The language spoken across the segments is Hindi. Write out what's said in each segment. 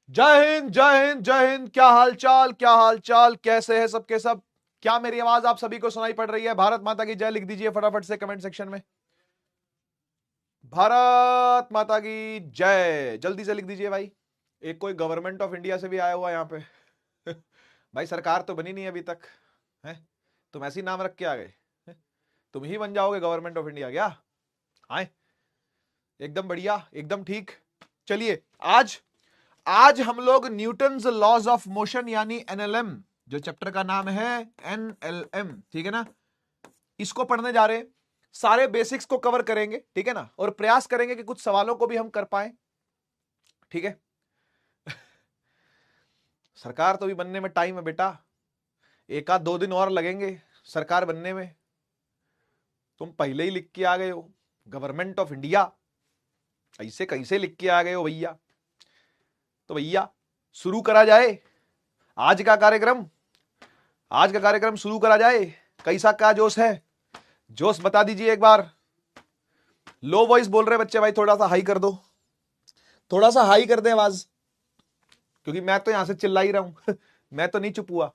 जय हिंद जय हिंद जय हिंद। क्या हाल चाल, क्या हाल चाल, कैसे है सबके सब। क्या मेरी आवाज आप सभी को सुनाई पड़ रही है? भारत माता की जय लिख दीजिए फटाफट से कमेंट सेक्शन में। भारत माता की जय जल्दी से लिख दीजिए भाई। एक कोई गवर्नमेंट ऑफ इंडिया से भी आया हुआ यहाँ पे। भाई सरकार तो बनी नहीं अभी तक है। तुम ऐसी नाम रख के आ गए हैं? तुम ही बन जाओगे गवर्नमेंट ऑफ इंडिया क्या? आए एकदम बढ़िया, एकदम ठीक। चलिए आज आज हम लोग न्यूटन्स लॉज ऑफ मोशन यानी एनएलएम, जो चैप्टर का नाम है एनएलएम, ठीक है ना, इसको पढ़ने जा रहे हैं। सारे बेसिक्स को कवर करेंगे, ठीक है ना, और प्रयास करेंगे कि कुछ सवालों को भी हम कर पाए, ठीक है। सरकार तो भी बनने में टाइम है बेटा, एक आध 2 दिन और लगेंगे सरकार बनने में। तुम पहले ही लिख के आ गए हो गवर्नमेंट ऑफ इंडिया, ऐसे कैसे लिख के आ गए हो भैया? तो भैया शुरू करा जाए आज का कार्यक्रम। आज का कार्यक्रम शुरू करा जाए। कैसा क्या जोश है? जोश बता दीजिए एक बार। लो वॉइस बोल रहे बच्चे भाई, थोड़ा सा हाई कर दो, थोड़ा सा हाई कर दे आवाज, क्योंकि मैं तो यहां से चिल्ला ही रहा हूं। मैं तो नहीं चुप हुआ,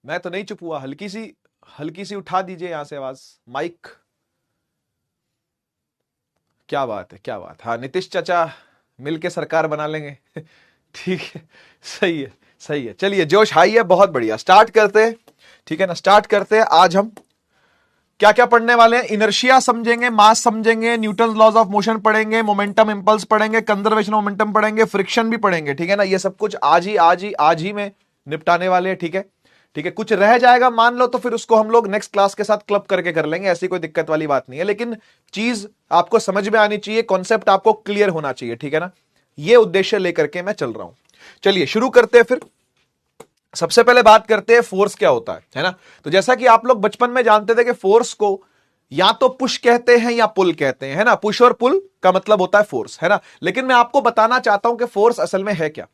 मैं तो नहीं चुप हुआ। हल्की सी उठा दीजिए यहां से आवाज, माइक। क्या बात है, क्या बात। हाँ नीतीश चाचा मिलके सरकार बना लेंगे। ठीक है, सही है, सही है। चलिए जोश हाई है, बहुत बढ़िया। स्टार्ट करते हैं, ठीक है ना, स्टार्ट करते हैं। आज हम क्या क्या पढ़ने वाले हैं? इनर्शिया समझेंगे, मास समझेंगे, न्यूटन लॉज ऑफ मोशन पढ़ेंगे, मोमेंटम इंपल्स पढ़ेंगे, कंजर्वेशन ऑफ मोमेंटम पढ़ेंगे, फ्रिक्शन भी पढ़ेंगे, ठीक है ना। ये सब कुछ आज ही में निपटाने वाले हैं, ठीक है। ठीक है, कुछ रह जाएगा मान लो तो फिर उसको हम लोग नेक्स्ट क्लास के साथ क्लब करके कर लेंगे, ऐसी कोई दिक्कत वाली बात नहीं है। लेकिन चीज आपको समझ में आनी चाहिए, कॉन्सेप्ट आपको क्लियर होना चाहिए, ठीक है ना। ये उद्देश्य लेकर के मैं चल रहा हूं। चलिए शुरू करते हैं। फिर सबसे पहले बात करते हैं फोर्स क्या होता है ना। तो जैसा कि आप लोग बचपन में जानते थे कि फोर्स को या तो पुश कहते हैं या पुल कहते हैं, है ना। पुश और पुल का मतलब होता है फोर्स, है ना। लेकिन मैं आपको बताना चाहता हूं कि फोर्स असल में है क्या।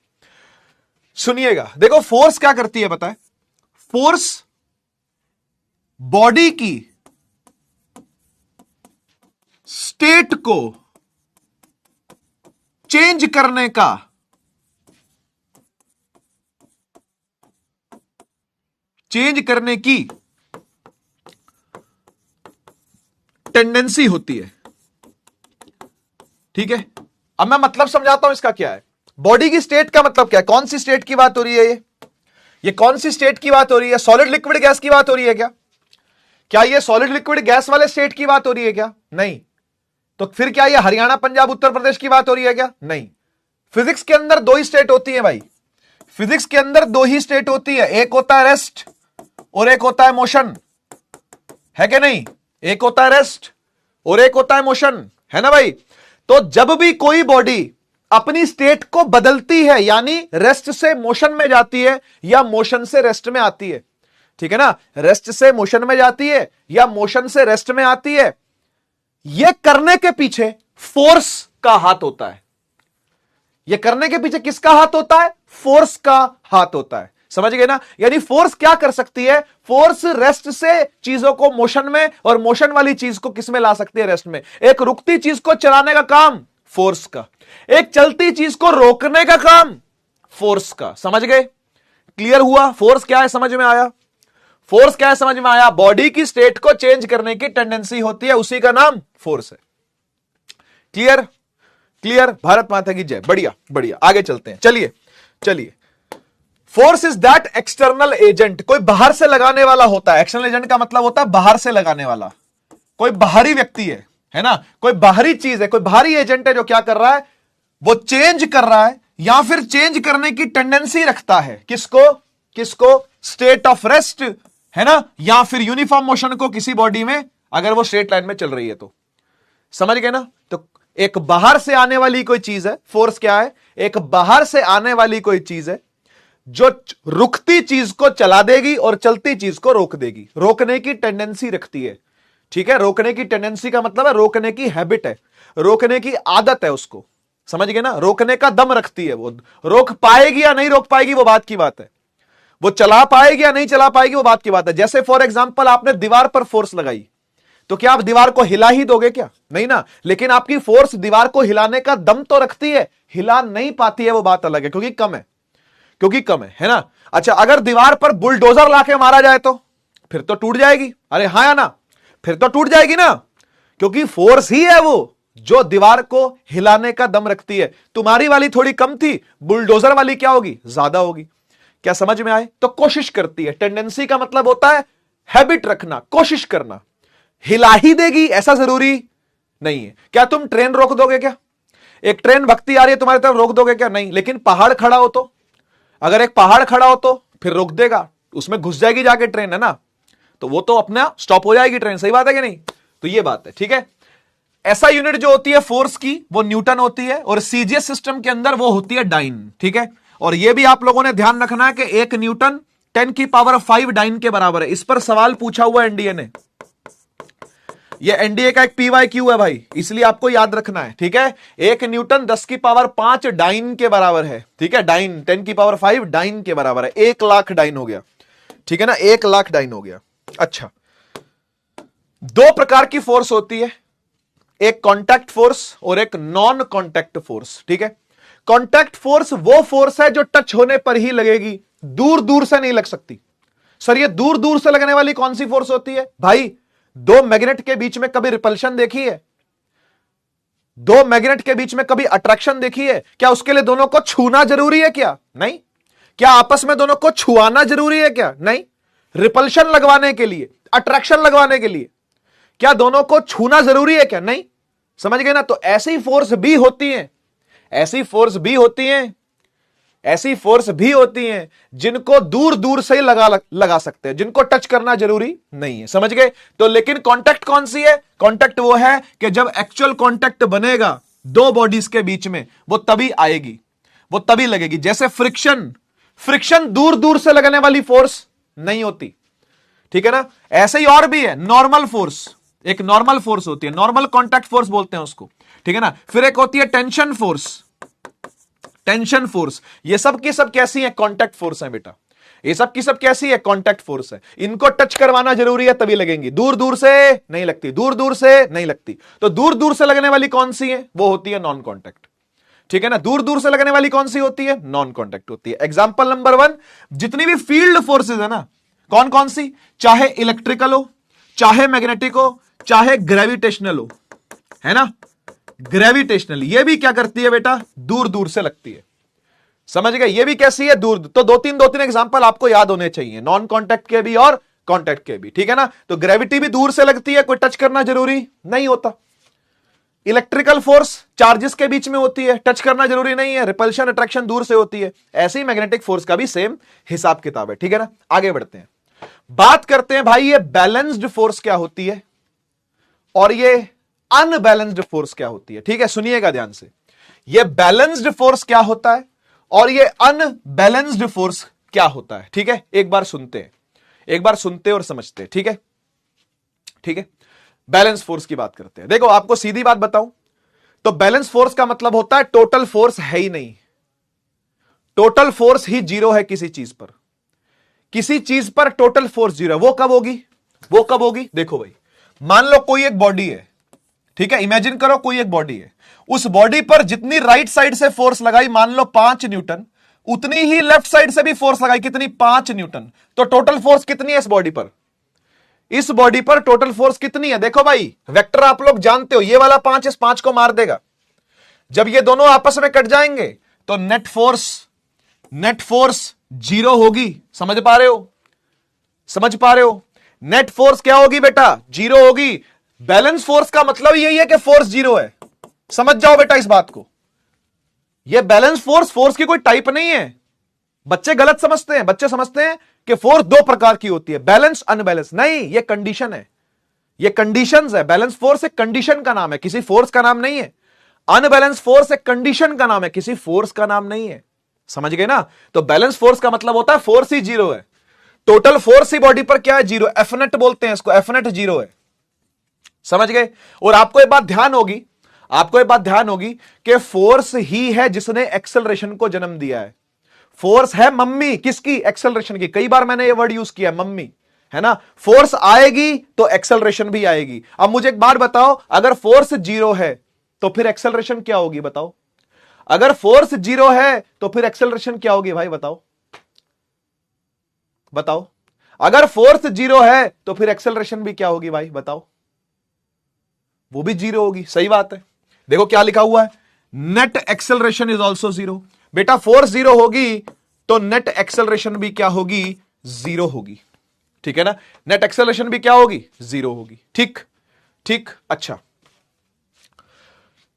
सुनिएगा, देखो फोर्स क्या करती है बताएं। फोर्स बॉडी की स्टेट को चेंज करने का की टेंडेंसी होती है, ठीक है। अब मैं मतलब समझाता हूं इसका क्या है। बॉडी की स्टेट का मतलब क्या है? कौन सी स्टेट की बात हो रही है? ये कौन सी स्टेट की बात हो रही है? सॉलिड लिक्विड गैस की बात हो रही है क्या? क्या ये सॉलिड लिक्विड गैस वाले स्टेट की बात हो रही है क्या? नहीं। तो फिर क्या ये हरियाणा पंजाब उत्तर प्रदेश की बात हो रही है क्या? नहीं। फिजिक्स के अंदर 2 ही स्टेट होती है भाई। फिजिक्स के अंदर 2 ही स्टेट होती है, एक होता है रेस्ट और एक होता है मोशन, है कि नहीं? एक होता है रेस्ट और एक होता है मोशन, है ना भाई। तो जब भी कोई बॉडी अपनी स्टेट को बदलती है, यानी रेस्ट से मोशन में जाती है या मोशन से रेस्ट में आती है, ठीक है ना। रेस्ट से मोशन में जाती है या मोशन से रेस्ट में आती है, यह करने के पीछे फोर्स का हाथ होता है। यह करने के पीछे किसका हाथ होता है? फोर्स का हाथ होता है। समझ गए ना। यानी फोर्स क्या कर सकती है? फोर्स रेस्ट से चीजों को मोशन में और मोशन वाली चीज को किस में ला सकती है? रेस्ट में। एक रुकती चीज को चलाने का काम फोर्स का, एक चलती चीज को रोकने का काम फोर्स का। समझ गए? क्लियर हुआ? फोर्स क्या है समझ में आया? फोर्स क्या है समझ में आया? बॉडी की स्टेट को चेंज करने की टेंडेंसी होती है, उसी का नाम फोर्स है। क्लियर? क्लियर? भारत माता की जय। बढ़िया बढ़िया, आगे चलते हैं। चलिए चलिए। Force is that external agent, कोई बाहर से लगाने वाला होता है। एक्सटर्नल एजेंट का मतलब होता है बाहर से लगाने वाला, कोई बाहरी व्यक्ति है ना, कोई बाहरी चीज है, कोई बाहरी एजेंट है जो क्या कर रहा है? वो चेंज कर रहा है या फिर चेंज करने की टेंडेंसी रखता है। किसको? किसको? स्टेट ऑफ रेस्ट, है ना, या फिर यूनिफॉर्म मोशन को किसी बॉडी में, अगर वो स्ट्रेट लाइन में चल रही है तो। समझ गए ना। तो एक बाहर से आने वाली कोई चीज है, फोर्स क्या है? एक बाहर से आने वाली कोई चीज है जो रुकती चीज को चला देगी और चलती चीज को रोक देगी, रोकने की टेंडेंसी रखती है, ठीक है। रोकने की टेंडेंसी का मतलब है रोकने की हैबिट है, रोकने की आदत है उसको। समझ गए ना। रोकने का दम रखती है। वो रोक पाएगी या नहीं रोक पाएगी वो बात की बात है, वो चला पाएगी या नहीं चला पाएगी वो बात की बात है। जैसे फॉर एग्जांपल आपने दीवार पर फोर्स लगाई, तो क्या आप दीवार को हिला ही दोगे क्या? नहीं ना। लेकिन आपकी फोर्स दीवार को हिलाने का दम तो रखती है, हिला नहीं पाती है, वो बात अलग है, क्योंकि कम है, क्योंकि कम है ना। अच्छा, अगर दीवार पर बुलडोजर लाके मारा जाए तो फिर तो टूट जाएगी। अरे हाँ या ना? फिर तो टूट जाएगी ना, क्योंकि फोर्स ही है वो जो दीवार को हिलाने का दम रखती है। तुम्हारी वाली थोड़ी कम थी, बुलडोजर वाली क्या होगी? ज्यादा होगी। क्या समझ में आए? तो कोशिश करती है। टेंडेंसी का मतलब होता है हैबिट रखना, कोशिश करना। हिला ही देगी ऐसा जरूरी नहीं है। क्या तुम ट्रेन रोक दोगे क्या? एक ट्रेन भगती आ रही है तुम्हारी तरफ, रोक दोगे क्या? नहीं। लेकिन पहाड़ खड़ा हो तो, अगर एक पहाड़ खड़ा हो तो फिर रोक देगा, उसमें घुस जाएगी जाके ट्रेन, है ना, तो वो तो अपना स्टॉप हो जाएगी ट्रेन। सही बात है कि नहीं? तो ये बात है, ठीक है। ऐसा यूनिट जो होती है फोर्स की, वो न्यूटन होती है, और सीजीएस सिस्टम के अंदर वो होती है डाइन, ठीक है। और ये भी आप लोगों ने ध्यान रखना है कि 1 न्यूटन 10⁵ डाइन के बराबर है। इस पर सवाल पूछा हुआ एनडीए ने, ये एनडीए का एक पीवाईक्यू है भाई, इसलिए आपको याद रखना है, ठीक है। 1 न्यूटन 10⁵ डाइन के बराबर है, ठीक है। डाइन 10⁵ डाइन के बराबर है, 1 लाख डाइन हो गया, ठीक है ना, 1 लाख डाइन हो गया। अच्छा, 2 प्रकार की फोर्स होती है, एक कांटेक्ट फोर्स और एक नॉन कांटेक्ट फोर्स, ठीक है। कांटेक्ट फोर्स वो फोर्स है जो टच होने पर ही लगेगी, दूर दूर से नहीं लग सकती। सर ये दूर दूर से लगने वाली कौन सी फोर्स होती है? भाई 2 मैग्नेट के बीच में कभी रिपल्शन देखी है? 2 मैग्नेट के बीच में कभी अट्रैक्शन देखी है? क्या उसके लिए दोनों को छूना जरूरी है क्या? नहीं। क्या आपस में दोनों को छुआना जरूरी है क्या? नहीं। रिपल्शन लगवाने के लिए, अट्रैक्शन लगवाने के लिए क्या दोनों को छूना जरूरी है क्या? नहीं। समझ गए ना? तो ऐसी फोर्स भी होती है, ऐसी फोर्स भी होती है, ऐसी फोर्स भी होती हैं जिनको दूर दूर से ही लगा सकते हैं, जिनको टच करना जरूरी नहीं है। समझ गए? तो लेकिन कांटेक्ट कौन सी है? कांटेक्ट वो है कि जब एक्चुअल कांटेक्ट बनेगा 2 बॉडीज के बीच में, वो तभी आएगी, वो तभी लगेगी। जैसे फ्रिक्शन, फ्रिक्शन दूर दूर से लगने वाली फोर्स नहीं होती, ठीक है ना। ऐसे ही और भी है, नॉर्मल फोर्स, एक नॉर्मल फोर्स होती है, नॉर्मल कांटेक्ट फोर्स बोलते हैं उसको, ठीक है ना। फिर एक होती है टेंशन फोर्स, टेंशन फोर्स। ये सब की सब कैसी है? कांटेक्ट फोर्स है बेटा, ये सब की सब कैसी है? कांटेक्ट फोर्स है। इनको टच करवाना जरूरी है तभी लगेंगी, दूर दूर से नहीं लगती, दूर दूर से नहीं लगती। तो दूर दूर से लगने वाली कौन सी है? वो होती है नॉन कांटेक्ट, ठीक है ना। दूर दूर से लगने वाली कौन सी होती है? नॉन कांटेक्ट होती है। एग्जांपल नंबर 1, जितनी भी फील्ड फोर्सेस है ना, कौन कौन सी, चाहे इलेक्ट्रिकल हो, चाहे मैग्नेटिक हो, चाहे ग्रेविटेशनल हो, है ना, ग्रेविटेशनल, ये भी क्या करती है बेटा? दूर दूर से लगती है। समझ गए? ये भी कैसी है? दूर। तो दो तीन एग्जांपल आपको याद होने चाहिए, नॉन कांटेक्ट के भी और कांटेक्ट के भी, ठीक है ना। तो ग्रेविटी भी दूर से लगती है, कोई टच करना जरूरी नहीं होता। इलेक्ट्रिकल फोर्स चार्जेस के बीच में होती है, टच करना जरूरी नहीं है, रिपल्शन अट्रैक्शन दूर से होती है। ऐसे ही मैग्नेटिक फोर्स का भी सेम हिसाब किताब है, ठीक है ना। आगे बढ़ते हैं, बात करते हैं भाई ये बैलेंस्ड फोर्स क्या होती है और ये अनबैलेंस्ड फोर्स क्या होती है, ठीक है। सुनिएगा ध्यान से, ये बैलेंस्ड फोर्स क्या होता है और ये अनबैलेंस्ड फोर्स क्या होता है, ठीक है। एक बार सुनते हैं, एक बार सुनते और समझते हैं, ठीक है, ठीक है। बैलेंस फोर्स की बात करते हैं। देखो आपको सीधी बात बताऊं तो बैलेंस फोर्स का मतलब होता है टोटल फोर्स है ही नहीं, टोटल फोर्स ही 0 है किसी चीज पर, किसी चीज पर टोटल फोर्स 0 है। वो कब होगी? वो कब होगी? देखो भाई, मान लो कोई एक बॉडी है, ठीक है, इमेजिन करो कोई एक बॉडी है, उस बॉडी पर जितनी राइट साइड से फोर्स लगाई, मान लो 5 न्यूटन, उतनी ही लेफ्ट साइड से भी फोर्स लगाई, कितनी? 5 न्यूटन। तो टोटल फोर्स कितनी है इस बॉडी पर? इस बॉडी पर टोटल फोर्स कितनी है? देखो भाई, वेक्टर आप लोग जानते हो, ये वाला 5 इस 5 को मार देगा। जब ये दोनों आपस में कट जाएंगे तो नेट फोर्स 0 होगी। समझ पा रहे हो? समझ पा रहे हो? नेट फोर्स क्या होगी बेटा? 0 होगी। बैलेंस फोर्स का मतलब यही है कि फोर्स 0 है। समझ जाओ बेटा इस बात को। यह बैलेंस फोर्स की कोई टाइप नहीं है। बच्चे गलत समझते हैं, बच्चे समझते हैं कि फोर्स 2 प्रकार की होती है, बैलेंस अनबैलेंस। नहीं, यह कंडीशन है, यह कंडीशंस है। बैलेंस फोर्स एक कंडीशन का नाम है, किसी फोर्स का नाम नहीं है। अनबैलेंस फोर्स एक कंडीशन का नाम है, किसी फोर्स का नाम नहीं है। समझ गए ना? तो बैलेंस फोर्स का मतलब होता है फोर्स ही 0 है, टोटल फोर्स ही बॉडी पर क्या है? 0। एफ नेट बोलते हैं इसको, एफ नेट 0 है। समझ गए? और आपको एक बात ध्यान होगी, आपको एक बात ध्यान होगी कि फोर्स ही है जिसने एक्सेलरेशन को जन्म दिया है। फोर्स है मम्मी किसकी? एक्सेलरेशन की। कई बार मैंने ये वर्ड यूज किया, मम्मी। है ना। फोर्स आएगी तो एक्सेलरेशन भी आएगी। अब मुझे एक बात बताओ, अगर फोर्स जीरो है तो फिर एक्सेलरेशन क्या होगी बताओ। अगर फोर्स जीरो है तो फिर एक्सेलरेशन क्या होगी भाई बताओ, बताओ। अगर फोर्स जीरो है तो फिर एक्सेलरेशन भी क्या होगी भाई बताओ, वो भी जीरो होगी। सही बात है। देखो क्या लिखा हुआ है, net acceleration is also zero. बेटा फोर्स जीरो होगी तो नेट एक्सेलरेशन भी क्या होगी, जीरो होगी। ठीक है ना, नेट एक्सेलरेशन भी क्या होगी, जीरो होगी। ठीक ठीक। अच्छा,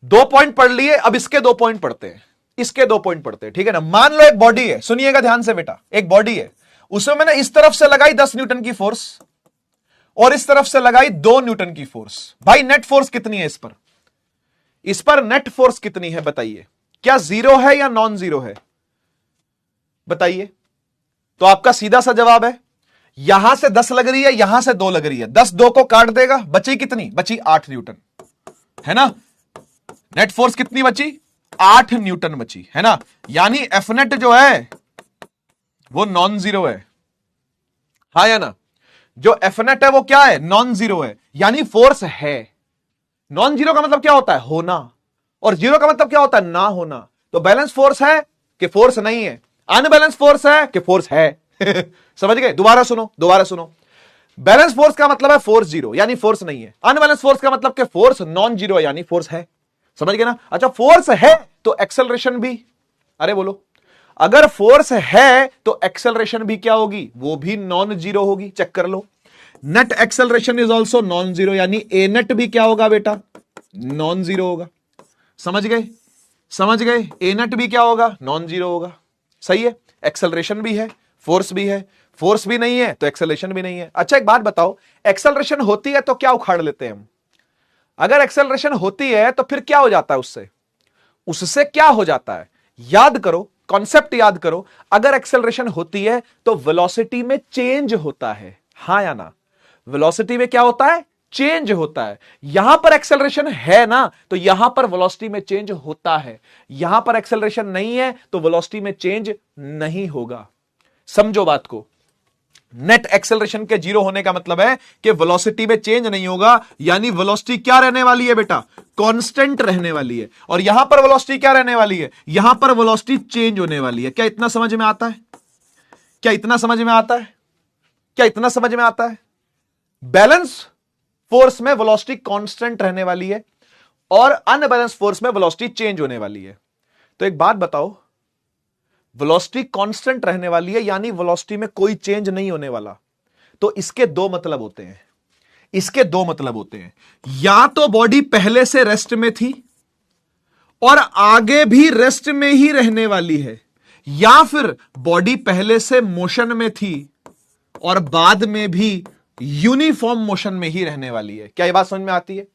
2 पॉइंट पढ़ लिए, अब इसके 2 पॉइंट पढ़ते हैं, इसके 2 पॉइंट पढ़ते हैं। ठीक है ना। मान लो एक बॉडी है, सुनिएगा ध्यान से बेटा, एक बॉडी है, उसमें मैंने इस तरफ से लगाई 10 न्यूटन की फोर्स और इस तरफ से लगाई 2 न्यूटन की फोर्स। भाई नेट फोर्स कितनी है इस पर नेट फोर्स कितनी है बताइए। क्या जीरो है या नॉन जीरो है बताइए। तो आपका सीधा सा जवाब है, यहां से 10 लग रही है, यहां से 2 लग रही है, 10 2 को काट देगा, बची कितनी, बची 8 न्यूटन, है ना। नेट फोर्स कितनी बची, 8 न्यूटन बची, है ना। यानी एफ नेट जो है वो नॉन जीरो है, हा या ना। जो एफ नेट है वो क्या है, नॉन जीरो है, यानी फोर्स है। नॉन जीरो का मतलब क्या होता है, होना, और जीरो का मतलब क्या होता है, ना होना। तो बैलेंस फोर्स है कि फोर्स नहीं है, अनबैलेंस फोर्स है कि फोर्स है। समझ गए, दोबारा सुनो, दोबारा सुनो। बैलेंस फोर्स का मतलब है फोर्स जीरो यानी फोर्स नहीं है, अनबैलेंस फोर्स का मतलब कि फोर्स नॉन जीरो यानी फोर्स है। समझ गए ना। अच्छा, फोर्स है तो एक्सेलरेशन भी, अरे बोलो, अगर फोर्स है तो एक्सेलरेशन भी क्या होगी, वो भी नॉन जीरो होगी। चेक कर लो, net acceleration is also non zero, यानी ए नेट भी क्या होगा बेटा, नॉन जीरो होगा। समझ गए, समझ गए, ए नेट भी क्या होगा, नॉन जीरो होगा। सही है, एक्सेलरेशन भी है, फोर्स भी है, फोर्स भी नहीं है तो एक्सेलरेशन भी नहीं है। अच्छा एक बात बताओ, एक्सेलरेशन होती है तो क्या उखाड़ लेते हैं हम। अगर एक्सेलरेशन होती है तो फिर क्या हो जाता है, उससे उससे क्या हो जाता है, याद करो, कॉन्सेप्ट याद करो। अगर एक्सेलरेशन होती है तो वेलोसिटी में चेंज होता है, हां या ना। वेलोसिटी में क्या होता है, चेंज होता है। यहां पर एक्सेलरेशन है ना तो यहां पर वेलोसिटी में चेंज होता है, यहां पर एक्सेलरेशन नहीं है तो वेलोसिटी में चेंज नहीं होगा। समझो बात को, नेट एक्सेलरेशन के जीरो होने का मतलब है कि वेलोसिटी में चेंज नहीं होगा, यानी वेलोसिटी क्या रहने वाली है बेटा, कांस्टेंट रहने वाली है। और यहां पर वेलोसिटी क्या रहने वाली है, यहां पर वेलोसिटी चेंज होने वाली है। क्या इतना समझ में आता है, क्या इतना समझ में आता है, क्या इतना समझ में आता है। बैलेंस फोर्स में वेलोसिटी कांस्टेंट रहने वाली है और अनबैलेंस फोर्स में वेलोसिटी चेंज होने वाली है। तो एक बात बताओ, वेलोसिटी कांस्टेंट रहने वाली है यानी वेलोसिटी में कोई चेंज नहीं होने वाला। तो इसके 2 मतलब होते हैं, इसके 2 मतलब होते हैं। या तो बॉडी पहले से रेस्ट में थी और आगे भी रेस्ट में ही रहने वाली है, या फिर बॉडी पहले से मोशन में थी और बाद में भी यूनिफॉर्म मोशन में ही रहने वाली है। क्या यह बात समझ में आती है।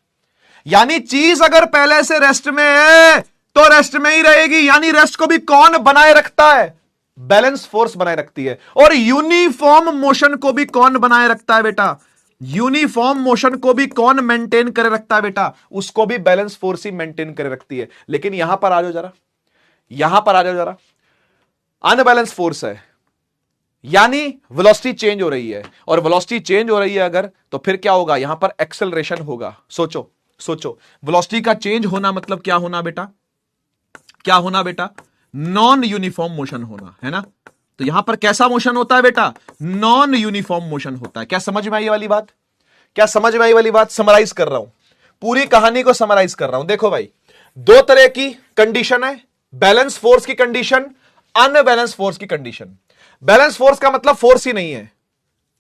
यानी चीज अगर पहले से रेस्ट में है तो रेस्ट में ही रहेगी, यानी रेस्ट को भी कौन बनाए रखता है, बैलेंस फोर्स बनाए रखती है। और यूनिफॉर्म मोशन को भी कौन बनाए रखता है बेटा, यूनिफॉर्म मोशन को भी कौन मेंटेन करे रखता है बेटा, उसको भी बैलेंस फोर्स ही मेंटेन करे रखती है। लेकिन यहां पर आ जाओ जरा, यहां पर आ जाओ जरा, अनबैलेंस फोर्स है यानी वेलोसिटी चेंज हो रही है, और वेलोसिटी चेंज हो रही है अगर, तो फिर क्या होगा, यहां पर एक्सेलरेशन होगा। सोचो सोचो, वेलोसिटी का चेंज होना मतलब क्या होना बेटा, क्या होना बेटा, नॉन यूनिफॉर्म मोशन होना, है ना। तो यहां पर कैसा मोशन होता है बेटा, नॉन यूनिफॉर्म मोशन होता है। क्या समझ में आई वाली बात, क्या समझ में आई वाली बात। समराइज कर रहा हूं, पूरी कहानी को समराइज कर रहा हूं। देखो भाई, 2 तरह की कंडीशन है, बैलेंस फोर्स की कंडीशन, अनबैलेंस फोर्स की कंडीशन। बैलेंस फोर्स का मतलब फोर्स ही नहीं है,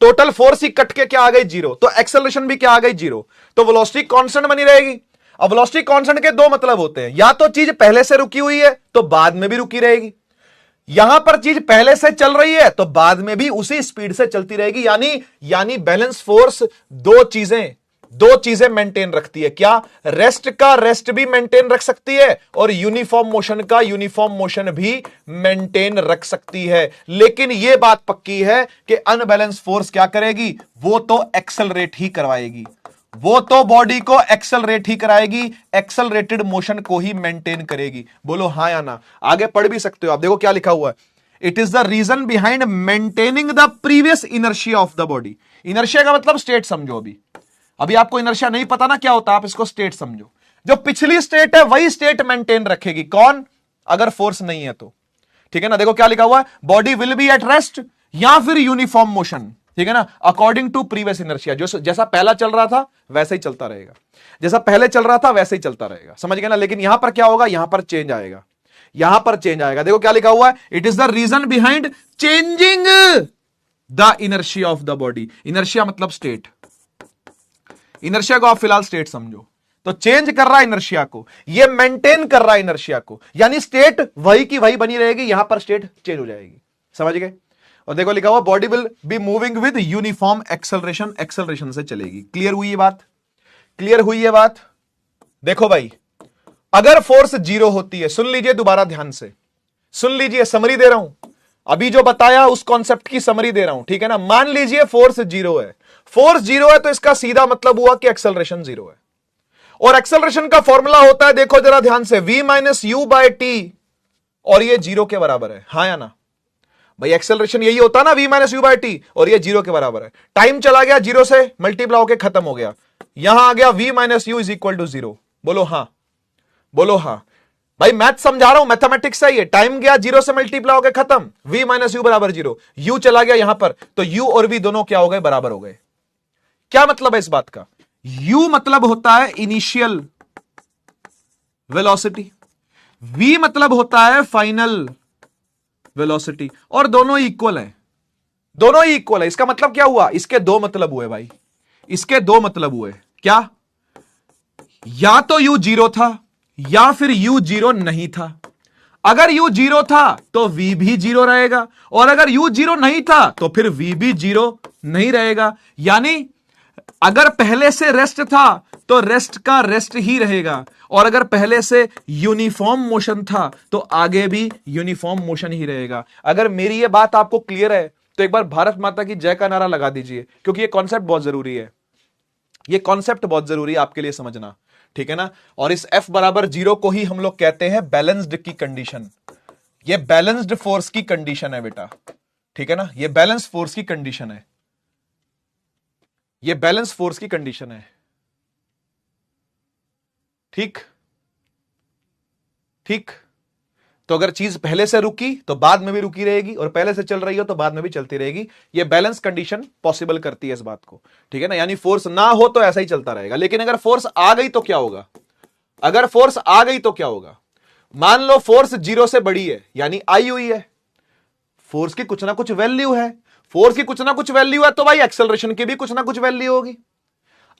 टोटल फोर्स ही कट के क्या आ गई, जीरो, तो एक्सेलरेशन भी क्या आ गई, जीरो। तो वेलोसिटी कांस्टेंट बनी रहेगी। अब वेलोसिटी कांस्टेंट के 2 मतलब होते हैं, या तो चीज पहले से रुकी हुई है तो बाद में भी रुकी रहेगी, यहां पर चीज पहले से चल रही है तो बाद में भी उसी स्पीड से चलती रहेगी। यानी बैलेंस फोर्स 2 चीजें मेंटेन रखती है। क्या, रेस्ट का रेस्ट भी मेंटेन रख सकती है और यूनिफॉर्म मोशन का यूनिफॉर्म मोशन भी मेंटेन रख सकती है। लेकिन यह बात पक्की है कि अनबैलेंस फोर्स क्या करेगी, वो तो एक्सेलरेट ही करवाएगी, वो तो बॉडी को एक्सेलरेट ही कराएगी, एक्सेलरेटेड मोशन को ही मेंटेन करेगी। बोलो हां या ना। आगे पढ़ भी सकते हो आप, देखो क्या लिखा हुआ है, it is the reason behind maintaining the previous inertia of the body. Inertia का मतलब स्टेट समझो। अभी आपको इनर्शिया नहीं पता ना क्या होता, आप इसको स्टेट समझो। जो पिछली स्टेट है वही स्टेट मेंटेन रखेगी। कौन? अगर फोर्स नहीं है तो। ठीक है ना, देखो क्या लिखा हुआ है, body will be at rest या फिर यूनिफॉर्म मोशन। ठीक है ना, अकॉर्डिंग टू प्रीवियस इनर्शिया। जो जैसा पहला चल रहा था वैसे ही चलता रहेगा, जैसा पहले चल रहा था वैसे ही चलता रहेगा। समझ गए ना। लेकिन यहां पर क्या होगा, यहां पर चेंज आएगा, यहां पर चेंज आएगा। देखो क्या लिखा हुआ है, it is the reason behind changing the inertia of the body. Inertia मतलब स्टेट। इनर्शिया को आप फिलहाल स्टेट समझो। तो चेंज कर रहा है इनर्शिया को, ये मेंटेन कर रहा है इनर्शिया को, यानी स्टेट वही की वही बनी रहेगी, यहां पर स्टेट चेंज हो जाएगी। समझ गए। और देखो लिखा हुआ, body will be moving with uniform acceleration. Acceleration से चलेगी। क्लियर हुई ये बात? क्लियर हुई ये बात? देखो भाई, अगर फोर्स जीरो होती है, सुन लीजिए दोबारा ध्यान से, सुन लीजिए, समरी दे रहा हूं, अभी जो बताया उस कॉन्सेप्ट की समरी दे रहा हूं। ठीक है ना। मान लीजिए फोर्स जीरो है, फोर्स जीरो है तो इसका सीधा मतलब हुआ कि एक्सेलरेशन जीरो है। और एक्सेलरेशन का फॉर्मूला होता है, देखो जरा ध्यान से, v minus u by t, और ये जीरो के बराबर है। हाँ या ना भाई, एक्सेलरेशन यही होता है ना, v minus u by t, और ये जीरो के बराबर है। टाइम चला गया, जीरो से मल्टीप्लाई होकर खत्म हो गया, यहां आ गया v minus u is equal to zero. बोलो हां, बोलो हां। भाई मैथ समझा रहा हूं, मैथमेटिक्स सही है। टाइम गया, जीरो से मल्टीप्लाई होकर खत्म, v माइनस यू बराबर जीरो, u चला गया यहां पर, तो u और v दोनों क्या हो गए, बराबर हो गए। क्या मतलब है इस बात का? u मतलब होता है इनिशियल वेलोसिटी, v मतलब होता है फाइनल वेलोसिटी, और दोनों इक्वल है, दोनों ही इक्वल है। इसका मतलब क्या हुआ, इसके दो मतलब हुए भाई, इसके दो मतलब हुए। क्या? या तो u जीरो था या फिर u जीरो नहीं था। अगर u जीरो था तो v भी जीरो रहेगा, और अगर u जीरो नहीं था तो फिर v भी जीरो नहीं रहेगा। यानी अगर पहले से रेस्ट था तो रेस्ट का रेस्ट ही रहेगा, और अगर पहले से यूनिफॉर्म मोशन था तो आगे भी यूनिफॉर्म मोशन ही रहेगा। अगर मेरी ये बात आपको क्लियर है तो एक बार भारत माता की जय का नारा लगा दीजिए, क्योंकि ये कॉन्सेप्ट बहुत जरूरी है, ये कॉन्सेप्ट बहुत जरूरी है आपके लिए समझना। ठीक है ना। और इस F बराबर जीरो को ही हम लोग कहते हैं बैलेंस्ड की कंडीशन। ये बैलेंस्ड फोर्स की कंडीशन है बेटा। ठीक है ना, ये बैलेंस फोर्स की कंडीशन है, ये बैलेंस फोर्स की कंडीशन है। ठीक ठीक। तो अगर चीज पहले से रुकी तो बाद में भी रुकी रहेगी, और पहले से चल रही हो तो बाद में भी चलती रहेगी। ये बैलेंस कंडीशन पॉसिबल करती है इस बात को। ठीक है ना, यानी फोर्स ना हो तो ऐसा ही चलता रहेगा। लेकिन अगर फोर्स आ गई तो क्या होगा, अगर फोर्स आ गई तो क्या होगा? मान लो फोर्स जीरो से बड़ी है, यानी आई हुई है, फोर्स की कुछ ना कुछ वैल्यू है, फोर्स की कुछ ना कुछ वैल्यू है तो भाई एक्सेलरेशन की भी कुछ ना कुछ वैल्यू होगी।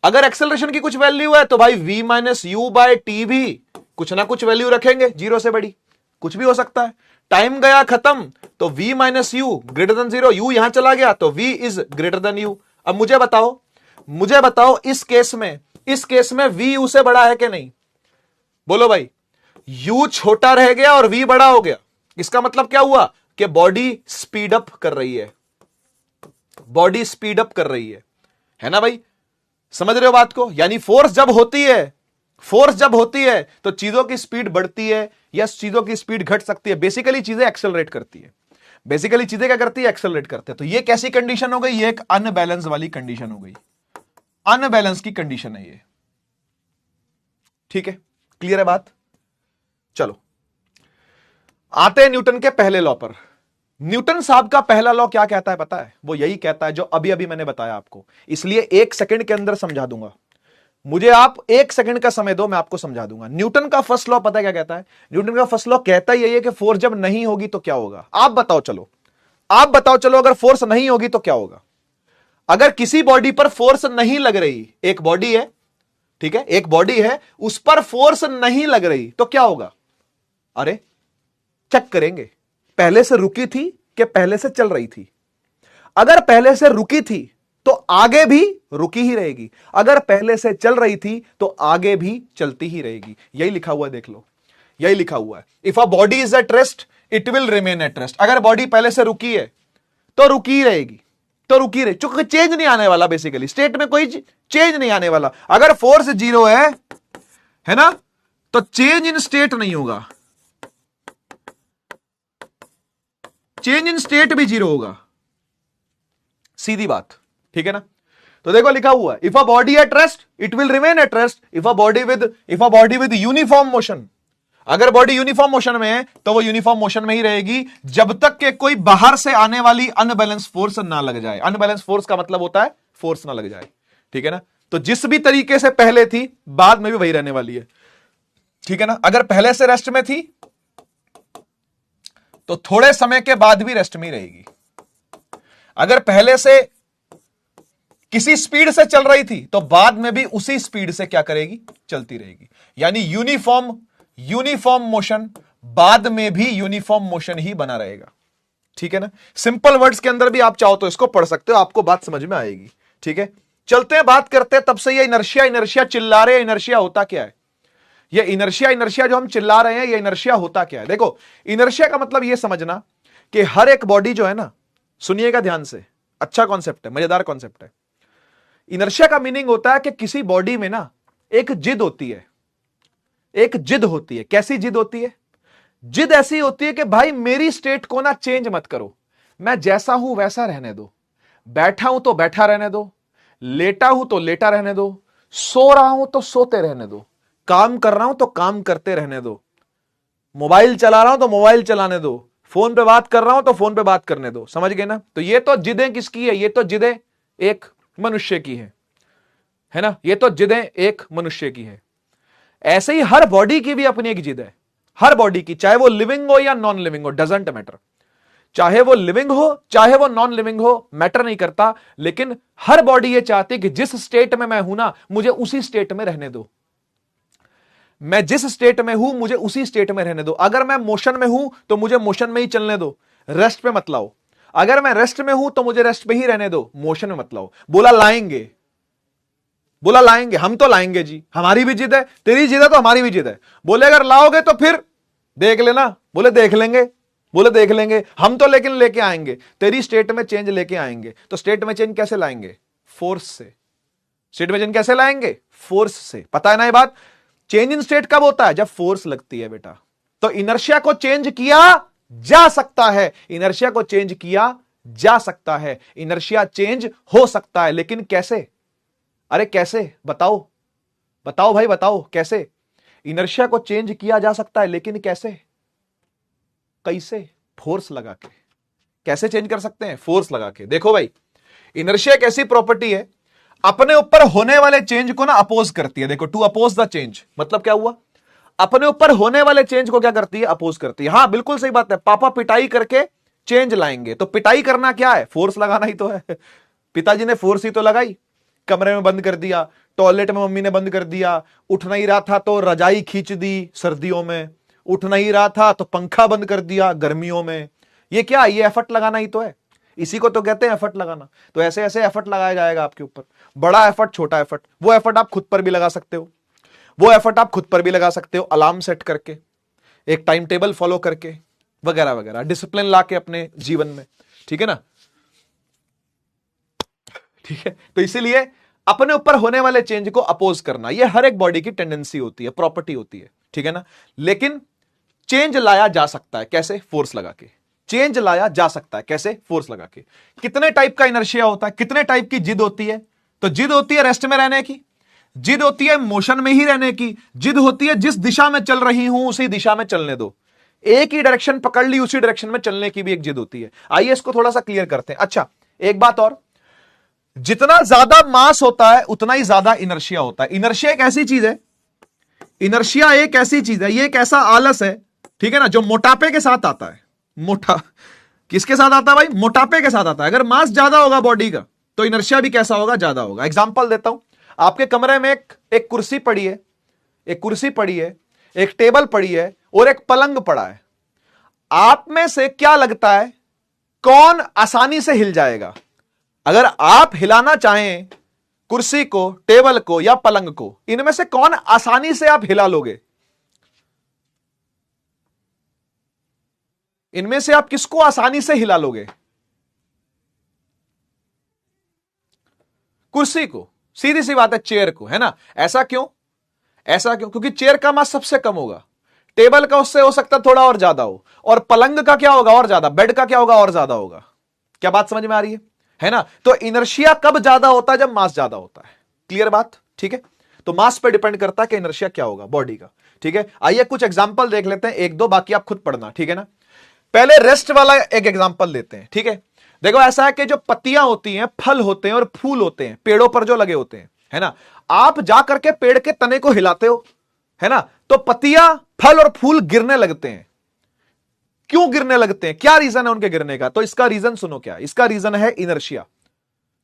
अगर एक्सेलरेशन की कुछ वैल्यू है तो भाई v minus u by t भी कुछ ना कुछ वैल्यू रखेंगे, जीरो से बड़ी, कुछ भी हो सकता है। टाइम गया खत्म तो v minus you greater than zero, you यहां चला गया तो v is greater than you. अब मुझे बताओ, मुझे बताओ इस केस में v u से बड़ा है कि नहीं? बोलो भाई, u छोटा रह गया और v बड़ा हो गया। इसका मतलब क्या हुआ कि बॉडी स्पीड अप कर रही है, बॉडी स्पीड अप कर रही है ना भाई? समझ रहे हो बात को? यानी फोर्स जब होती है तो चीजों की स्पीड बढ़ती है या चीजों की स्पीड घट सकती है। बेसिकली चीजें एक्सेलरेट करती है, बेसिकली चीजें क्या करती है, एक्सेलरेट करते हैं। तो ये कैसी कंडीशन हो गई, ये एक अनबैलेंस वाली कंडीशन हो गई, अनबैलेंस की कंडीशन है ये। ठीक है, क्लियर है बात? चलो आते हैं न्यूटन के पहले लॉ पर। न्यूटन साहब का पहला लॉ क्या कहता है पता है? वो यही कहता है जो अभी अभी मैंने बताया आपको, इसलिए 1 सेकंड के अंदर समझा दूंगा। मुझे आप 1 सेकंड का समय दो, मैं आपको समझा दूंगा। न्यूटन का फर्स्ट लॉ पता है क्या कहता है? न्यूटन का फर्स्ट लॉ कहता ही यही है कि फोर्स जब नहीं होगी तो क्या होगा। आप बताओ चलो, आप बताओ चलो, अगर फोर्स नहीं होगी तो क्या होगा? अगर किसी बॉडी पर फोर्स नहीं लग रही, एक बॉडी है, ठीक है, एक बॉडी है, उस पर फोर्स नहीं लग रही तो क्या होगा? अरे चेक करेंगे, पहले से रुकी थी कि पहले से चल रही थी। अगर पहले से रुकी थी तो आगे भी रुकी ही रहेगी, अगर पहले से चल रही थी तो आगे भी चलती ही रहेगी। यही लिखा हुआ है, देख लो, यही लिखा हुआ है। If a body is at rest it will remain at rest. अगर बॉडी पहले से रुकी है तो रुकी ही रहेगी, तो रुकी रहे, चूंकि चेंज नहीं आने वाला, बेसिकली स्टेट में कोई चेंज नहीं आने वाला। अगर फोर्स जीरो है ना, तो चेंज इन स्टेट नहीं होगा, चेंज इन स्टेट भी जीरो होगा, सीधी बात, ठीक है ना। तो देखो लिखा हुआ है, if a body at rest it will remain at rest, if a body with uniform motion, अगर बॉडी यूनिफॉर्म मोशन में है तो वो यूनिफॉर्म मोशन में ही रहेगी जब तक कि कोई बाहर से आने वाली अनबैलेंस फोर्स ना लग जाए। अनबैलेंस फोर्स का मतलब होता है फोर्स ना लग जाए, ठीक है ना। तो जिस भी तरीके से पहले थी बाद में भी वही रहने वाली है, ठीक है ना। अगर पहले से रेस्ट में थी तो थोड़े समय के बाद भी रेस्ट में ही रहेगी, अगर पहले से किसी स्पीड से चल रही थी तो बाद में भी उसी स्पीड से क्या करेगी, चलती रहेगी। यानी यूनिफॉर्म मोशन बाद में भी यूनिफॉर्म मोशन ही बना रहेगा, ठीक है ना। सिंपल वर्ड्स के अंदर भी आप चाहो तो इसको पढ़ सकते हो, आपको बात समझ में आएगी, ठीक है। चलते हैं, बात करते हैं तब से ये इनर्शिया चिल्ला रहे हैं, इनर्शिया होता क्या है। ये इनर्शिया जो हम चिल्ला रहे हैं, ये इनर्शिया होता क्या है। देखो इनर्शिया का मतलब ये समझना कि हर एक बॉडी जो है ना, सुनिएगा ध्यान से, अच्छा कॉन्सेप्ट है, मजेदार कॉन्सेप्ट है। इनर्शिया का मीनिंग होता है कि किसी बॉडी में ना एक जिद होती है, एक जिद होती है। कैसी जिद होती है? जिद ऐसी होती है कि भाई मेरी स्टेट को ना चेंज मत करो, मैं जैसा हूं वैसा रहने दो, बैठा हूं तो बैठा रहने दो, लेटा हूं तो लेटा रहने दो, सो रहा हूं तो सोते रहने दो, काम कर रहा हूं तो काम करते रहने दो, मोबाइल चला रहा हूं तो मोबाइल चलाने दो, फोन पे बात कर रहा हूं तो फोन पे बात करने दो। समझ गए ना। तो ये तो जिदें किसकी है? ये तो जिदें एक मनुष्य की है ना, ये तो जिदें एक मनुष्य की है। ऐसे ही हर बॉडी की भी अपनी एक जिद है, हर बॉडी की, चाहे वो लिविंग हो या नॉन लिविंग हो, डजंट मैटर। चाहे वो लिविंग हो चाहे वो नॉन लिविंग हो, मैटर नहीं करता। लेकिन हर बॉडी ये चाहती है कि जिस स्टेट में मैं हूं ना, मुझे उसी स्टेट में रहने दो, मैं जिस स्टेट में हूं मुझे उसी स्टेट में रहने दो। अगर मैं मोशन में हूं तो मुझे मोशन में ही चलने दो, रेस्ट पे मत लाओ। अगर मैं रेस्ट में हूं तो मुझे रेस्ट पे ही रहने दो, मोशन में मत लाओ। बोला लाएंगे, बोला लाएंगे, हम तो लाएंगे जी, हमारी भी जिद है, तेरी जिद है तो हमारी भी जिद है। बोले अगर लाओगे तो फिर देख लेना, बोले देख लेंगे, बोले देख लेंगे, हम तो लेकिन लेके आएंगे, तेरी स्टेट में चेंज लेके आएंगे। तो स्टेट में चेंज कैसे लाएंगे? फोर्स से। स्टेट में चेंज कैसे लाएंगे? फोर्स से। पता है ना ये बात। चेंज इन स्टेट कब होता है? जब फोर्स लगती है बेटा। तो इनर्शिया को चेंज किया जा सकता है, इनर्शिया को चेंज किया जा सकता है, इनर्शिया चेंज हो सकता है, लेकिन कैसे? अरे कैसे बताओ, बताओ भाई बताओ कैसे? इनर्शिया को चेंज किया जा सकता है, लेकिन कैसे? कैसे? फोर्स लगा के। कैसे चेंज कर सकते हैं? फोर्स लगा के। देखो भाई, इनर्शिया एक ऐसी प्रॉपर्टी है, अपने ऊपर होने वाले चेंज को ना अपोज करती है। देखो, टू अपोज द चेंज मतलब क्या हुआ? अपने ऊपर होने वाले चेंज को क्या करती है? अपोज करती है। हां बिल्कुल सही बात है, पापा पिटाई करके चेंज लाएंगे, तो पिटाई करना क्या है? फोर्स लगाना ही तो है। पिताजी ने फोर्स ही तो लगाई, कमरे में बंद कर दिया, टॉयलेट में मम्मी ने बंद कर दिया, उठ नहीं रहा था तो रजाई खींच दी सर्दियों में, उठ नहीं रहा था तो पंखा बंद कर दिया गर्मियों में। ये क्या? ये एफर्ट लगाना ही तो है, इसी को तो कहते हैं एफर्ट लगाना। तो ऐसे ऐसे एफर्ट लगाया जाएगा आपके ऊपर, बड़ा एफर्ट छोटा एफर्ट। वो एफर्ट आप खुद पर भी लगा सकते हो, वो एफर्ट आप खुद पर भी लगा सकते हो, अलार्म सेट करके, एक टाइम टेबल फॉलो करके, वगैरह वगैरह, डिसिप्लिन लाके अपने जीवन में, ठीक है ना। ठीक है, तो इसीलिए अपने ऊपर होने वाले चेंज को अपोज करना, यह हर एक बॉडी की टेंडेंसी होती है, प्रॉपर्टी होती है, ठीक है ना। लेकिन चेंज लाया जा सकता है कैसे? फोर्स लगा के। चेंज लाया जा सकता है कैसे? फोर्स लगा के। कितने टाइप का इनर्शिया होता है? कितने टाइप की जिद होती है? तो जिद होती है रेस्ट में रहने की, जिद होती है मोशन में ही रहने की, जिद होती है जिस दिशा में चल रही हूं उसी दिशा में चलने दो, एक ही डायरेक्शन पकड़ ली उसी डायरेक्शन में चलने की भी एक जिद होती है। आइए इसको थोड़ा सा क्लियर करते हैं। अच्छा एक बात और, जितना ज्यादा मास होता है उतना ही ज्यादा इनर्शिया होता है। इनर्शिया एक ऐसी चीज है, इनर्शिया एक ऐसी चीज है, ये एक ऐसा आलस है, ठीक है ना, जो मोटापे के साथ आता है। मोटा किसके साथ आता है भाई? मोटापे के साथ आता है। अगर मास ज्यादा होगा बॉडी का तो इनर्शिया भी कैसा होगा? ज्यादा होगा। एग्जांपल देता हूं, आपके कमरे में एक कुर्सी पड़ी है, एक कुर्सी पड़ी है, एक टेबल पड़ी है और एक पलंग पड़ा है। आप में से क्या लगता है कौन आसानी से हिल जाएगा? अगर आप हिलाना चाहें कुर्सी को, टेबल को या पलंग को, इनमें से कौन आसानी से आप हिला लोगे? इनमें से आप किसको आसानी से हिला लोगे? कुर्सी को। सीधी सी बात है, चेयर को, है ना। ऐसा क्यों? ऐसा क्यों? क्योंकि चेयर का मास सबसे कम होगा, टेबल का उससे हो सकता है थोड़ा और ज्यादा हो, और पलंग का क्या होगा और ज्यादा, बेड का क्या होगा और ज्यादा होगा। क्या बात समझ में आ रही है ना? तो इनर्शिया कब ज्यादा होता है? जब मास ज्यादा होता है। क्लियर बात? ठीक है, तो मास पे डिपेंड करता है कि इनर्शिया क्या होगा बॉडी का। ठीक है, आइए कुछ एग्जांपल देख लेते हैं, एक दो, बाकी आप खुद पढ़ना। ठीक है ना? पहले रेस्ट वाला एक एग्जांपल लेते हैं। ठीक है, देखो ऐसा है कि जो पत्तियां होती हैं, फल होते हैं और फूल होते हैं पेड़ों पर जो लगे होते हैं, है ना, आप जा करके पेड़ के तने को हिलाते हो, है ना, तो पत्तियां, फल और फूल गिरने लगते हैं। क्यों गिरने लगते हैं? क्या रीजन है उनके गिरने का? तो इसका रीजन सुनो, क्या इसका रीजन है? इनर्शिया।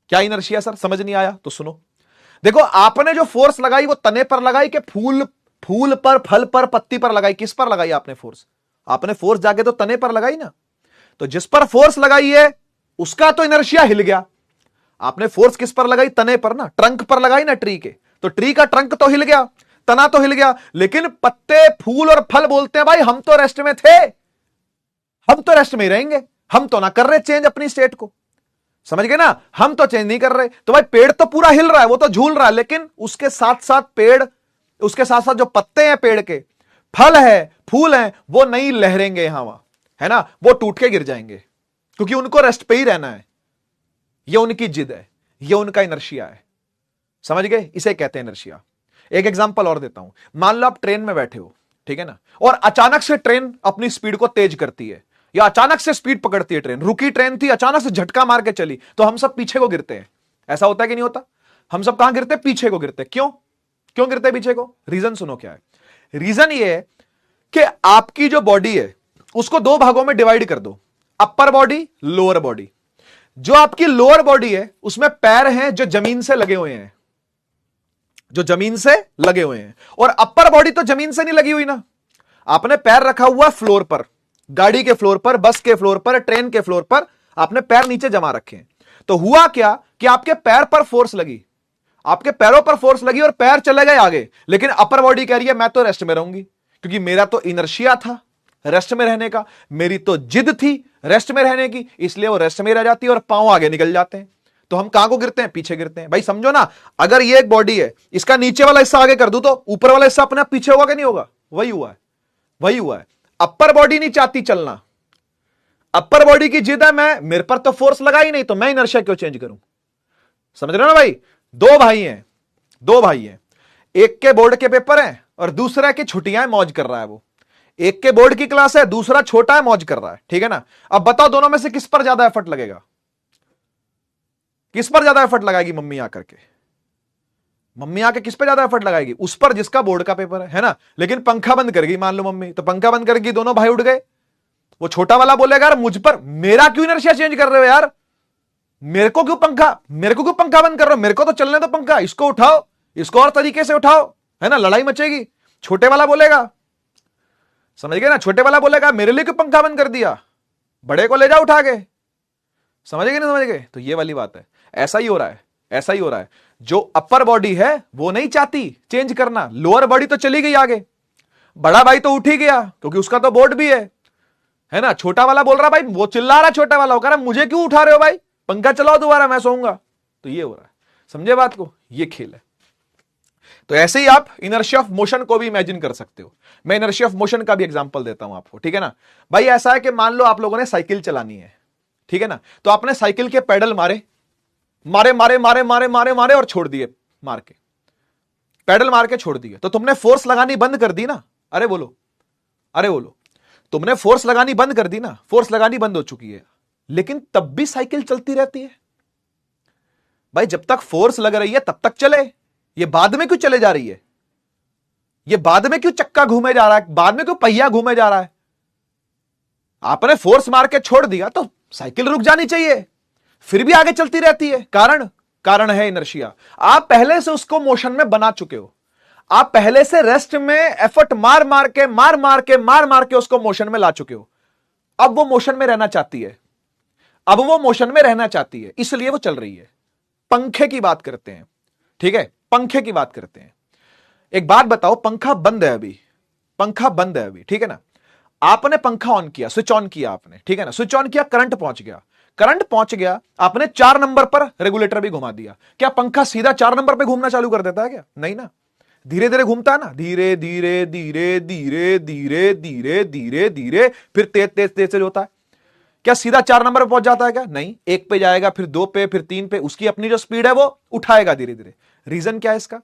क्या इनर्शिया सर? समझ नहीं आया तो सुनो। देखो, आपने जो फोर्स लगाई वो तने पर लगाई कि फूल पर, फल पर, पत्ती पर लगाई? किस पर लगाई आपने फोर्स? आपने फोर्स जाके तो तने पर लगाई ना। तो जिस पर फोर्स लगाई है उसका तो इनर्शिया हिल गया। आपने फोर्स किस पर लगाई? तने पर ना, ट्रंक पर लगाई ना, ट्री के, तो ट्री का ट्रंक तो हिल गया, तना तो हिल गया, लेकिन पत्ते, फूल और फल बोलते हैं भाई हम तो रेस्ट में थे, हम तो रेस्ट में ही रहेंगे, हम तो ना कर रहे चेंज अपनी स्टेट को। समझ गए ना? हम तो चेंज नहीं कर रहे। तो भाई पेड़ तो पूरा हिल रहा है, वो तो झूल रहा है, लेकिन उसके साथ साथ पेड़, उसके साथ साथ जो पत्ते हैं पेड़ के, फल है, फूल हैं, वो नहीं लहरेंगे यहां वहां, है ना, वो टूट के गिर जाएंगे, क्योंकि उनको रेस्ट पे ही रहना है। ये उनकी जिद है, ये उनका इनर्शिया है। समझ गए? इसे कहते हैं इनर्शिया। एक एग्जांपल और देता हूं। मान लो आप ट्रेन में बैठे हो, ठीक है ना, और अचानक से ट्रेन अपनी स्पीड को तेज करती है, या अचानक से स्पीड पकड़ती है ट्रेन। रुकी ट्रेन थी, अचानक से झटका मार के चली, तो हम सब पीछे को गिरते हैं। ऐसा होता है कि नहीं होता? हम सब कहां गिरते हैं? पीछे को गिरते हैं। क्यों? क्यों गिरते हैं पीछे को? रीजन सुनो क्या है। रीजन ये है कि आपकी जो बॉडी है उसको दो भागों में डिवाइड कर दो, अपर बॉडी, लोअर बॉडी। जो आपकी लोअर बॉडी है उसमें पैर हैं जो जमीन से लगे हुए हैं, जो जमीन से लगे हुए हैं, और अपर बॉडी तो जमीन से नहीं लगी हुई ना। आपने पैर रखा हुआ फ्लोर पर, गाड़ी के फ्लोर पर, बस के फ्लोर पर, ट्रेन के फ्लोर पर, आपने पैर नीचे जमा रखे हैं। तो हुआ क्या कि आपके पैर पर फोर्स लगी, आपके पैरों पर फोर्स लगी और पैर चले गए आगे, लेकिन अपर बॉडी कह रही है मैं तो रेस्ट में रहूंगी, क्योंकि मेरा तो इनर्शिया था रेस्ट में रहने का, मेरी तो जिद थी रेस्ट में रहने की, इसलिए वो रेस्ट में रह जाती है और पांव आगे निकल जाते हैं। तो हम कहां को गिरते हैं? पीछे गिरते हैं। भाई समझो ना, अगर ये एक बॉडी है, इसका नीचे वाला हिस्सा आगे कर दूं तो ऊपर वाला हिस्सा अपने आप पीछे होगा कि नहीं होगा? वही हुआ है, वही हुआ है। अपर बॉडी नहीं चाहती चलना, अपर बॉडी की जिद है मैं, मेरे पर तो फोर्स लगा ही नहीं, तो मैं इनर्शिया क्यों चेंज करूं? समझ रहे हो ना भाई? दो भाई हैं, दो भाई हैं, एक के बोर्ड के पेपर हैं और दूसरा की छुट्टियां, मौज कर रहा है वो। एक के बोर्ड की क्लास है, दूसरा छोटा है, मौज कर रहा है, ठीक है ना। अब बताओ दोनों में से किस पर ज्यादा एफर्ट लगेगा? किस पर ज्यादा एफर्ट लगाएगी मम्मी आकर के? मम्मी आके किस पर ज्यादा एफर्ट लगाएगी? उस पर जिसका बोर्ड का पेपर है ना। लेकिन पंखा बंद कर गई मान लो मम्मी, तो पंखा बंद करके दोनों भाई उठ गए। वो छोटा वाला बोलेगा यार मुझ पर, मेरा क्यों इनर्शिया चेंज कर रहे हो यार, मेरे को क्यों पंखा बंद कर रहे हो, मेरे को तो चलने दो पंखा, इसको उठाओ, इसको और तरीके से उठाओ, है ना, लड़ाई मचेगी। छोटे वाला बोलेगा, समझ गए ना, छोटे वाला बोलेगा मेरे लिए क्यों पंखा बंद कर दिया, बड़े को ले जाओ उठा के। समझ गए नहीं समझ गए? तो ये वाली बात है, ऐसा ही हो रहा है, ऐसा ही हो रहा है। जो अपर बॉडी है वो नहीं चाहती चेंज करना, लोअर बॉडी तो चली गई आगे, बड़ा भाई तो उठ ही गया क्योंकि उसका तो बोर्ड भी है ना। छोटा वाला बोल रहा भाई, वो चिल्ला रहा, छोटा वाला कह रहा मुझे क्यों उठा रहे हो भाई, पंखा चलाओ दोबारा, मैं सोऊंगा। तो ये हो रहा है, समझे बात को? ये खेल है। तो ऐसे ही आप इनर्शिया ऑफ मोशन को भी इमेजिन कर सकते हो। मैं इनर्शिया ऑफ मोशन का भी एग्जांपल देता हूं आपको, ठीक है ना। भाई ऐसा है कि मान लो आप लोगों ने साइकिल चलानी है, ठीक है ना, तो आपने साइकिल के पेडल मारे मारे मारे मारे मारे मारे मारे और छोड़ दिए, मार के पेडल मार के छोड़ दिए, तो तुमने फोर्स लगानी बंद कर दी ना। अरे बोलो, अरे बोलो, तुमने फोर्स लगानी बंद कर दी ना, फोर्स लगानी बंद हो चुकी है, लेकिन तब भी साइकिल चलती रहती है। भाई जब तक फोर्स लग रही है तब तक चले, ये बाद में क्यों चले जा रही है? ये बाद में क्यों चक्का घूमे जा रहा है, बाद में क्यों पहिया घूमे जा रहा है? आपने फोर्स मार के छोड़ दिया तो साइकिल रुक जानी चाहिए, फिर भी आगे चलती रहती है। कारण है इनर्शिया। आप पहले से उसको मोशन में बना चुके हो, आप पहले से रेस्ट में एफर्ट मार मार के उसको मोशन में ला चुके हो। अब वो मोशन में रहना चाहती है, अब वो मोशन में रहना चाहती है, इसलिए वो चल रही है। पंखे की बात करते हैं, ठीक है, पंखे की बात करते हैं। एक बात बताओ, पंखा बंद है अभी, पंखा बंद है अभी, ठीक है ना। आपने पंखा ऑन किया, स्विच ऑन किया आपने, ठीक है ना, स्विच ऑन किया, करंट पहुंच गया, करंट पहुंच गया, आपने 4 नंबर पर रेगुलेटर भी घुमा दिया, क्या पंखा सीधा 4 नंबर पर घूमना चालू कर देता है क्या? नहीं ना, धीरे धीरे घूमता है ना, धीरे धीरे धीरे धीरे धीरे धीरे धीरे धीरे, फिर तेज तेज तेज तेज होता है। क्या सीधा 4 नंबर पे पहुंच जाता है क्या? नहीं, 1 पे जाएगा, फिर 2 पे, फिर 3 पे, उसकी अपनी जो स्पीड है वो उठाएगा धीरे धीरे। रीजन क्या है इसका?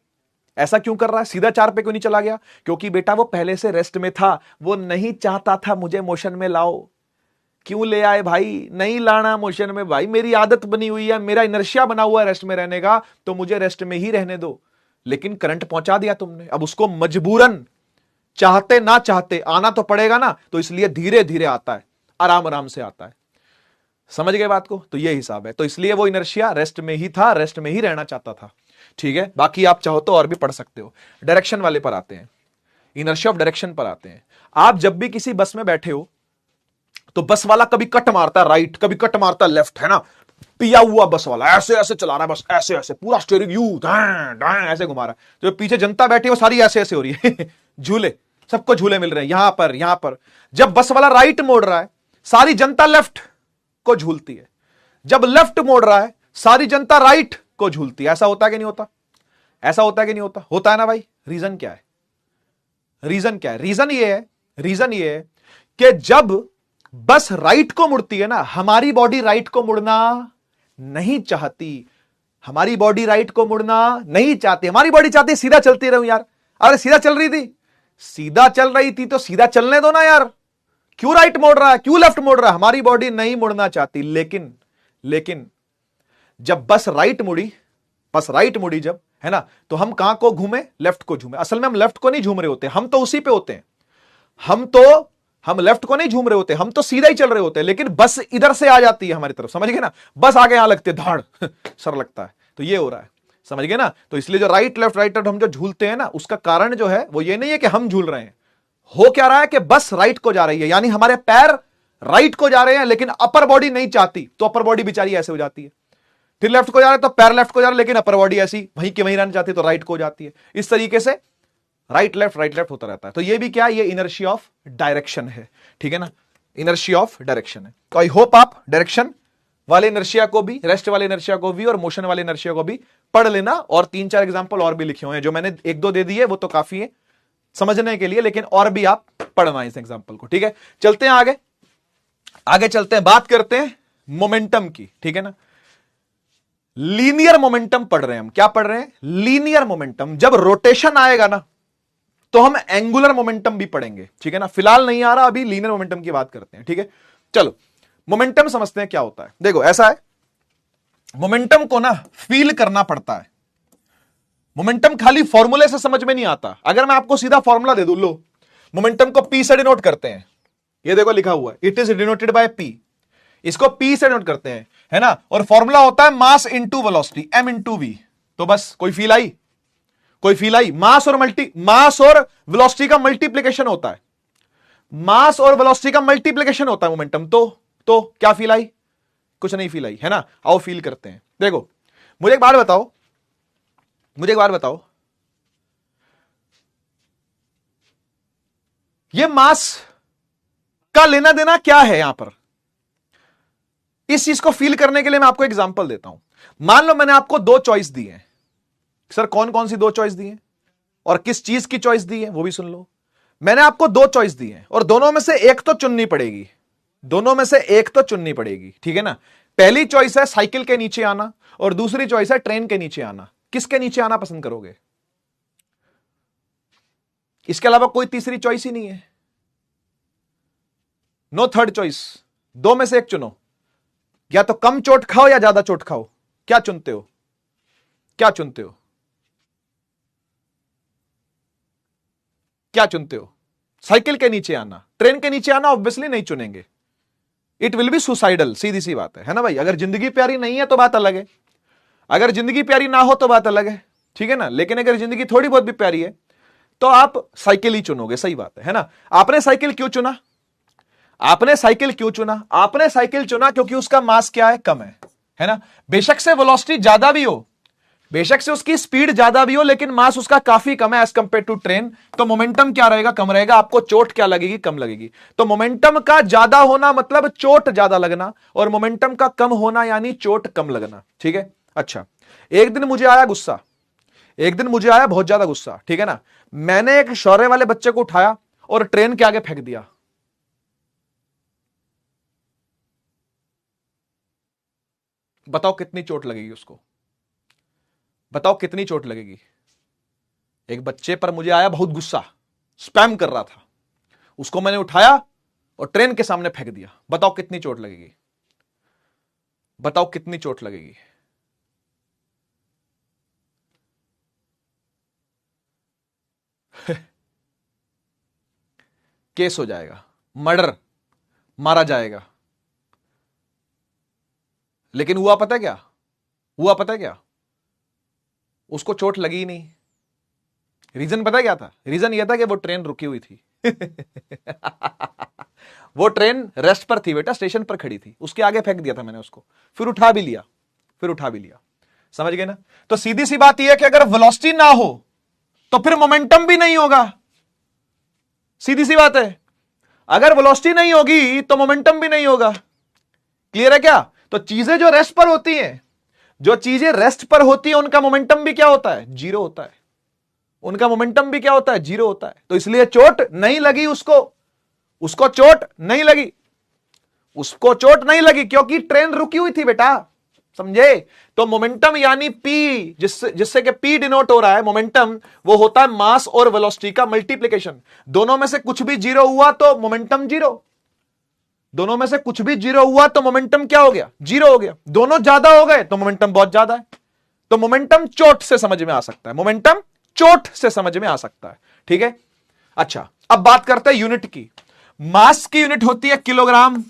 ऐसा क्यों कर रहा है? सीधा 4 पे क्यों नहीं चला गया? क्योंकि बेटा वो पहले से रेस्ट में था, वो नहीं चाहता था मुझे मोशन में लाओ। क्यों ले आए भाई? नहीं लाना मोशन में भाई, मेरी आदत बनी हुई है, मेरा इनर्शिया बना हुआ है रेस्ट में रहने का, तो मुझे रेस्ट में ही रहने दो। लेकिन करंट पहुंचा दिया तुमने, अब उसको मजबूरन चाहते ना चाहते आना तो पड़ेगा ना, तो इसलिए धीरे धीरे आता है, आराम आराम से आता है। समझ गए बात को? तो ये हिसाब है। तो इसलिए वो इनर्शिया रेस्ट में ही था, रेस्ट में ही रहना चाहता था। ठीक है, बाकी आप चाहो तो और भी पढ़ सकते हो। डायरेक्शन वाले पर आते हैं, इनर्शिया ऑफ डायरेक्शन पर आते हैं। आप जब भी किसी बस में बैठे हो तो बस वाला कभी कट मारता है राइट, कभी कट मारता है लेफ्ट, है ना? पिया हुआ बस वाला ऐसे ऐसे चला रहा है, बस ऐसे ऐसे पूरा स्टीयरिंग यू ऐसे घुमा रहा है। जो पीछे जनता बैठी है वो सारी ऐसे ऐसे हो रही है झूले, सबको झूले मिल रहे हैं यहां पर यहां पर। जब बस वाला राइट मोड़ रहा है, सारी जनता लेफ्ट को झूलती है। जब लेफ्ट मोड़ रहा है, सारी जनता राइट को झूलती है। ऐसा होता है कि नहीं होता? ऐसा होता है कि नहीं होता? होता है ना भाई। रीजन क्या है? रीजन क्या है? रीजन ये है कि जब बस राइट को मुड़ती है ना, हमारी बॉडी राइट को मुड़ना नहीं चाहती। हमारी बॉडी राइट को मुड़ना नहीं चाहती। हमारी बॉडी चाहती है सीधा चलती रहूं यार। अरे सीधा चल रही थी, सीधा चल रही थी तो सीधा चलने दो ना यार। क्यों राइट मोड़ रहा है, क्यों लेफ्ट मोड़ रहा है? हमारी बॉडी नहीं मुड़ना चाहती। लेकिन जब बस राइट मुड़ी जब, है ना, तो हम कहां को घूमे? लेफ्ट को घूमे। असल में हम लेफ्ट को नहीं झूम रहे होते, हम तो उसी पे होते हैं। हम लेफ्ट को नहीं झूम रहे होते, हम तो सीधा ही चल रहे होते हैं। लेकिन बस इधर से आ जाती है हमारी तरफ, समझ गए ना? बस आगे यहां लगते धाड़ सर लगता है, तो ये हो रहा है, समझ गए ना? तो इसलिए जो राइट लेफ्ट हम जो झूलते हैं ना, उसका कारण जो है वो ये नहीं है कि हम झूल रहे हैं। हो क्या रहा है कि बस राइट को जा रही है, यानी हमारे पैर राइट को जा रहे हैं, लेकिन अपर बॉडी नहीं चाहती, तो अपर बॉडी बेचारी ऐसे हो जाती है। फिर लेफ्ट को जा रहे हैं तो पैर लेफ्ट को जा रहे हैं, लेकिन अपर बॉडी ऐसी वहीं की वहीं रहना चाहती है, तो राइट को जाती है। इस तरीके से राइट लेफ्ट होता रहता है। तो ये भी क्या है? ये इनर्शिया ऑफ डायरेक्शन है। ठीक है ना? इनर्शिया ऑफ डायरेक्शन है। तो आई होप आप डायरेक्शन वाले इनर्शिया को भी, रेस्ट वाले इनर्शिया को भी और मोशन वाले इनर्शिया को भी पढ़ लेना। और 3-4 एग्जांपल और भी लिखे हुए हैं, जो मैंने 1-2 दे दिए वो तो काफी है समझने के लिए, लेकिन और भी आप पढ़ना इस एग्जांपल को। ठीक है, चलते हैं आगे चलते हैं, बात करते हैं मोमेंटम की। ठीक है ना? लीनियर मोमेंटम पढ़ रहे हैं हम। क्या पढ़ रहे हैं? Linear momentum. जब रोटेशन आएगा ना तो हम एंगुलर मोमेंटम भी पढ़ेंगे। ठीक है ना? फिलहाल नहीं आ रहा, अभी लीनियर मोमेंटम की बात करते हैं। ठीक है, चलो मोमेंटम समझते हैं क्या होता है। देखो ऐसा है, मोमेंटम को ना फील करना पड़ता है। मोमेंटम खाली फॉर्मूले से समझ में नहीं आता। अगर मैं आपको सीधा फॉर्मूला दे दूं, लो मोमेंटम को पी से डिनोट करते हैं, ये देखो लिखा हुआ है, it is denoted by p. इसको पी से डिनोट करते हैं, है ना? और फॉर्मूला होता है mass into velocity, m into v. तो बस कोई फील आई? मास और वेलोसिटी का मल्टीप्लिकेशन होता है। मास और वेलोसिटी का मल्टीप्लिकेशन होता है मोमेंटम। तो क्या फील आई? कुछ नहीं फील आई, है ना? आओ फील करते हैं। देखो मुझे एक बात बताओ, ये मास का लेना देना क्या है यहां पर? इस चीज को फील करने के लिए मैं आपको एग्जांपल देता हूं। मान लो मैंने आपको 2 चॉइस दी है। सर कौन कौन सी 2 चॉइस दी है और किस चीज की चॉइस दी है वो भी सुन लो। मैंने आपको 2 चॉइस दी है और दोनों में से एक तो चुननी पड़ेगी। ठीक है ना? पहली चॉइस है साइकिल के नीचे आना और दूसरी चॉइस है ट्रेन के नीचे आना। किसके नीचे आना पसंद करोगे? इसके अलावा कोई तीसरी चॉइस ही नहीं है। No third choice. 2 में से एक चुनो, या तो कम चोट खाओ या ज्यादा चोट खाओ। क्या चुनते हो? साइकिल के नीचे आना, ट्रेन के नीचे आना? ऑब्वियसली नहीं चुनेंगे, इट विल बी सुसाइडल। सीधी सी बात है ना भाई? अगर जिंदगी प्यारी नहीं है तो बात अलग है, अगर जिंदगी प्यारी ना हो तो बात अलग है। ठीक है ना? लेकिन अगर जिंदगी थोड़ी बहुत भी प्यारी है तो आप साइकिल ही चुनोगे। सही बात है ना? आपने साइकिल क्यों चुना? आपने साइकिल चुना क्योंकि उसका मास क्या है? कम है ना? बेशक से वेलोसिटी ज्यादा भी हो, बेशक से उसकी स्पीड ज्यादा भी हो, लेकिन मास उसका काफी कम है एज कंपेयर टू ट्रेन। तो मोमेंटम क्या रहेगा? कम रहेगा। आपको चोट क्या लगेगी? कम लगेगी। तो मोमेंटम का ज्यादा होना मतलब चोट ज्यादा लगना, और मोमेंटम का कम होना यानी चोट कम लगना। ठीक है? अच्छा, एक दिन मुझे आया गुस्सा, एक दिन मुझे आया बहुत ज्यादा गुस्सा, ठीक है ना, मैंने एक शौर्य वाले बच्चे को उठाया और ट्रेन के आगे फेंक दिया। बताओ कितनी चोट लगेगी उसको, बताओ कितनी चोट लगेगी। एक बच्चे पर मुझे आया बहुत गुस्सा, स्पैम कर रहा था, उसको मैंने उठाया और ट्रेन के सामने फेंक दिया। बताओ कितनी चोट लगेगी, बताओ कितनी चोट लगेगी। केस हो जाएगा, मर्डर, मारा जाएगा। लेकिन हुआ पता है क्या, हुआ पता है क्या, उसको चोट लगी ही नहीं। रीजन पता है क्या था, रीजन यह था कि वो ट्रेन रुकी हुई थी। वो ट्रेन रेस्ट पर थी बेटा, स्टेशन पर खड़ी थी, उसके आगे फेंक दिया था मैंने उसको, फिर उठा भी लिया, फिर उठा भी लिया। समझ गए ना। तो सीधी सी बात यह है कि अगर वेलोसिटी ना हो तो फिर मोमेंटम भी नहीं होगा। सीधी सी बात है, अगर वेलोसिटी नहीं होगी तो मोमेंटम भी नहीं होगा। क्लियर है क्या। तो चीजें जो रेस्ट पर होती हैं, जो चीजें रेस्ट पर होती हैं, उनका मोमेंटम भी क्या होता है, जीरो होता है। उनका मोमेंटम भी क्या होता है, जीरो होता है। तो इसलिए चोट नहीं लगी उसको, उसको चोट नहीं लगी, उसको चोट नहीं लगी क्योंकि ट्रेन रुकी हुई थी बेटा, समझे। तो मोमेंटम यानी पी, जिससे कि पी डिनोट हो रहा है मोमेंटम, वो होता है मास और वेलोसिटी का मल्टीप्लिकेशन। दोनों में से कुछ भी जीरो हुआ तो मोमेंटम जीरो, दोनों में से कुछ भी जीरो हुआ तो मोमेंटम क्या हो गया, जीरो हो गया। दोनों ज्यादा हो गए तो मोमेंटम बहुत ज्यादा है। तो मोमेंटम चोट से समझ में आ सकता है, मोमेंटम चोट से समझ में आ सकता है, ठीक है। अच्छा, अब बात करते हैं यूनिट की। मास की यूनिट होती है किलोग्राम,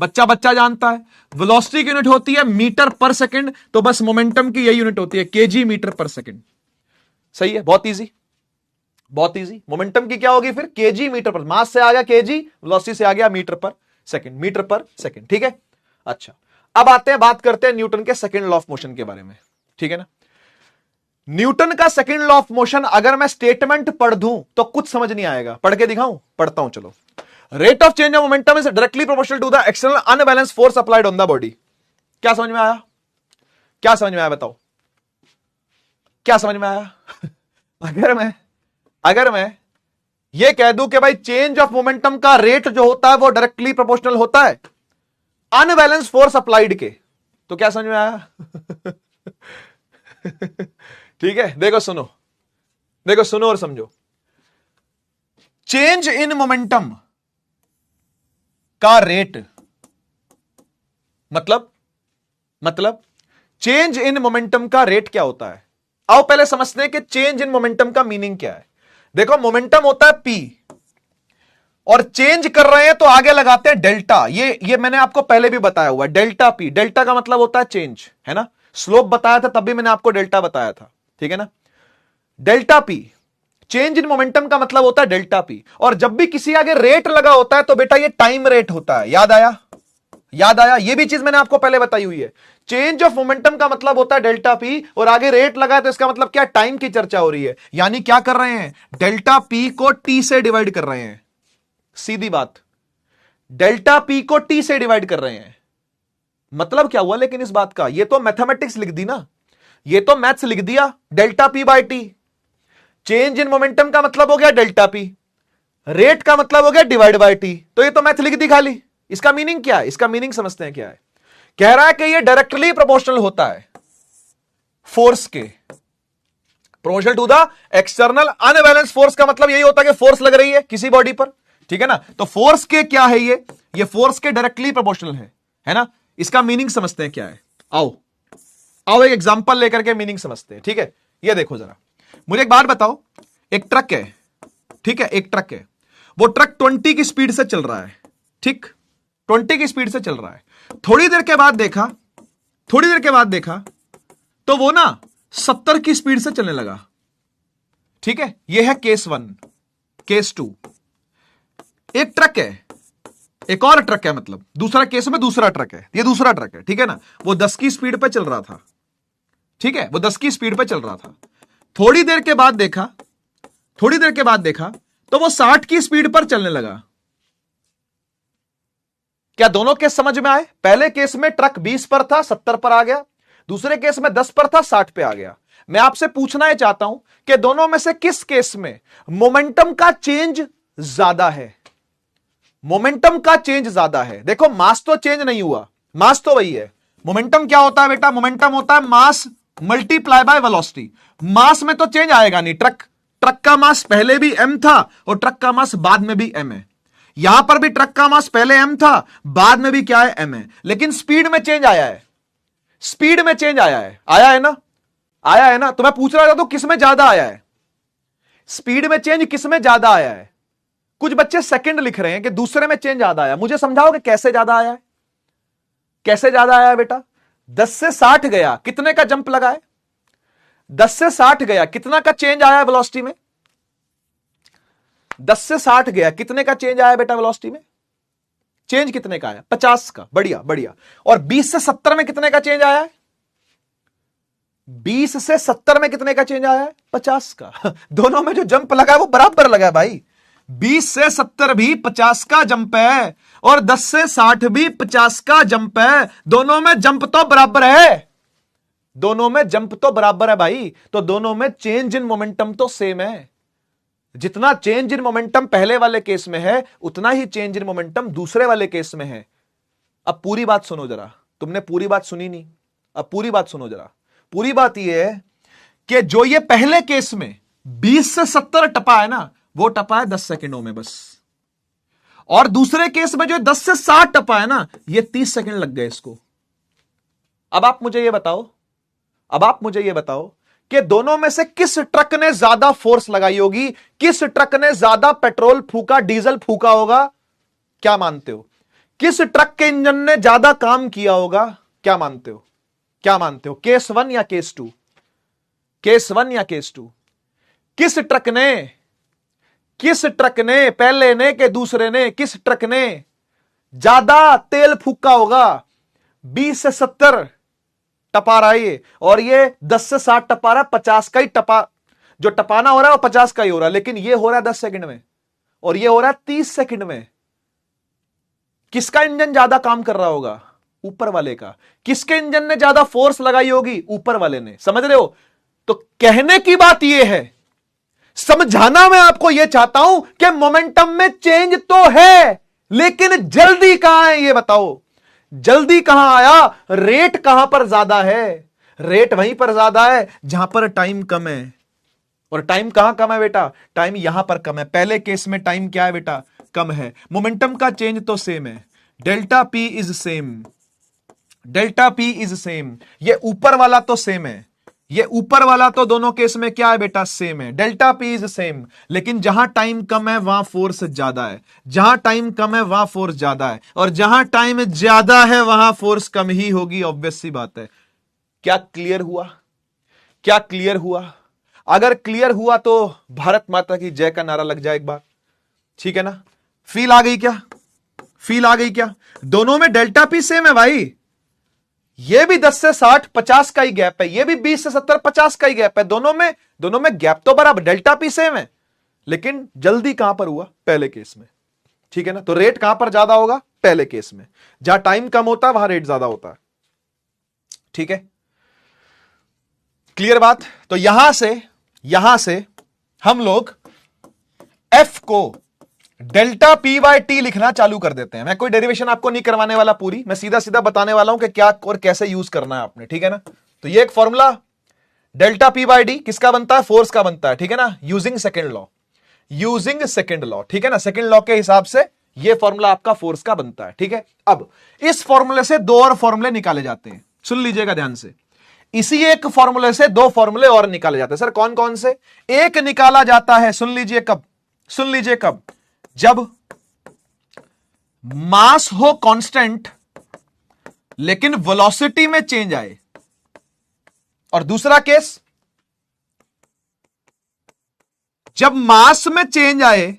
बच्चा बच्चा जानता है। वेलोसिटी की यूनिट होती है मीटर पर सेकंड, तो बस मोमेंटम की यही यूनिट होती है केजी मीटर पर सेकंड। सही है, बहुत इजी, बहुत इजी। मोमेंटम की क्या होगी फिर, केजी मीटर पर, मास से आ गया केजी, वेलोसिटी से आ गया मीटर पर सेकंड, मीटर पर सेकंड, ठीक है। अच्छा, अब आते हैं, बात करते हैं न्यूटन के सेकंड लॉ ऑफ मोशन के बारे में, ठीक है ना। न्यूटन का सेकंड लॉ ऑफ मोशन अगर मैं स्टेटमेंट पढ़ दूं तो कुछ समझ नहीं आएगा, पढ़ के दिखाऊं, पढ़ता हूं चलो। Rate of change of momentum is directly proportional to the external unbalance force applied on the body. क्या समझ में आया, क्या समझ में आया, बताओ क्या समझ में आया। अगर मैं ये कह दूं कि भाई चेंज ऑफ मोमेंटम का रेट जो होता है वो डायरेक्टली प्रोपोर्शनल होता है अनबैलेंस फोर्स अप्लाइड के, तो क्या समझ में आया। ठीक है, देखो सुनो, देखो सुनो और समझो। चेंज इन मोमेंटम का रेट मतलब चेंज इन मोमेंटम का रेट क्या होता है। आओ पहले समझते हैं कि चेंज इन मोमेंटम का मीनिंग क्या है। देखो, मोमेंटम होता है पी, और चेंज कर रहे हैं तो आगे लगाते हैं डेल्टा। ये मैंने आपको पहले भी बताया हुआ है, डेल्टा पी। डेल्टा का मतलब होता है चेंज, है ना। स्लोप बताया था तब भी मैंने आपको डेल्टा बताया था, ठीक है ना। Delta P, change in momentum का मतलब होता है डेल्टा पी। और जब भी किसी आगे रेट लगा होता है तो बेटा ये टाइम रेट होता है। याद आया, याद आया, ये भी चीज मैंने आपको पहले बताई हुई है। चेंज ऑफ मोमेंटम का मतलब होता है डेल्टा पी, और आगे रेट लगा है तो इसका मतलब क्या, टाइम की चर्चा हो रही है। यानी क्या कर रहे हैं, डेल्टा पी को टी से डिवाइड कर रहे हैं। सीधी बात, डेल्टा पी को टी से डिवाइड कर रहे हैं। मतलब क्या हुआ लेकिन इस बात का, ये तो मैथमेटिक्स लिख दी ना, ये तो मैथ्स लिख दिया, delta p by t. Change in momentum का मतलब हो गया डेल्टा पी, रेट का मतलब हो गया डिवाइड बाय टी। तो ये तो मैथ लिख दी खाली। इसका मीनिंग क्या है, इसका मीनिंग समझते हैं क्या है। कह रहा है कि ये डायरेक्टली प्रोपोर्शनल होता है फोर्स के, proportional to the external unbalance force का मतलब यही होता है कि फोर्स लग रही है किसी बॉडी पर, ठीक है ना। तो फोर्स के क्या है, ये फोर्स के डायरेक्टली प्रोपोर्शनल है ना। इसका मीनिंग समझते हैं क्या है। आओ आओ एक एग्जांपल लेकर के मीनिंग समझते हैं, ठीक है। ये देखो जरा, मुझे एक बात बताओ, एक ट्रक है, ठीक है, एक ट्रक है, वो ट्रक 20 की स्पीड से चल रहा है, ठीक, 20 की स्पीड से चल रहा है। थोड़ी देर के बाद देखा तो वो ना 70 की स्पीड से चलने लगा, ठीक है। ये है केस 1। केस 2, एक ट्रक है, एक और ट्रक है, मतलब दूसरा केस में दूसरा ट्रक है, ये दूसरा ट्रक है, ठीक है ना। वो 10 की स्पीड पे चल रहा था, ठीक है, वो 10 की स्पीड पे चल रहा था। थोड़ी देर के बाद देखा तो वो 60 की स्पीड पर चलने लगा। क्या दोनों केस समझ में आए। पहले केस में ट्रक 20 पर था, 70 पर आ गया। दूसरे केस में 10 पर था, 60 पे आ गया। मैं आपसे पूछना ही चाहता हूं कि दोनों में से किस केस में मोमेंटम का चेंज ज्यादा है? मोमेंटम का चेंज ज्यादा है। देखो मास तो चेंज नहीं हुआ, मास तो वही है। मोमेंटम क्या होता है बेटा? मोमेंटम होता है मास मल्टीप्लाई बाय वेलोसिटी। मास में तो चेंज आएगा नहीं। ट्रक का मास पहले भी m था और ट्रक का मास बाद में भी m है। यहां पर भी ट्रक का मास पहले m था, बाद में भी क्या है? m है। लेकिन स्पीड में चेंज आया है, स्पीड में चेंज आया है। आया है ना? आया है ना? तो मैं पूछ रहा था तो किसमें ज्यादा आया है? स्पीड में चेंज किसमें ज्यादा आया है? कुछ बच्चे सेकंड लिख रहे हैं कि दूसरे में चेंज ज्यादा आया। मुझे समझाओ कि कैसे ज्यादा आया है? कैसे ज्यादा आया है बेटा? 10 से 60 गया, कितने का जंप लगा है? 10 से 60 गया, कितना का चेंज आया वेलोसिटी में? 10 से 60 गया, कितने का चेंज आया बेटा वेलोसिटी में? चेंज कितने का आया? 50 का। बढ़िया बढ़िया। और 20 से 70 में कितने का चेंज आया है? 20 से 70 में कितने का चेंज आया है? 50 का। दोनों में जो जंप लगा है वो बराबर लगा है भाई। 20 से 70 भी 50 का जंप है और 10 से 60 भी 50 का जंप है। दोनों में जंप तो बराबर है, दोनों में जंप तो बराबर है भाई। तो दोनों में चेंज इन मोमेंटम तो सेम है। जितना चेंज इन मोमेंटम पहले वाले केस में है उतना ही चेंज इन मोमेंटम दूसरे वाले केस में है। अब पूरी बात सुनो जरा, तुमने पूरी बात सुनी नहीं। अब पूरी बात सुनो जरा। पूरी बात यह है कि जो ये पहले केस में 20 से 70 टपा है ना, वो टपा है 10 सेकंडों में बस। और दूसरे केस में जो 10 से 60 टपा है ना, ये 30 सेकंड लग गए इसको। अब आप मुझे ये बताओ, अब आप मुझे ये बताओ कि दोनों में से किस ट्रक ने ज्यादा फोर्स लगाई होगी? किस ट्रक ने ज्यादा पेट्रोल फूका, डीजल फूका होगा? क्या मानते हो? किस ट्रक के इंजन ने ज्यादा काम किया होगा? क्या मानते हो? क्या मानते हो? केस 1 या केस 2? केस 1 या केस 2? किस ट्रक ने, पहले ने के दूसरे ने, किस ट्रक ने ज्यादा तेल फूका होगा? 20 से 70 टपा रहा है ये, और ये 10 से 60 टपा रहा है। 50 का ही टपा, जो टपाना हो रहा है वो 50 का ही हो रहा है। लेकिन ये हो रहा है 10 सेकंड में और ये हो रहा है 30 सेकंड में। किसका इंजन ज्यादा काम कर रहा होगा? ऊपर वाले का। किसके इंजन ने ज्यादा फोर्स लगाई होगी? ऊपर वाले ने। समझ रहे हो? तो कहने की बात यह है, समझाना मैं आपको यह चाहता हूं कि मोमेंटम में चेंज तो है, लेकिन जल्दी कहां है ये बताओ। जल्दी कहां आया? रेट कहां पर ज्यादा है? रेट वहीं पर ज्यादा है जहां पर टाइम कम है। और टाइम कहां कम है बेटा? टाइम यहां पर कम है। पहले केस में टाइम क्या है बेटा? कम है। मोमेंटम का चेंज तो सेम है। Delta P is same, delta P is same. ये ऊपर वाला तो सेम है, ये ऊपर वाला तो दोनों केस में क्या है बेटा? सेम है। Delta P is same. लेकिन जहां टाइम कम है वहां फोर्स ज्यादा है। जहां टाइम कम है वहां फोर्स ज्यादा है, और जहां टाइम ज्यादा है वहां फोर्स कम ही होगी। ऑब्वियस सी बात है। क्या क्लियर हुआ? क्या क्लियर हुआ? अगर क्लियर हुआ तो भारत माता की जय का नारा लग जाए एक बार। ठीक है ना? फील आ गई क्या? फील आ गई क्या? दोनों में डेल्टा पी सेम है भाई। ये भी 10 से 60 50 का ही गैप है, ये भी 20 से 70 50 का ही गैप है। दोनों में गैप तो बराबर, डेल्टा पी सेम है। लेकिन जल्दी कहां पर हुआ? पहले केस में। ठीक है ना? तो रेट कहां पर ज्यादा होगा? पहले केस में। जहां टाइम कम होता है वहां रेट ज्यादा होता है। ठीक है? क्लियर बात? तो यहां से हम लोग एफ को डेल्टा पी बाई टी लिखना चालू कर देते हैं। मैं कोई डेरिवेशन आपको नहीं करवाने वाला पूरी, मैं सीधा सीधा बताने वाला हूं कि क्या और कैसे यूज करना है आपने। ठीक है ना? तो ये एक formula delta P by D किसका बनता है? फोर्स का बनता है। ठीक है ना? Using second law, using second law. ठीक है ना? सेकंड लॉ के हिसाब से ये फॉर्मूला आपका फोर्स का बनता है। ठीक है? अब इस फॉर्मूले से दो और फॉर्मूले निकाले जाते हैं। सुन लीजिएगा ध्यान से। इसी एक फॉर्मूले से दो फॉर्मूले और निकाले जाते हैं। सर कौन कौन से? एक निकाला जाता है, सुन लीजिए कब, सुन लीजिए कब, जब मास हो कांस्टेंट लेकिन वेलोसिटी में चेंज आए। और दूसरा केस, जब मास में चेंज आए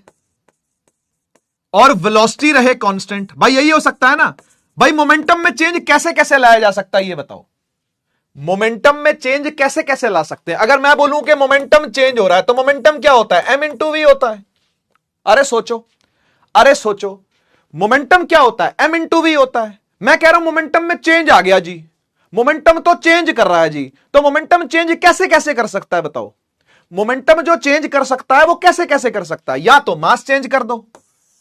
और वेलोसिटी रहे कांस्टेंट। भाई यही हो सकता है ना? भाई मोमेंटम में चेंज कैसे कैसे लाया जा सकता है ये बताओ। मोमेंटम में चेंज कैसे कैसे ला सकते हैं? अगर मैं बोलूं कि मोमेंटम चेंज हो रहा है तो मोमेंटम क्या होता है? m इंटू वी होता है। अरे सोचो, अरे सोचो, मोमेंटम क्या होता है? m इंटू वी होता है। मैं कह रहा हूं मोमेंटम में चेंज आ गया जी, मोमेंटम तो चेंज कर रहा है जी, तो मोमेंटम चेंज कैसे कैसे कर सकता है बताओ? मोमेंटम जो चेंज कर सकता है वो कैसे कैसे कर सकता है? या तो मास चेंज कर दो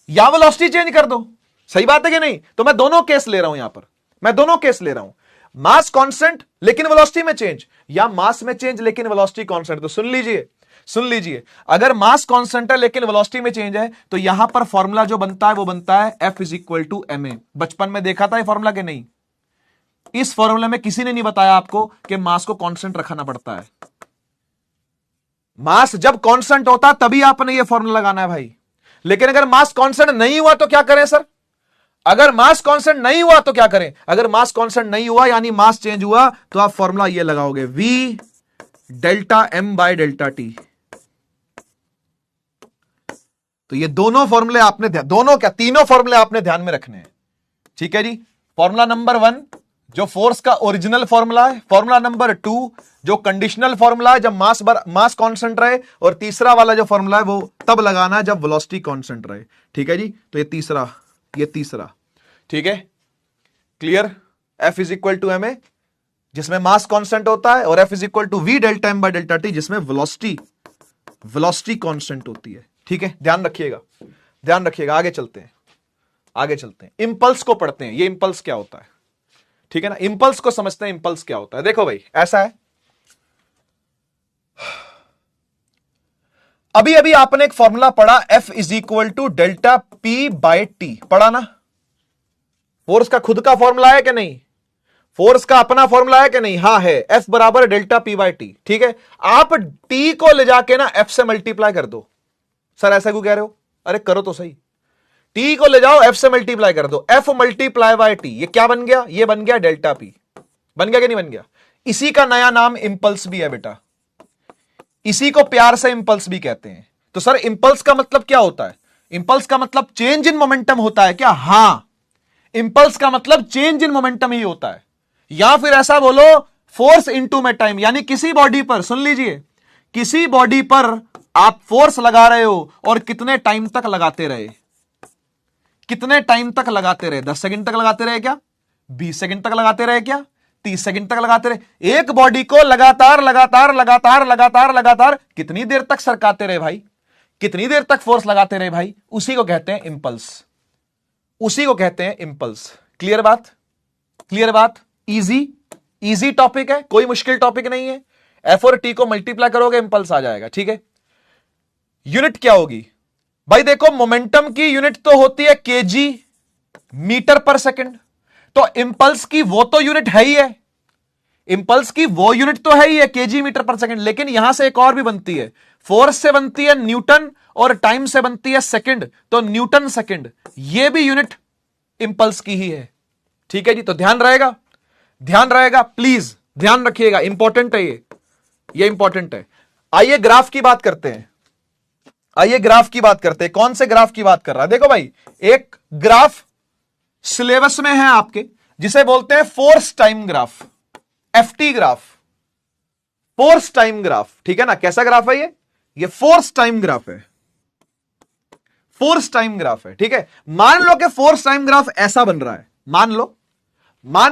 या वेलोसिटी चेंज कर दो। सही बात है कि नहीं? तो मैं दोनों केस ले रहा हूं यहां पर, मैं दोनों केस ले रहा हूं, मास कांस्टेंट लेकिन वेलोसिटी में चेंज, या मास में चेंज लेकिन वेलोसिटी कांस्टेंट। तो सुन लीजिए, सुन लीजिए, अगर मास कांस्टेंट है लेकिन वेलोसिटी में चेंज है तो यहां पर फॉर्मूला जो बनता है वो बनता है F is equal to ma। बचपन में देखा था ये फॉर्मूला के नहीं? इस फॉर्मूला में किसी ने नहीं बताया आपको कि मास को कांस्टेंट रखना पड़ता है। मास जब कांस्टेंट होता तभी आपने ये फॉर्मूला लगाना है भाई। लेकिन अगर मास कांस्टेंट नहीं हुआ तो क्या करें सर? अगर मास कांस्टेंट नहीं हुआ तो क्या करें? अगर मास कांस्टेंट नहीं हुआ यानी मास चेंज हुआ तो आप फॉर्मूला ये लगाओगे V delta m by delta T. तो ये दोनों फॉर्मूले आपने दोनों क्या तीनों फॉर्मूले आपने ध्यान में रखने हैं। ठीक है जी। फॉर्मूला नंबर 1 जो फोर्स का ओरिजिनल फॉर्मूला है, फॉर्मूला नंबर 2 जो कंडीशनल फॉर्मूला है जब मास कांस्टेंट रहे, और तीसरा वाला जो फॉर्मूला है वो तब लगाना है जब वेलोसिटी कांस्टेंट रहे। ठीक है जी। तो ये तीसरा ठीक है, clear? F is equal to ma जिसमें मास कांस्टेंट होता है, और F is equal to V delta m by delta t जिसमें वेलोसिटी कांस्टेंट होती है। ठीक है, ध्यान रखिएगा, ध्यान रखिएगा। आगे चलते हैं, आगे चलते हैं, इंपल्स को पढ़ते हैं। ये इंपल्स क्या होता है? ठीक है ना, इंपल्स को समझते हैं। इंपल्स क्या होता है? देखो भाई, ऐसा है, अभी अभी आपने एक फॉर्मूला पढ़ा F is equal to delta P by t, पढ़ा ना? फोर्स का खुद का फॉर्मूला है कि नहीं? फोर्स का अपना फॉर्मूला है कि नहीं? हाँ है, F बराबर डेल्टा P बाय टी। ठीक है, आप T को ले जाके ना F से मल्टीप्लाई कर दो। सर ऐसा क्यों कह रहे हो? अरे करो तो सही, T को ले जाओ F से मल्टीप्लाई कर दो, F मल्टीप्लाई बाय T, ये क्या बन गया? ये बन गया डेल्टा P। बन गया कि नहीं बन गया? इसी का नया नाम इंपल्स भी है बेटा, इसी को प्यार से इंपल्स भी कहते हैं। तो सर इंपल्स का मतलब क्या होता है? इंपल्स का मतलब चेंज इन मोमेंटम होता है क्या? हां, इंपल्स का मतलब चेंज इन मोमेंटम ही होता है। या फिर ऐसा बोलो, फोर्स इनटू में टाइम, यानी किसी बॉडी पर, सुन लीजिए, किसी बॉडी पर आप फोर्स लगा रहे हो और कितने टाइम तक लगाते रहे? कितने टाइम तक लगाते रहे? 10 सेकंड तक लगाते रहे क्या? 20 सेकंड तक लगाते रहे क्या? 30 सेकंड तक लगाते रहे? एक बॉडी को लगातार लगातार लगातार लगातार लगातार कितनी देर तक सरकाते रहे भाई? कितनी देर तक फोर्स लगाते रहे भाई? उसी को कहते हैं इंपल्स, उसी को कहते हैं इंपल्स। क्लियर बात? क्लियर बात? इजी टॉपिक है, कोई मुश्किल टॉपिक नहीं है। F और T को मल्टीप्लाई करोगे इंपल्स आ जाएगा। ठीक है, यूनिट क्या होगी भाई? देखो, मोमेंटम की यूनिट तो होती है केजी मीटर पर सेकंड, तो इंपल्स की वो तो यूनिट है ही है, इंपल्स की वो यूनिट तो है ही है केजी मीटर पर सेकंड। लेकिन यहां से एक और भी बनती है, फोर्स से बनती है न्यूटन और टाइम से बनती है सेकंड, तो न्यूटन सेकंड, ये भी यूनिट इंपल्स की ही है। ठीक है जी, तो ध्यान रहेगा, ध्यान रहेगा, प्लीज ध्यान रखिएगा, इंपॉर्टेंट है ये इंपॉर्टेंट है। आइए ग्राफ की बात करते हैं, आइए ग्राफ की बात करते हैं। कौन से ग्राफ की बात कर रहा है? देखो भाई, एक ग्राफ सिलेबस में है आपके जिसे बोलते हैं force time graph, FT graph, force time graph. ठीक है ना, कैसा ग्राफ है ये फोर्स टाइम ग्राफ है, फोर्स टाइम ग्राफ है। ठीक है, मान लो कि फोर्स टाइम ग्राफ ऐसा बन रहा है, मान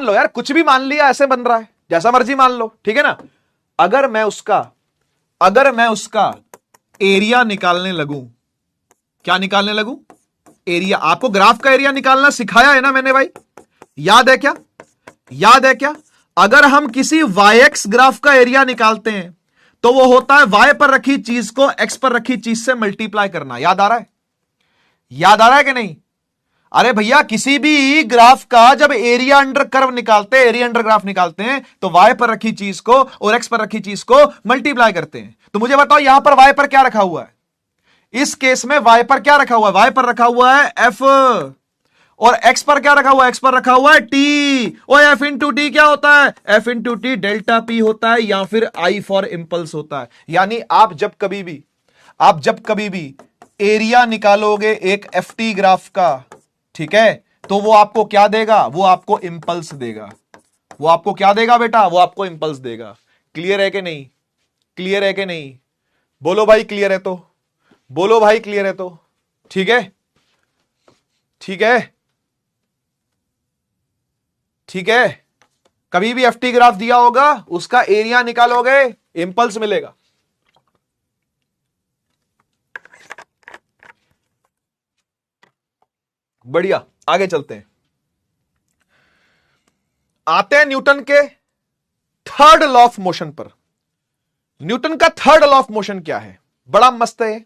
लो यार, कुछ भी मान लिया, ऐसे बन रहा है, जैसा मर्जी मान लो। ठीक है ना, अगर मैं उसका एरिया निकालने लगूं, क्या निकालने लगूं? एरिया। आपको ग्राफ का एरिया निकालना सिखाया है ना मैंने भाई, याद है क्या? याद है क्या? अगर हम किसी YX ग्राफ का एरिया निकालते हैं तो वो होता है Y पर रखी चीज को X पर रखी चीज से मल्टीप्लाई करना। याद आ रहा है? याद आ रहा है कि नहीं? अरे भैया, किसी भी ग्राफ का जब एरिया अंडर कर्व निकालते हैं, एरिया अंडर ग्राफ निकालते हैं, तो Y पर रखी चीज को और X पर रखी चीज को मल्टीप्लाई करते हैं। तो मुझे बताओ, यहां पर Y पर क्या रखा हुआ है? इस केस में Y पर क्या रखा हुआ है? Y पर रखा हुआ है F, और X पर क्या रखा हुआ है? X पर रखा हुआ है T। और F इंटू टी क्या होता है? F into T delta P होता है, या फिर I फॉर इंपल्स होता है। यानी आप जब कभी भी एरिया निकालोगे एक FT ग्राफ का, ठीक है, तो वो आपको क्या देगा? वो आपको इंपल्स देगा। वो आपको क्या देगा बेटा? वो आपको इंपल्स देगा। क्लियर है कि नहीं? क्लियर है कि नहीं? बोलो भाई, क्लियर है तो बोलो भाई, क्लियर है तो? ठीक है, ठीक है, ठीक है, कभी भी एफटी ग्राफ दिया होगा, उसका एरिया निकालोगे, इंपल्स मिलेगा। बढ़िया, आगे चलते हैं, आते हैं न्यूटन के थर्ड लॉ ऑफ मोशन पर। न्यूटन का थर्ड लॉ ऑफ मोशन क्या है? बड़ा मस्त है,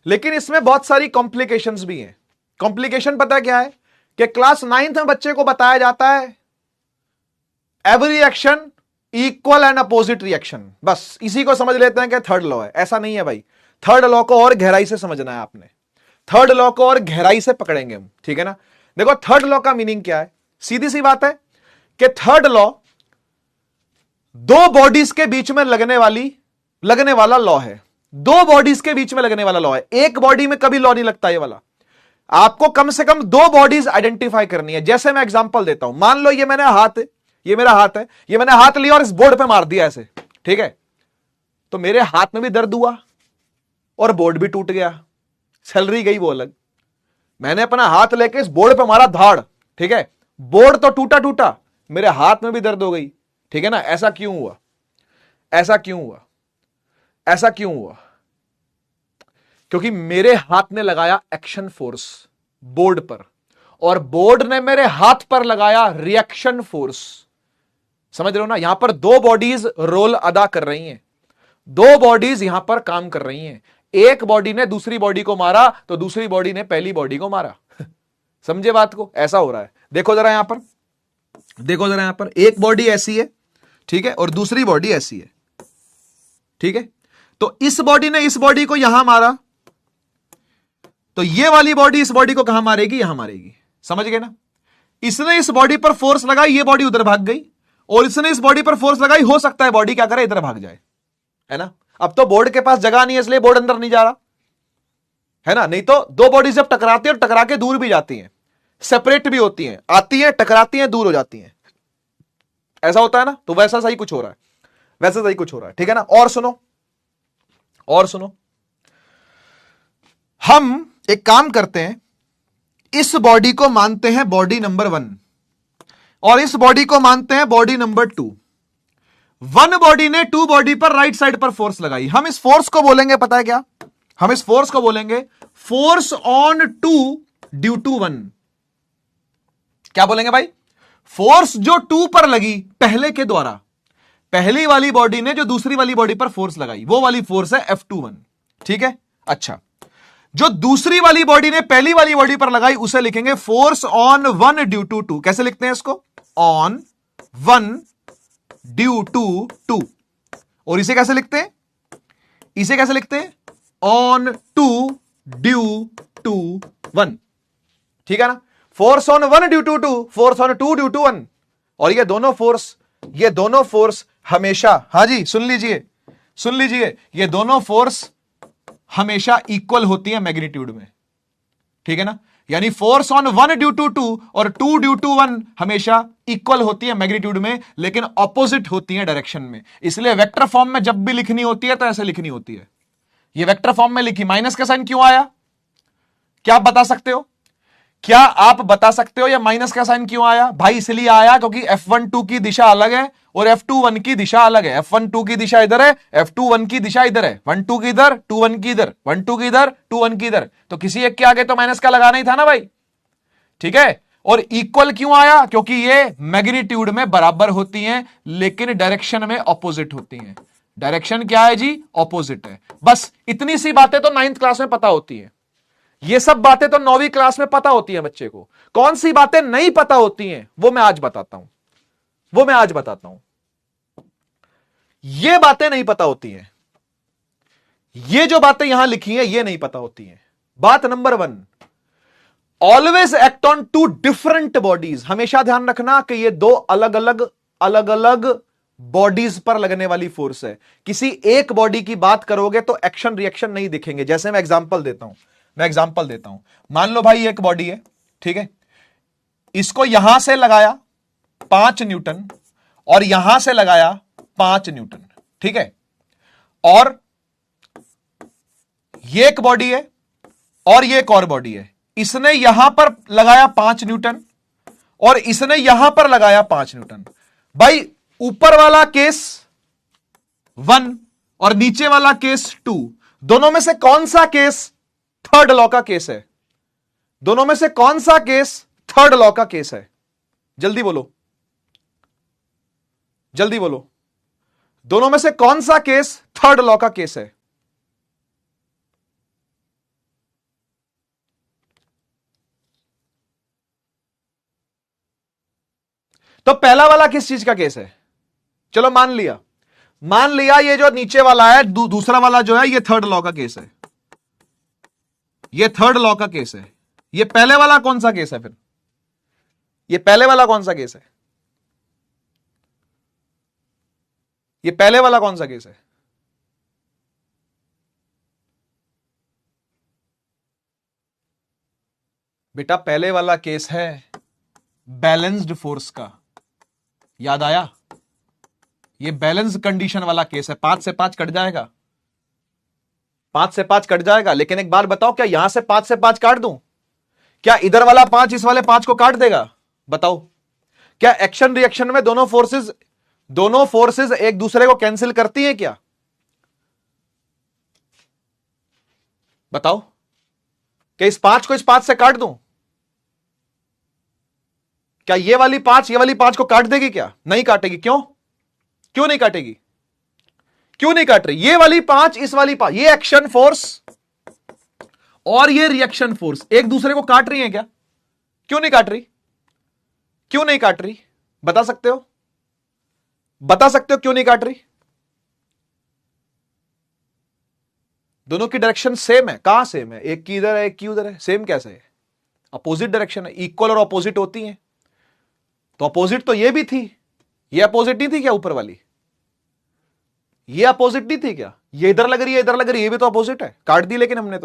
लेकिन इसमें बहुत सारी कॉम्प्लिकेशंस भी हैं। कॉम्प्लिकेशन पता क्या है कि क्लास 9th में बच्चे को बताया जाता है every action equal and opposite reaction, बस इसी को समझ लेते हैं कि थर्ड लॉ है। ऐसा नहीं है भाई, थर्ड लॉ को और गहराई से समझना है आपने, थर्ड लॉ को और गहराई से पकड़ेंगे हम, ठीक है ना। देखो थर्ड लॉ का मीनिंग क्या है, सीधी सी बात है कि थर्ड लॉ दो बॉडीज के बीच में लगने वाला लॉ है। दो बॉडीज के बीच में लगने वाला लॉ है, एक बॉडी में कभी लॉ नहीं लगता ये वाला। आपको कम से कम दो बॉडीज आइडेंटिफाई करनी है। जैसे मैं एग्जांपल देता हूं, मान लो ये मेरा हाथ है, ये मेरा हाथ है, ये मैंने हाथ लिया और इस बोर्ड पे मार दिया ऐसे, ठीक है, तो मेरे हाथ में भी दर्द हुआ और बोर्ड भी टूट गया, सैलरी गई वो अलग। मैंने अपना हाथ लेके इस बोर्ड पे मारा धाड़, ठीक है, बोर्ड तो टूटा, मेरे हाथ में भी दर्द हो गई, ठीक है ना। ऐसा क्यों हुआ? ऐसा क्यों हुआ? ऐसा क्यों हुआ? क्योंकि मेरे हाथ ने लगाया एक्शन फोर्स बोर्ड पर और बोर्ड ने मेरे हाथ पर लगाया रिएक्शन फोर्स। समझ रहे हो ना, यहां पर दो बॉडीज रोल अदा कर रही हैं, दो बॉडीज यहां पर काम कर रही हैं। एक बॉडी ने दूसरी बॉडी को मारा तो दूसरी बॉडी ने पहली बॉडी को मारा। समझे बात को? ऐसा हो रहा है। देखो जरा यहां पर, देखो जरा यहां पर, एक बॉडी ऐसी है, ठीक है, और दूसरी बॉडी ऐसी है, ठीक है। तो इस बॉडी ने इस बॉडी को यहां मारा, तो ये वाली बॉडी इस बॉडी को कहां मारेगी? यहां मारेगी। समझ गए ना? इसने इस बॉडी पर फोर्स लगाई, ये बॉडी उधर भाग गई, और इसने इस बॉडी पर फोर्स लगाई, हो सकता है बॉडी क्या करे, इधर भाग जाए, है ना। अब तो बोर्ड के पास जगह नहीं है, इसलिए बोर्ड अंदर नहीं जा रहा, है ना। नहीं तो दो बॉडी जब टकराती है और टकरा के दूर भी जाती हैं, सेपरेट भी होती हैं, आती हैं, टकराती हैं, दूर हो जाती हैं, ऐसा होता है ना। तो वैसा सही कुछ हो रहा है, वैसा सही कुछ हो रहा है, ठीक है ना। और सुनो, और सुनो, हम एक काम करते हैं, इस बॉडी को मानते हैं बॉडी नंबर 1 और इस बॉडी को मानते हैं बॉडी नंबर 2। वन बॉडी ने टू बॉडी पर राइट साइड पर फोर्स लगाई। हम इस फोर्स को बोलेंगे, पता है क्या? हम इस फोर्स को बोलेंगे फोर्स ऑन 2 ड्यू टू 1। क्या बोलेंगे भाई? फोर्स जो 2 पर लगी पहले के द्वारा, पहली वाली बॉडी ने जो दूसरी वाली बॉडी पर फोर्स लगाई, वो वाली फोर्स है F21, ठीक है। अच्छा, जो दूसरी वाली बॉडी ने पहली वाली बॉडी पर लगाई उसे लिखेंगे फोर्स ऑन 1 ड्यू टू 2। कैसे लिखते हैं इसको? On 1 due to 2। और इसे कैसे लिखते हैं? इसे कैसे लिखते हैं? ऑन 2 ड्यू टू 1, ठीक है ना। Force on 1 due to 2, force on 2 due to 1। और ये दोनों फोर्स हमेशा, हां जी सुन लीजिए, सुन लीजिए, ये दोनों फोर्स हमेशा इक्वल होती है मैग्नीट्यूड में, ठीक है ना। यानी फोर्स ऑन 1 ड्यू टू 2 और 2 ड्यू टू 1 हमेशा इक्वल होती है मैग्नीट्यूड में, लेकिन ऑपोजिट होती है डायरेक्शन में। इसलिए वेक्टर फॉर्म में जब भी लिखनी होती है तो ऐसे लिखनी होती है। ये वेक्टर फॉर्म में लिखी, माइनस का साइन क्यों आया? क्या आप बता सकते हो? क्या आप बता सकते हो या माइनस का साइन क्यों आया? भाई इसलिए आया क्योंकि F12 की दिशा अलग है और F21 की दिशा अलग है। F12 की दिशा इधर है, F21 की दिशा इधर है। 1 2 की इधर, 2 1 की इधर, 1 2 की इधर, 2 1 की इधर। तो किसी एक के आगे तो माइनस का लगाना ही था ना भाई, ठीक है। और इक्वल क्यों आया? क्योंकि ये मैग्नीट्यूड में बराबर होती हैं लेकिन डायरेक्शन में ऑपोजिट होती हैं। डायरेक्शन क्या है जी? ऑपोजिट है। बस इतनी सी बातें तो 9th क्लास में पता होती है। ये सब बातें तो 9वीं क्लास में पता होती है बच्चे को। कौन सी बातें नहीं पता होती हैं वो मैं आज बताता हूं, वो मैं आज बताता हूं। ये बातें नहीं पता होती हैं, ये जो बातें यहां लिखी हैं ये नहीं पता होती हैं। बात number 1, always act on 2 different bodies. हमेशा ध्यान रखना कि ये दो अलग अलग बॉडीज पर लगने वाली फोर्स है। किसी एक बॉडी की बात करोगे तो एक्शन रिएक्शन नहीं दिखेंगे। जैसे मैं एग्जांपल देता हूं, मान लो भाई एक बॉडी है, ठीक है, इसको यहां से लगाया 5 न्यूटन और यहां से लगाया 5 न्यूटन, ठीक है। और ये एक बॉडी है और ये एक और बॉडी है। इसने यहां पर लगाया 5 न्यूटन और इसने यहां पर लगाया 5 न्यूटन। भाई ऊपर वाला केस 1 और नीचे वाला केस 2, दोनों में से कौन सा केस थर्ड लॉ का केस है? दोनों में से कौन सा केस थर्ड लॉ का केस है? जल्दी बोलो, जल्दी बोलो, दोनों में से कौन सा केस थर्ड लॉ का केस है? तो पहला वाला किस चीज का केस है? चलो मान लिया ये जो नीचे वाला है, दूसरा वाला जो है ये थर्ड लॉ का केस है, ये थर्ड लॉ का केस है। ये पहले वाला कौन सा केस है फिर? ये पहले वाला कौन सा केस है? ये पहले वाला कौन सा केस है? बेटा पहले वाला केस है बैलेंस्ड फोर्स का, याद आया? ये बैलेंस कंडीशन वाला केस है। 5 से 5 कट जाएगा, 5 से 5 कट जाएगा। लेकिन एक बात बताओ, क्या यहां से 5 से 5 काट दूं? क्या इधर वाला 5 इस वाले 5 को काट देगा? बताओ, क्या एक्शन रिएक्शन में दोनों फोर्सेस एक दूसरे को कैंसिल करती हैं क्या? बताओ, क्या इस 5 को इस 5 से काट दूं? क्या ये वाली 5 को काट देगी क्या? नहीं काटेगी। क्यों? क्यों नहीं काटेगी? क्यों नहीं काट रही? ये वाली 5 इस वाली 5, ये एक्शन फोर्स और ये रिएक्शन फोर्स एक दूसरे को काट रही है क्या? क्यों नहीं काट रही? क्यों नहीं काट रही? बता सकते हो? बता सकते हो क्यों नहीं काट रही? दोनों की डायरेक्शन सेम है। कहां सेम है? एक की इधर है, एक की उधर है। सेम कैसे है? अपोजिट डायरेक्शन है। इक्वल और अपोजिट होती हैं, तो अपोजिट तो ये भी थी, ये अपोजिट नहीं थी क्या? ऊपर वाली ये अपोजिट नहीं थी क्या? ये इधर लग रही है, इधर लग रही है, ये भी तो अपोजिट है। काट दी, लेकिन हमने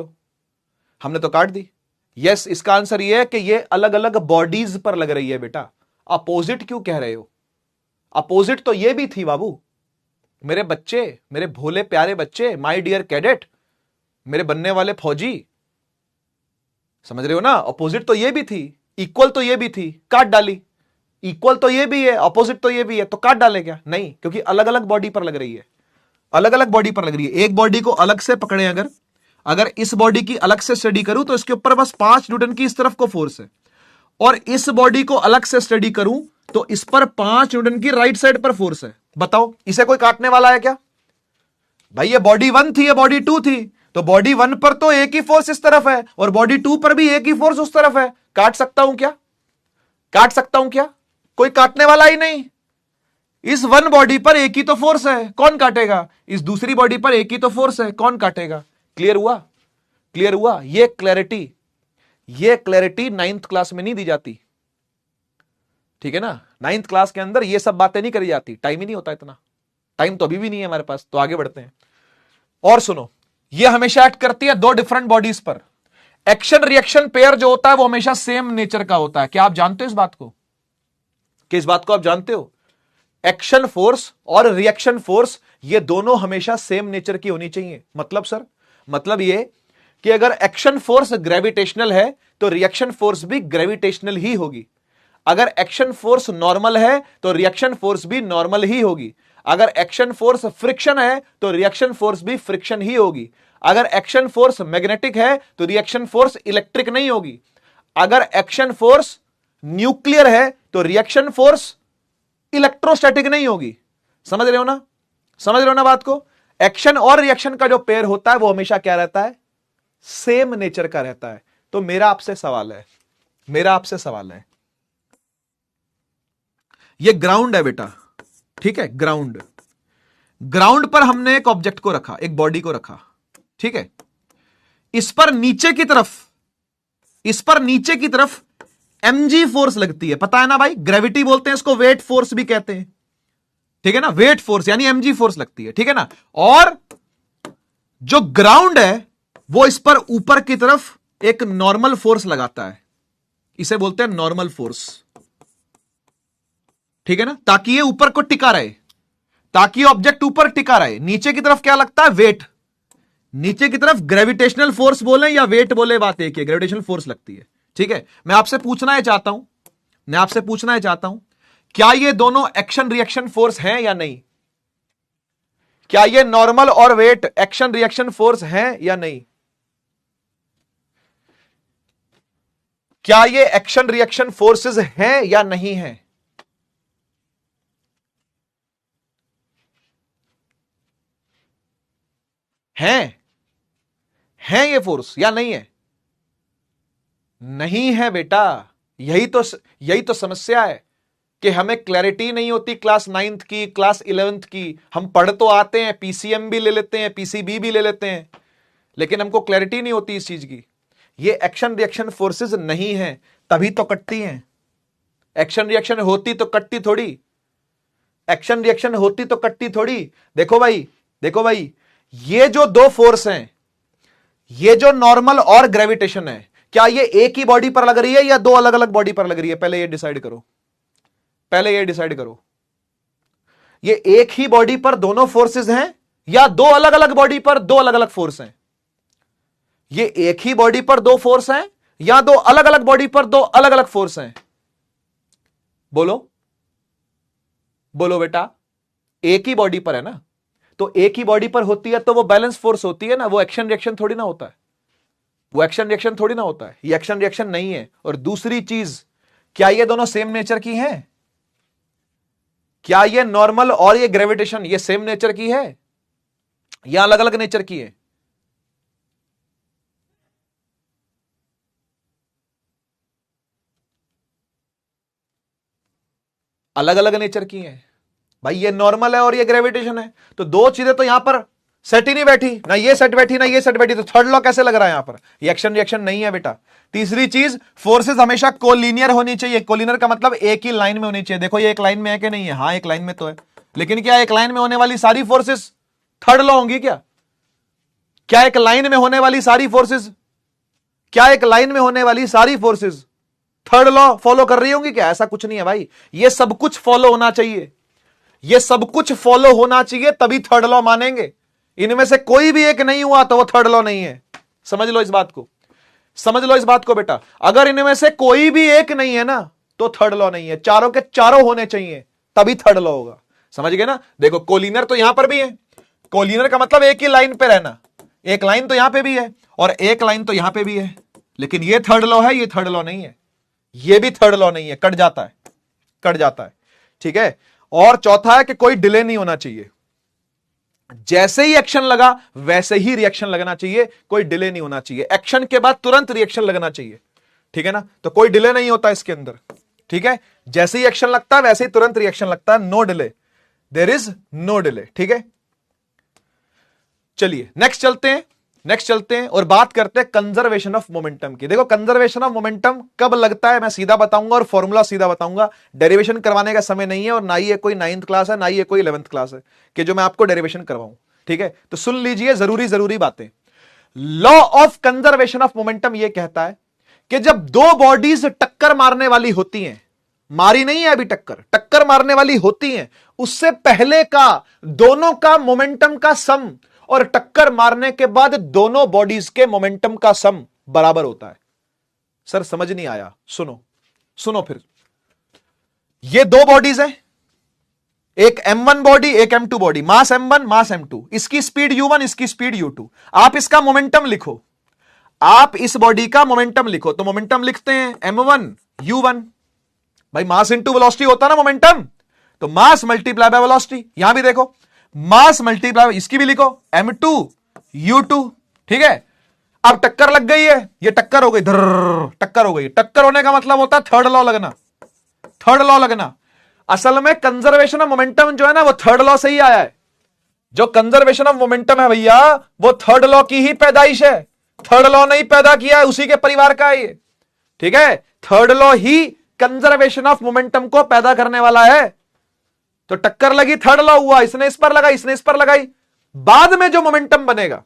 तो काट दी। यस, इसका आंसर ये है कि ये अलग अलग बॉडीज पर लग रही है बेटा। अपोजिट क्यों कह रहे हो? अपोजिट तो ये भी थी बाबू। मेरे बच्चे, मेरे भोले प्यारे बच्चे, माय डियर कैडेट, मेरे बनने वाले फौजी, समझ रहे हो ना? अपोजिट तो ये भी थी, इक्वल तो ये भी थी, काट डाली। इक्वल तो ये भी है, अपोजिट तो ये भी है, तो काट डाले क्या? नहीं, क्योंकि अलग अलग बॉडी पर लग रही है। अलग अलग बॉडी पर लग रही है। एक बॉडी को अलग से पकड़े, अगर इस बॉडी की अलग से स्टडी करूं तो इसके ऊपर बस 5 न्यूटन की इस तरफ को फोर्स है, और इस बॉडी को अलग से स्टडी करूं तो इस पर 5 न्यूटन की राइट साइड पर फोर्स है। बताओ, इसे कोई काटने वाला है क्या? भाई ये बॉडी 1 थी, ये बॉडी 2 थी, तो बॉडी 1 पर तो एक ही फोर्स इस तरफ है और बॉडी 2 पर भी एक ही फोर्स उस तरफ है। काट सकता हूं क्या? काट सकता हूं क्या? कोई काटने वाला ही नहीं। इस 1 बॉडी पर एक ही तो फोर्स है, कौन काटेगा? इस दूसरी बॉडी पर एक ही तो फोर्स है, कौन काटेगा? क्लियर हुआ? क्लियर हुआ? ये क्लैरिटी 9th क्लास में नहीं दी जाती, ठीक है ना? 9th क्लास के अंदर ये सब बातें नहीं करी जाती, टाइम ही नहीं होता, इतना टाइम तो अभी भी नहीं है हमारे पास। तो आगे बढ़ते हैं और सुनो, ये हमेशा एक्ट करती है 2 डिफरेंट बॉडीज पर। एक्शन रिएक्शन पेयर जो होता है वो हमेशा सेम नेचर का होता है। क्या आप जानते हो इस बात को? किस बात को आप जानते हो? एक्शन फोर्स और रिएक्शन फोर्स ये दोनों हमेशा सेम नेचर की होनी चाहिए। मतलब सर, मतलब ये कि अगर एक्शन फोर्स ग्रेविटेशनल है तो रिएक्शन फोर्स भी ग्रेविटेशनल ही होगी। अगर एक्शन फोर्स नॉर्मल है तो रिएक्शन फोर्स भी नॉर्मल ही होगी। अगर एक्शन फोर्स फ्रिक्शन है तो रिएक्शन फोर्स भी फ्रिक्शन ही होगी। अगर एक्शन फोर्स मैग्नेटिक है तो रिएक्शन फोर्स इलेक्ट्रिक नहीं होगी। अगर एक्शन फोर्स न्यूक्लियर है तो रिएक्शन फोर्स इलेक्ट्रोस्टैटिक नहीं होगी। समझ रहे हो ना? समझ रहे हो ना बात को? एक्शन और रिएक्शन का जो पेयर होता है वो हमेशा क्या रहता है? सेम नेचर का रहता है। तो मेरा आपसे सवाल है, ये ग्राउंड है बेटा, ठीक है? ग्राउंड पर हमने एक ऑब्जेक्ट को रखा, एक बॉडी को रखा, ठीक है? इस पर नीचे की तरफ mg फोर्स लगती है, पता है ना भाई? ग्रेविटी बोलते हैं इसको, वेट फोर्स भी कहते हैं, ठीक है ना? वेट फोर्स यानी mg फोर्स लगती है, ठीक है ना? और जो ग्राउंड है वो इस पर ऊपर की तरफ एक नॉर्मल फोर्स लगाता है, इसे बोलते हैं नॉर्मल फोर्स, ठीक है ना? ताकि ये ऊपर को टिका रहे, ताकि ऑब्जेक्ट ऊपर टिका रहे। नीचे की तरफ क्या लगता है? वेट। नीचे की तरफ ग्रेविटेशनल फोर्स बोले या वेट बोले, बात एक है, ग्रेविटेशनल फोर्स लगती है, ठीक है? मैं आपसे पूछना चाहता हूं क्या ये दोनों एक्शन रिएक्शन फोर्स हैं या नहीं? क्या ये नॉर्मल और वेट एक्शन रिएक्शन फोर्स हैं या नहीं? क्या ये एक्शन रिएक्शन फोर्सेस हैं या नहीं हैं? हैं ये फोर्स या नहीं है? नहीं है बेटा। यही तो समस्या है कि हमें क्लैरिटी नहीं होती क्लास 9th की, क्लास 11th की। हम पढ़ तो आते हैं, पीसीएम भी ले लेते हैं, पीसीबी भी ले लेते हैं, लेकिन हमको क्लैरिटी नहीं होती इस चीज की। ये एक्शन रिएक्शन फोर्सेस नहीं है, तभी तो कटती हैं। एक्शन रिएक्शन होती तो कटती थोड़ी। एक्शन रिएक्शन होती तो कटती थोड़ी। देखो भाई, ये जो दो फोर्स हैं, ये जो नॉर्मल और ग्रेविटेशन है, क्या ये एक ही बॉडी पर लग रही है या दो अलग अलग बॉडी पर लग रही है? पहले ये डिसाइड करो। ये एक ही बॉडी पर दोनों फोर्सेस हैं या दो अलग अलग बॉडी पर दो अलग अलग फोर्स हैं? ये एक ही बॉडी पर दो फोर्स हैं या दो अलग अलग बॉडी पर दो अलग अलग फोर्स हैं? बोलो बेटा। एक ही बॉडी पर है ना, तो एक ही बॉडी पर होती है तो वो बैलेंस फोर्स होती है ना, वो एक्शन रिएक्शन थोड़ी ना होता है। ये एक्शन रिएक्शन नहीं है। और दूसरी चीज, क्या ये दोनों सेम नेचर की हैं? क्या ये नॉर्मल और ये ग्रेविटेशन ये सेम नेचर की है या अलग अलग नेचर की है? अलग अलग नेचर की है भाई। ये नॉर्मल है और ये ग्रेविटेशन है, तो दो चीजें तो यहां पर सेट ही नहीं बैठी, ना ये सेट बैठी ना ये सेट बैठी, तो थर्ड लॉ कैसे लग रहा है यहां पर? ये एक्शन रिएक्शन नहीं है बेटा। तीसरी चीज, फोर्सेस हमेशा कोलिनियर होनी चाहिए। कोलिनियर का मतलब एक ही लाइन में होनी चाहिए। देखो ये एक लाइन में है कि नहीं है? हाँ एक लाइन में तो है, लेकिन क्या एक लाइन में होने वाली सारी फोर्सेस थर्ड लॉ होंगी क्या? क्या एक लाइन में होने वाली सारी फोर्सेस थर्ड लॉ फॉलो कर रही होंगी क्या? ऐसा कुछ नहीं है भाई। ये सब कुछ फॉलो होना चाहिए, तभी थर्ड लॉ मानेंगे। इनमें से कोई भी एक नहीं हुआ तो वो थर्ड लॉ नहीं है। समझ लो इस बात को बेटा। अगर इनमें से कोई भी एक नहीं है ना तो थर्ड लॉ नहीं है। चारों के चारों होने चाहिए तभी थर्ड लॉ होगा। समझ गए ना? देखो कोलिनियर तो यहां पर भी है। कोलिनियर का मतलब एक ही लाइन पे रहना। एक लाइन तो यहां पे भी है और एक लाइन तो यहां पे भी है, लेकिन ये थर्ड लॉ है, ये थर्ड लॉ नहीं है। ये भी थर्ड लॉ नहीं है, कट जाता है। ठीक है। और चौथा है कि कोई डिले नहीं होना चाहिए। जैसे ही एक्शन लगा वैसे ही रिएक्शन लगना चाहिए, कोई डिले नहीं होना चाहिए। एक्शन के बाद तुरंत रिएक्शन लगना चाहिए। ठीक है ना? तो कोई डिले नहीं होता इसके अंदर। ठीक है। जैसे ही एक्शन लगता है वैसे ही तुरंत रिएक्शन लगता है। No delay, there is no delay. ठीक है। चलिए नेक्स्ट चलते हैं और बात करते हैं कंजर्वेशन ऑफ मोमेंटम की। देखो कंजर्वेशन ऑफ मोमेंटम कब लगता है मैं सीधा बताऊंगा और फॉर्मूला सीधा बताऊंगा। डेरिवेशन करवाने का समय नहीं है और ना ही ये कोई 9th क्लास है ना ही ये कोई 11th क्लास है कि जो मैं आपको डेरिवेशन करवाऊं। ठीक है, तो सुन लीजिए जरूरी बातें। Law of conservation of momentum यह कहता है कि जब दो बॉडीज टक्कर मारने वाली होती हैं, मारी नहीं है अभी टक्कर मारने वाली होती हैं, उससे पहले का दोनों का मोमेंटम का सम और टक्कर मारने के बाद दोनों बॉडीज के मोमेंटम का सम बराबर होता है। सर समझ नहीं आया? सुनो फिर। ये दो बॉडीज हैं, एक m1 बॉडी एक m2 बॉडी, मास m1 मास m2, इसकी स्पीड u1 इसकी स्पीड u2। आप इसका मोमेंटम लिखो, आप इस बॉडी का मोमेंटम लिखो, तो मोमेंटम लिखते हैं m1 u1। भाई मास इंटू वेलोसिटी होता ना मोमेंटम, तो मास मल्टीप्लाई बाय वेलोसिटी। यहां भी देखो मास मल्टीप्लाई, इसकी भी लिखो m2 u2। ठीक है। अब टक्कर लग गई है, ये टक्कर हो गई, टक्कर हो गई। टक्कर होने का मतलब होता है थर्ड लॉ लगना। असल में कंजर्वेशन ऑफ मोमेंटम जो है ना वो थर्ड लॉ से ही आया है। जो कंजर्वेशन ऑफ मोमेंटम है भैया वो थर्ड लॉ की ही पैदाइश है। थर्ड लॉ नहीं पैदा किया है, उसी के परिवार का है ये। ठीक है, third law he conservation of momentum को पैदा करने वाला है। तो टक्कर लगी, थर्ड लॉ हुआ, इसने इस पर लगाई इसने इस पर लगाई, बाद में जो मोमेंटम बनेगा,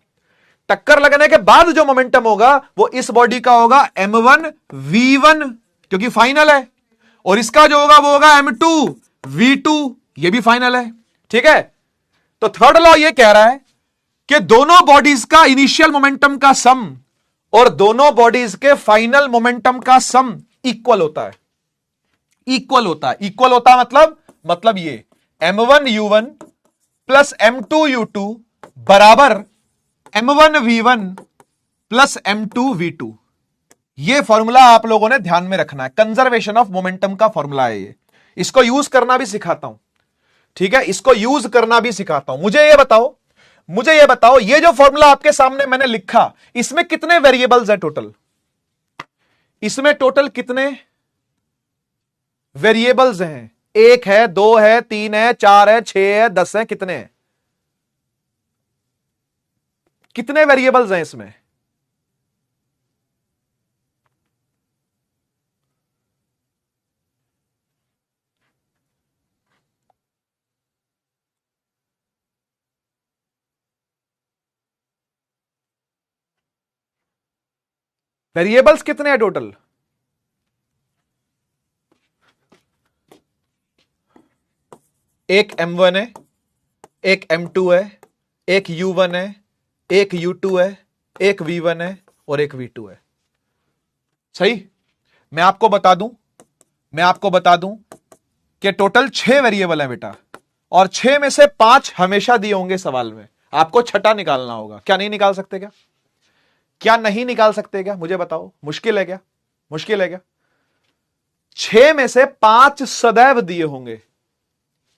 टक्कर लगने के बाद जो मोमेंटम होगा वो इस बॉडी का होगा m1 v1 क्योंकि फाइनल है, और इसका जो होगा वो होगा m2 v2, ये भी फाइनल है। ठीक है। तो थर्ड लॉ ये कह रहा है कि दोनों बॉडीज का इनिशियल मोमेंटम का सम और दोनों बॉडीज के फाइनल मोमेंटम का सम इक्वल होता है। इक्वल होता है। इक्वल होता है मतलब ये m1u1 प्लस m2u2 बराबर m1v1 प्लस m2v2। ये फॉर्मूला आप लोगों ने ध्यान में रखना है, कंजर्वेशन ऑफ मोमेंटम का फॉर्मूला है ये। इसको यूज करना भी सिखाता हूं, ठीक है, इसको यूज करना भी सिखाता हूं। मुझे ये बताओ ये जो फॉर्मूला आपके सामने मैंने लिखा, इसमें कितने वेरिएबल्स हैं टोटल? इसमें टोटल कितने वेरिएबल्स हैं? 1 है, 2 है, 3 है, 4 है, 6 है, 10 है, कितने हैं? कितने वेरिएबल्स हैं इसमें? वेरिएबल्स कितने हैं टोटल? एक m1 है, एक m2 है, एक u1 है, एक u2 है, एक v1 है और एक v2 है। सही? मैं आपको बता दूं कि टोटल 6 वेरिएबल है बेटा, और 6 में से 5 हमेशा दिए होंगे सवाल में। आपको छठा निकालना होगा। क्या नहीं निकाल सकते? क्या नहीं निकाल सकते? क्या मुझे बताओ, मुश्किल है क्या? 6 में से 5 सदैव दिए होंगे,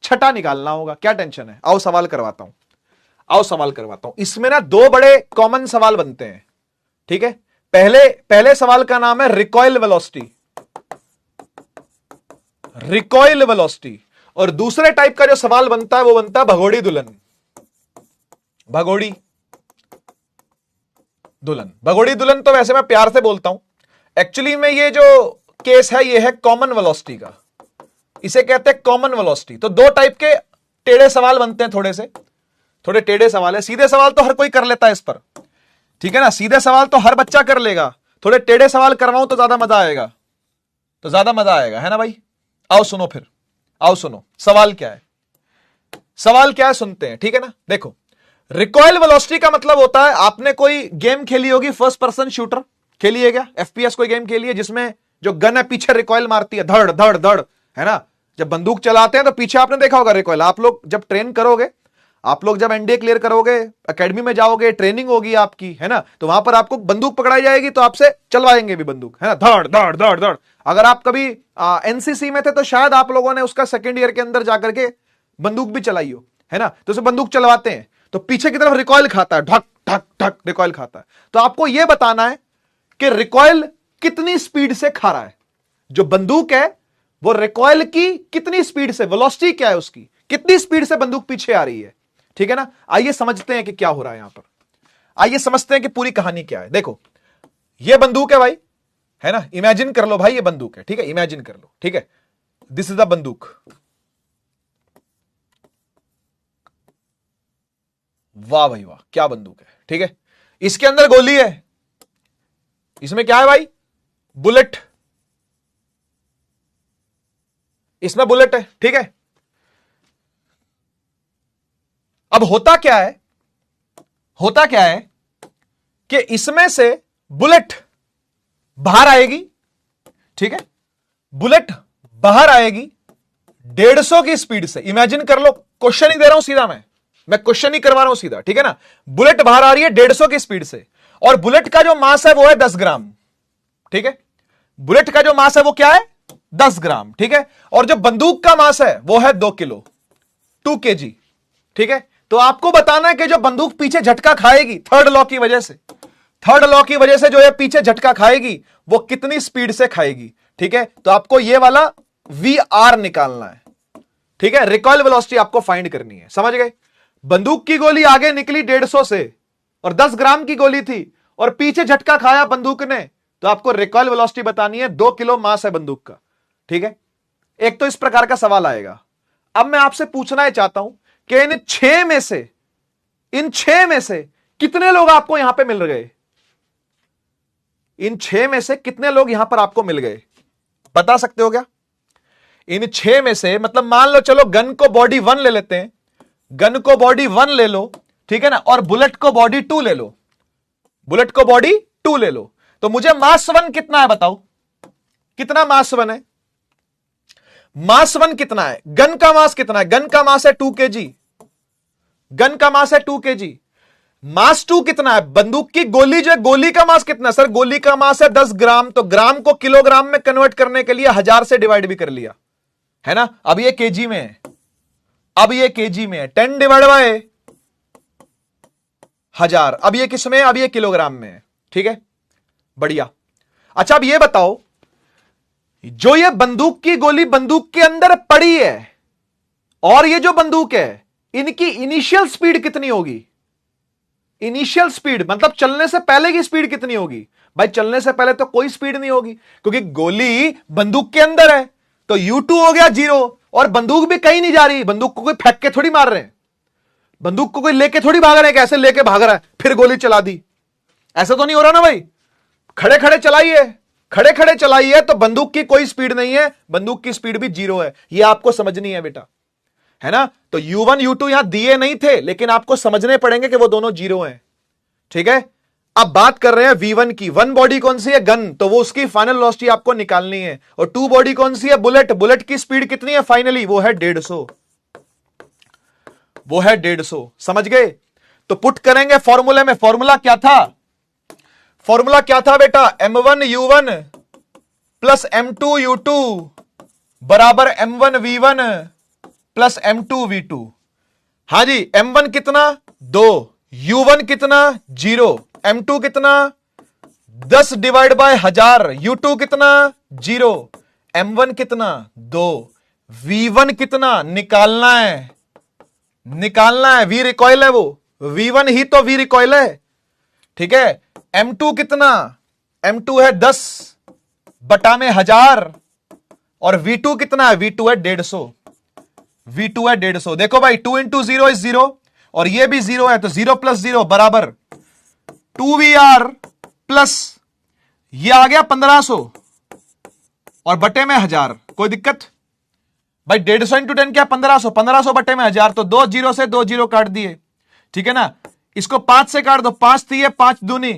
छठा निकालना होगा। क्या टेंशन है? आओ सवाल करवाता हूं। इसमें ना 2 बड़े कॉमन सवाल बनते हैं, ठीक है। पहले सवाल का नाम है रिकॉइल वेलोसिटी, और दूसरे टाइप का जो सवाल बनता है वो बनता है भगोड़ी दुल्हन। तो वैसे मैं प्यार से बोलता हूं, एक्चुअली में ये जो केस है ये है कॉमन वेलोसिटी का, इसे कहते हैं कॉमन वेलोसिटी। तो 2 टाइप के टेढ़े सवाल बनते हैं, थोड़े टेढ़े सवाल है। सीधे सवाल तो हर कोई कर लेता है इस पर, ठीक है ना, सीधे सवाल तो हर बच्चा कर लेगा। थोड़े टेढ़े सवाल करवाऊं तो ज्यादा मजा आएगा, है ना भाई? आओ सुनो सवाल क्या है, सुनते हैं, ठीक है ना। देखो, रिकॉइल वेलोसिटी का मतलब होता है, आपने कोई गेम खेली होगी, फर्स्ट पर्सन शूटर खेली है क्या? FPS कोई गेम खेली है जिसमें जो गन है पीछे रिकॉइल मारती है, धड़ धड़ धड़, है ना? जब बंदूक चलाते हैं तो पीछे आपने देखा होगा रिकॉइल। आप लोग जब ट्रेन करोगे, आप लोग जब एनडीए क्लियर करोगे, एकेडमी में जाओगे, ट्रेनिंग होगी आपकी, है ना, तो वहां पर आपको बंदूक पकड़ाई जाएगी, तो आपसे चलवाएंगे भी बंदूक, है ना, धड़ धड़ धड़ धड़। अगर आप कभी एनसीसी में थे तो शायद आप लोगों ने उसका सेकेंड ईयर के अंदर जाकर के बंदूक भी चलाई हो, है ना। तो उसे बंदूक चलवाते हैं तो पीछे की तरफ रिकॉइल खाता है, ढक ढक ढक रिकॉइल खाता है। तो आपको यह बताना है कि रिकॉइल कितनी स्पीड से खा रहा है। जो बंदूक है वो रिकॉइल की कितनी स्पीड से, वेलोसिटी क्या है उसकी, कितनी स्पीड से बंदूक पीछे आ रही है, ठीक है ना। आइए समझते हैं कि क्या हो रहा है यहां पर, आइए समझते हैं कि पूरी कहानी क्या है। देखो, ये बंदूक है भाई, है ना, इमेजिन कर लो भाई ये बंदूक है, ठीक है, इमेजिन कर लो, ठीक है, दिस इज द बंदूक। वाह भाई वाह, क्या बंदूक है, ठीक है। इसके अंदर गोली है, इसमें क्या है भाई, बुलेट, इसमें बुलेट है, ठीक है। अब होता क्या है कि इसमें से बुलेट बाहर आएगी, ठीक है, बुलेट बाहर आएगी 150 की स्पीड से। इमेजिन कर लो, क्वेश्चन ही दे रहा हूं सीधा, मैं क्वेश्चन ही करवा रहा हूं सीधा, ठीक है ना। बुलेट बाहर आ रही है 150 की स्पीड से, और बुलेट का जो मास है वो है 10 ग्राम, ठीक है। बुलेट का जो मास है वो क्या है, 10 ग्राम, ठीक है। और जो बंदूक का मास है वो है 2 किलो, 2 kg, ठीक है। तो आपको बताना है कि जो बंदूक पीछे झटका खाएगी थर्ड लॉ की वजह से जो है पीछे झटका खाएगी, वो कितनी स्पीड से खाएगी, ठीक है। तो आपको ये वाला VR निकालना है, ठीक है, रिकॉइल वेलोसिटी आपको फाइंड करनी है, समझ गए। बंदूक की गोली आगे निकली 150 से और 10 ग्राम की गोली थी, और पीछे झटका खाया बंदूक ने, तो आपको रिकॉइल वेलोसिटी बतानी है। 2 किलो मास है बंदूक का, ठीक है। एक तो इस प्रकार का सवाल आएगा। अब मैं आपसे पूछना चाहता हूं कि इन 6 में से कितने लोग आपको यहां पे मिल गए, इन 6 में से कितने लोग यहां पर आपको मिल गए, बता सकते हो क्या? इन 6 में से, मतलब मान लो, चलो गन को बॉडी 1 ले लेते हैं, गन को बॉडी 1 ले लो, ठीक है ना, और बुलेट को बॉडी 2 ले लो, तो मुझे मास 1 कितना है बताओ, कितना मास 1 है? मास 1 कितना है, गन का मास कितना है, गन का मास है 2 kg, गन का मास है 2 kg। मास 2 कितना है, बंदूक की गोली जो है, गोली का मास कितना है, सर गोली का मास है 10 ग्राम, तो ग्राम को किलोग्राम में कन्वर्ट करने के लिए 1000 से डिवाइड भी कर लिया है ना। अब ये केजी में है, अब ये केजी में है, 10 डिवाइड बाय 1000, अब ये किस में है, अब ये किलोग्राम में है, ठीक है, बढ़िया। अच्छा अब ये बताओ, जो ये बंदूक की गोली बंदूक के अंदर पड़ी है और ये जो बंदूक है, इनकी इनिशियल स्पीड कितनी होगी, इनिशियल स्पीड मतलब चलने से पहले की स्पीड कितनी होगी। भाई चलने से पहले तो कोई स्पीड नहीं होगी, क्योंकि गोली बंदूक के अंदर है, तो U2 हो गया 0, और बंदूक भी कहीं नहीं जा रही, बंदूक को कोई फेंक के थोड़ी मार रहे हैं, बंदूक को कोई लेके थोड़ी भाग रहे हैं, कैसे लेके भाग रहा है फिर गोली चला दी, ऐसा तो नहीं हो रहा ना भाई। खड़े खड़े चलाइए, खड़े खड़े चलाइए, तो बंदूक की कोई स्पीड नहीं है, बंदूक की स्पीड भी 0 है, यह आपको समझनी है बेटा, है ना। तो U1 U2 यहां दिए नहीं थे, लेकिन आपको समझने पड़ेंगे कि वो दोनों 0 हैं, ठीक है। अब बात कर रहे हैं V1 की, 1 बॉडी कौन सी है, गन, तो वो उसकी फाइनल वेलोसिटी आपको निकालनी है, और 2 बॉडी कौन सी है, बुलेट, बुलेट की स्पीड कितनी है फाइनली, वो है 150, वो है 150, समझ गए। तो पुट करेंगे फॉर्मूले में, फॉर्मूला क्या था, फॉर्मूला क्या था बेटा, M1 U1 plus M2 U2 बराबर M1 V1 plus M2 V2। हां जी, M1 कितना 2, U1 कितना 0, M2 कितना 10 डिवाइड बाय 1000, U2 कितना 0, M1 कितना 2, V1 कितना निकालना है, निकालना है, वी रिकॉइल है वो, V1 ही तो वी रिकॉइल है, ठीक है। M2 कितना, M2 है 10 बटा में 1000, और V2 कितना है, V2 है 150, V2 है 150। देखो भाई 2 इंटू 0 इज 0, और ये भी 0 है, तो 0 प्लस 0 बराबर 2VR प्लस ये आ गया 1500 और बटे में 1000, कोई दिक्कत भाई। 150 इंटू 10 क्या, 1500, 1500 बटे में 1000, तो 2 0 से 2 0 काट दिए, ठीक है ना। इसको 5 से काट दो, 5 थी है 5 दूनी,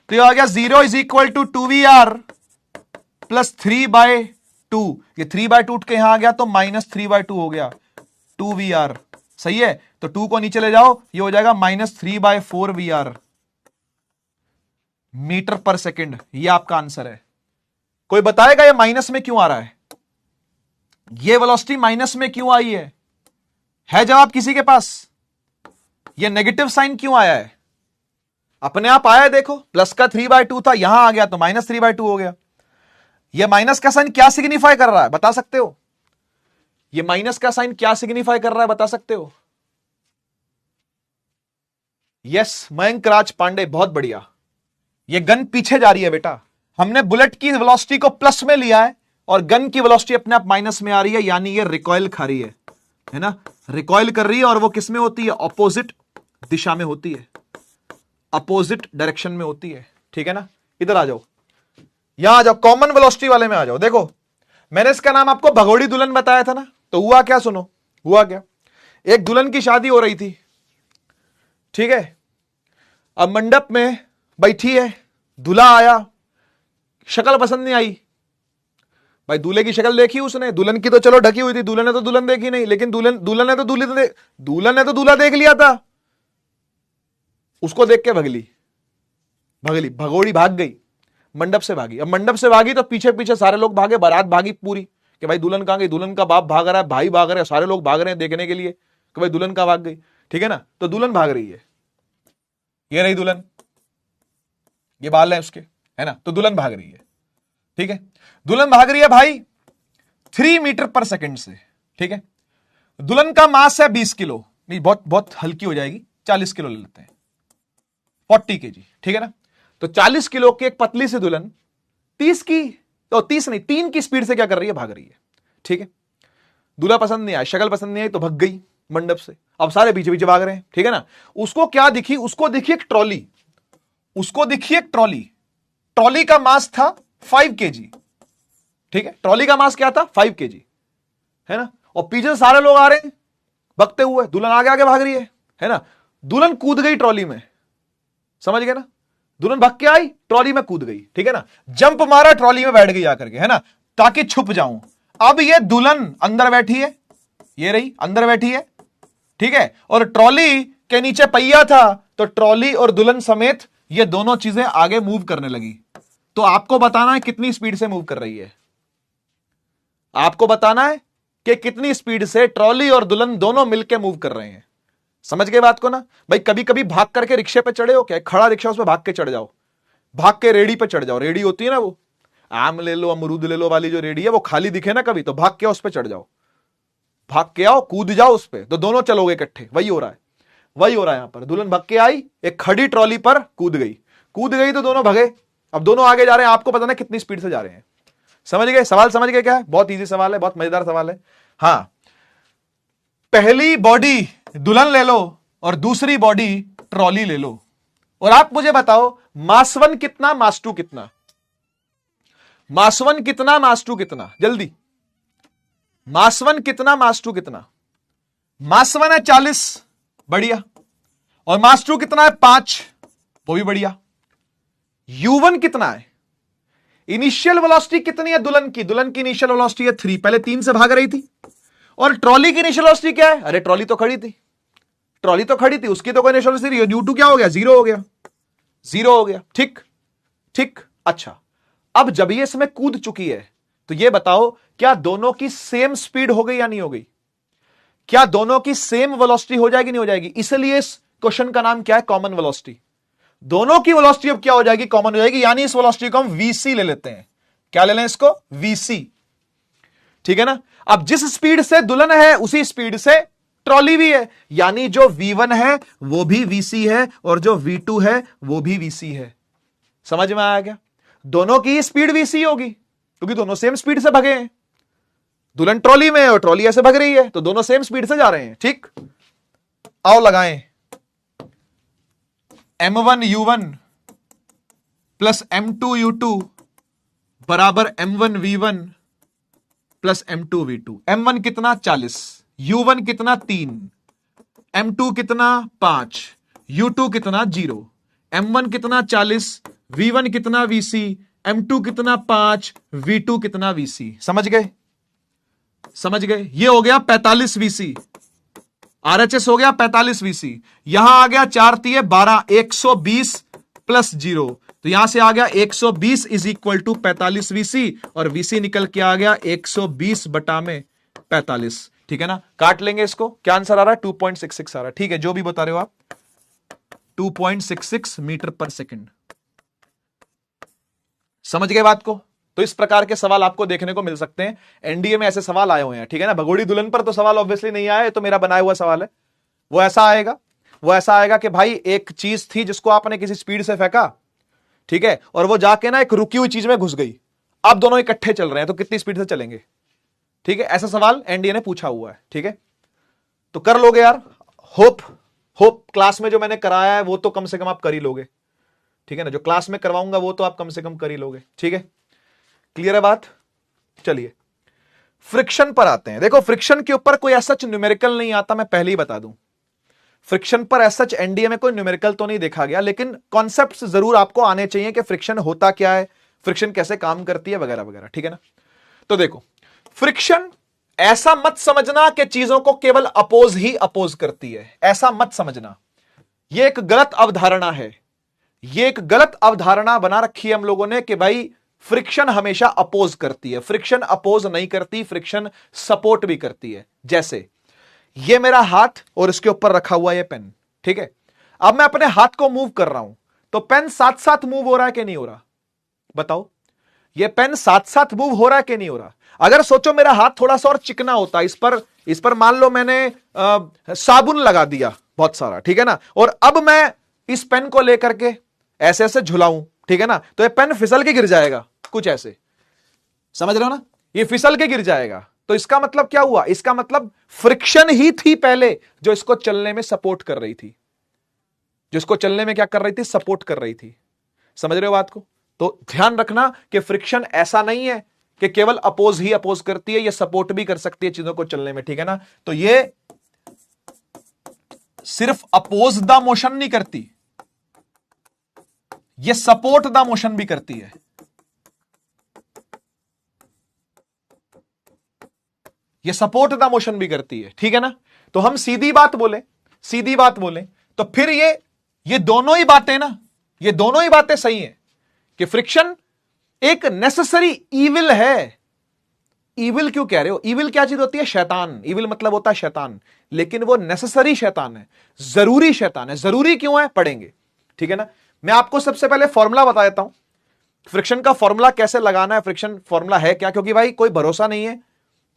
तो ये आ गया 0 is equal to 2VR plus 3/2, ये 3/2 के यहां आ गया तो -3/2 हो गया, 2VR, सही है। तो 2 को नीचे ले जाओ, ये हो जाएगा -3/4VR मीटर पर सेकंड, ये आपका आंसर है। कोई बताएगा ये माइनस में क्यों आ रहा है, ये वेलोसिटी माइनस में क्यों आई है जवाब किसी के पास, ये नेगेटिव साइन क्यों आया है, अपने आप आया है, देखो प्लस का 3/2 था, यहां आ गया तो -3/2 हो गया। ये माइनस का साइन क्या सिग्निफाई कर रहा है बता सकते हो, ये माइनस का साइन क्या सिग्निफाई कर रहा है बता सकते हो। यस मयंक राज पांडे, बहुत बढ़िया। ये गन पीछे जा रही है बेटा, हमने बुलेट की वेलोसिटी को प्लस में लिया है और गन की वेलोसिटी अपने आप माइनस में आ रही है, यानी ये रिकॉइल खा रही है ना, रिकॉइल कर रही है, और वो किस में होती है, ऑपोजिट दिशा में होती है, अपोजिट डायरेक्शन में होती है, ठीक है ना। इधर आ जाओ, यहां आ जाओ, कॉमन वेलोसिटी वाले में आ जाओ। देखो मैंने इसका नाम आपको भगोड़ी दुल्हन बताया था ना, तो हुआ क्या, सुनो हुआ क्या। एक दुल्हन की शादी हो रही थी, ठीक है। अब मंडप में बैठी है, दूल्हा आया, शक्ल पसंद नहीं आई, भाई दूल्हे की शक्ल देखी उसने, दुल्हन की तो चलो ढकी हुई थी, दूल्हे ने तो दुल्हन देखी नहीं, लेकिन दुल्हन ने तो दूल्हा देख लिया था, उसको देख के भगली, भगोड़ी भाग गई, मंडप से भागी। अब मंडप से भागी तो पीछे पीछे सारे लोग भागे, बारात भागी पूरी कि भाई दुल्हन कहां गई, दुल्हन का बाप भाग रहा है, भाई भाग रहे हैं, सारे लोग भाग रहे हैं देखने के लिए कि भाई दुल्हन कहां भाग गई, ठीक है ना। तो दुल्हन भाग रही है, ये रही दुल्हन, ये बाल है उसके, है ना, तो दुल्हन भाग रही है, ठीक है। दुल्हन भाग रही है भाई 3 मीटर पर सेकंड से, ठीक है। दुल्हन का मास है 20 किलो, नहीं बहुत बहुत हल्की हो जाएगी, 40 किलो ले लेते हैं, 40 kg, ठीक है ना। तो 40 किलो की एक पतली सी दुल्हन 30 की, तो 30 नहीं 3 की स्पीड से क्या कर रही है, भाग रही है, ठीक है। दूल्हा पसंद नहीं आया, शक्ल पसंद नहीं आई, तो भग गई मंडप से, अब सारे पीछे पीछे भाग रहे हैं, ठीक है ना। उसको क्या दिखी, उसको दिखी एक ट्रॉली, उसको दिखी एक ट्रॉली, ट्रॉली का मास था 5 kg, ठीक है। ट्रॉली का मास क्या था 5 kg, है ना। और पीछे सारे लोग आ रहे हैं भगते हुए, दुल्हन आगे आगे भाग रही है ना। दुल्हन कूद गई ट्रॉली में, समझ गए ना, दुल्हन भाग के आई ट्रॉली में कूद गई, ठीक है ना। जंप मारा ट्रॉली में बैठ गई आकर के, है ना, ताकि छुप जाऊं। अब ये दुल्हन अंदर बैठी है, ये रही अंदर बैठी है, ठीक है, और ट्रॉली के नीचे पहिया था, तो ट्रॉली और दुल्हन समेत ये दोनों चीजें आगे मूव करने लगी। तो आपको बताना है कितनी स्पीड से मूव कर रही है, आपको बताना है कि कितनी स्पीड से ट्रॉली और दुल्हन दोनों मिलकर मूव कर रहे हैं। समझ गए बात को ना भाई? कभी कभी भाग करके रिक्शे पे चढ़े हो क्या? खड़ा रिक्शा, उस पर भाग के चढ़ जाओ, भाग के रेडी पे चढ़ जाओ, रेडी होती है ना वो आम ले लो अमरूद ले लो वाली जो रेडी है, वो खाली दिखे ना कभी, तो भाग के उस पर चढ़ जाओ, भाग के आओ, कूद जाओ उस पर, तो दोनों चलोगे इकट्ठे। वही हो रहा है, वही हो रहा है यहां पर। दुल्हन भाग के आई, एक खड़ी ट्रॉली पर कूद गई, कूद गई तो दोनों भगे। अब दोनों आगे जा रहे हैं, आपको पता ना कितनी स्पीड से जा रहे हैं। समझ गए सवाल? समझ गए क्या है? बहुत इजी सवाल है, बहुत मजेदार सवाल है। हाँ, पहली बॉडी दुल्हन ले लो और दूसरी बॉडी ट्रॉली ले लो, और आप मुझे बताओ मास वन कितना, मास टू कितना? मास वन कितना, मास टू कितना? जल्दी, मास वन कितना, मास टू कितना? मास वन है 40, बढ़िया, और मास टू कितना है 5, वो भी बढ़िया। U1 कितना है? इनिशियल वेलोसिटी कितनी है दुल्हन की? दुल्हन की इनिशियल वेलोसिटी है 3, पहले 3 से भाग रही थी। और ट्रॉली की इनिशियल वेलोसिटी क्या है? अरे ट्रॉली तो खड़ी थी, ट्रॉली तो खड़ी थी, उसकी तो कोई इनिशियल वेलोसिटी नहीं। U2 क्या हो गया? 0 हो गया, 0 हो गया। ठीक ठीक, अच्छा, अब जब ये इसमें कूद चुकी है, तो ये बताओ क्या दोनों की सेम स्पीड हो गई या नहीं हो गई? क्या दोनों की सेम वेलोसिटी हो जाएगी, नहीं हो जाएगी? इसलिए इस क्वेश्चन का नाम क्या है? Common velocity. दोनों की वेलोसिटी अब क्या हो जाएगी? कॉमन हो जाएगी, यानी इस वेलोसिटी को हम वीसी ले लेते हैं। क्या ले लें इसको? वीसी, ठीक है ना? अब जिस स्पीड से दुल्हन है उसी स्पीड से ट्रॉली भी है, यानी जो V1 है वो भी VC है और जो V2 है वो भी VC है। समझ में आया क्या? दोनों की स्पीड VC होगी क्योंकि दोनों सेम स्पीड से भगे हैं। दुल्हन ट्रॉली में है और ट्रॉली ऐसे भग रही है, तो दोनों सेम स्पीड से जा रहे हैं। ठीक, आओ लगाएं, M1 U1 plus M2 U2 बराबर M1 V1 plus M2 V2। M1 कितना? 40, U1 कितना? 3, M2 कितना? 5, U2 कितना? 0। M1 कितना? 40, V1 कितना? VC, M2 कितना? 5, V2 कितना? VC। समझ गए? समझ गए? ये हो गया 45 VC, RHS हो गया 45 VC। यहां आ गया 4 3 12, 120 प्लस 0, तो यहां से आ गया 120 इज इक्वल टू 45 VC, और VC निकल के आ गया 120 बटा में 45। ठीक है ना? काट लेंगे इसको, क्या आंसर आ रहा है? 2.66 आ रहा है। ठीक है, जो भी बता रहे हो आप, 2.66 मीटर पर सेकेंड। समझ गए बात को? तो इस प्रकार के सवाल आपको देखने को मिल सकते हैं, एनडीए में ऐसे सवाल आए हुए हैं। ठीक है ना? भगोड़ी दुल्हन पर तो सवाल ऑब्वियसली नहीं आया, तो मेरा बनाया हुआ सवाल है। वो ऐसा आएगा, वो ऐसा आएगा कि भाई एक चीज थी जिसको आपने किसी स्पीड से फेंका, ठीक है, और वो जाके ना एक रुकी हुई चीज में घुस गई, अब दोनों इकट्ठे चल रहे हैं, तो कितनी स्पीड से चलेंगे? ठीक है, ऐसा सवाल एनडीए ने पूछा हुआ है। ठीक है, तो कर लोगे यार, होप क्लास में जो मैंने कराया है वो तो कम से कम आप कर ही लोगे। ठीक है ना? जो क्लास में करवाऊंगा वो तो आप कम से कम कर ही लोगे। ठीक है, क्लियर है बात? चलिए फ्रिक्शन पर आते हैं। देखो फ्रिक्शन के ऊपर कोई ऐसा न्यूमेरिकल नहीं आता, मैं पहले ही बता दूं। फ्रिक्शन पर ऐसा एनडीए में कोई न्यूमेरिकल तो नहीं देखा गया, लेकिन कॉन्सेप्ट्स जरूर आपको आने चाहिए कि फ्रिक्शन होता क्या है, फ्रिक्शन कैसे काम करती है, वगैरह वगैरह। ठीक है ना? तो देखो, फ्रिक्शन ऐसा मत समझना कि चीजों को केवल अपोज ही अपोज करती है, ऐसा मत समझना। यह एक गलत अवधारणा है, यह एक गलत अवधारणा बना रखी है हम लोगों ने कि भाई फ्रिक्शन हमेशा अपोज करती है। फ्रिक्शन अपोज नहीं करती, फ्रिक्शन सपोर्ट भी करती है। जैसे ये मेरा हाथ और इसके ऊपर रखा हुआ ये पेन, ठीक है, अब मैं अपने हाथ को मूव कर रहा हूं, तो पेन साथ साथ मूव हो रहा है कि नहीं हो रहा? बताओ, ये पेन साथ साथ मूव हो रहा है कि नहीं हो रहा? अगर सोचो मेरा हाथ थोड़ा सा और चिकना होता, इस पर मान लो मैंने साबुन लगा दिया बहुत सारा, ठीक है ना, और अब मैं इस पेन को लेकर के ऐसे ऐसे झुलाऊं, ठीक है ना, तो ये पेन फिसल के गिर जाएगा, कुछ ऐसे, समझ रहे हो ना? ये फिसल के गिर जाएगा। तो इसका मतलब क्या हुआ? इसका मतलब फ्रिक्शन ही थी पहले जो इसको चलने में सपोर्ट कर रही थी, जो इसको चलने में क्या कर रही थी? सपोर्ट कर रही थी। समझ रहे हो बात को? तो ध्यान रखना कि फ्रिक्शन ऐसा नहीं है कि केवल अपोज ही अपोज करती है, ये सपोर्ट भी कर सकती है चीजों को चलने में। ठीक है ना? तो ये सिर्फ अपोज द मोशन नहीं करती, ये सपोर्ट द मोशन भी करती है। ये सपोर्ट द मोशन भी करती है, ठीक है ना। तो हम सीधी बात बोले तो फिर ये दोनों ही बातें ना, ये दोनों ही बातें सही हैं कि फ्रिक्शन एक नेसेसरी इविल है। इविल क्यों कह रहे हो? इविल क्या चीज होती है? शैतान। इविल मतलब होता है शैतान, लेकिन वो नेसेसरी शैतान है, जरूरी शैतान है। जरूरी क्यों है पढ़ेंगे, ठीक है ना। मैं आपको सबसे पहले फॉर्मूला बता देता हूं, फ्रिक्शन का फॉर्मूला कैसे लगाना है, फ्रिक्शन फॉर्मूला है क्या, क्योंकि भाई कोई भरोसा नहीं है।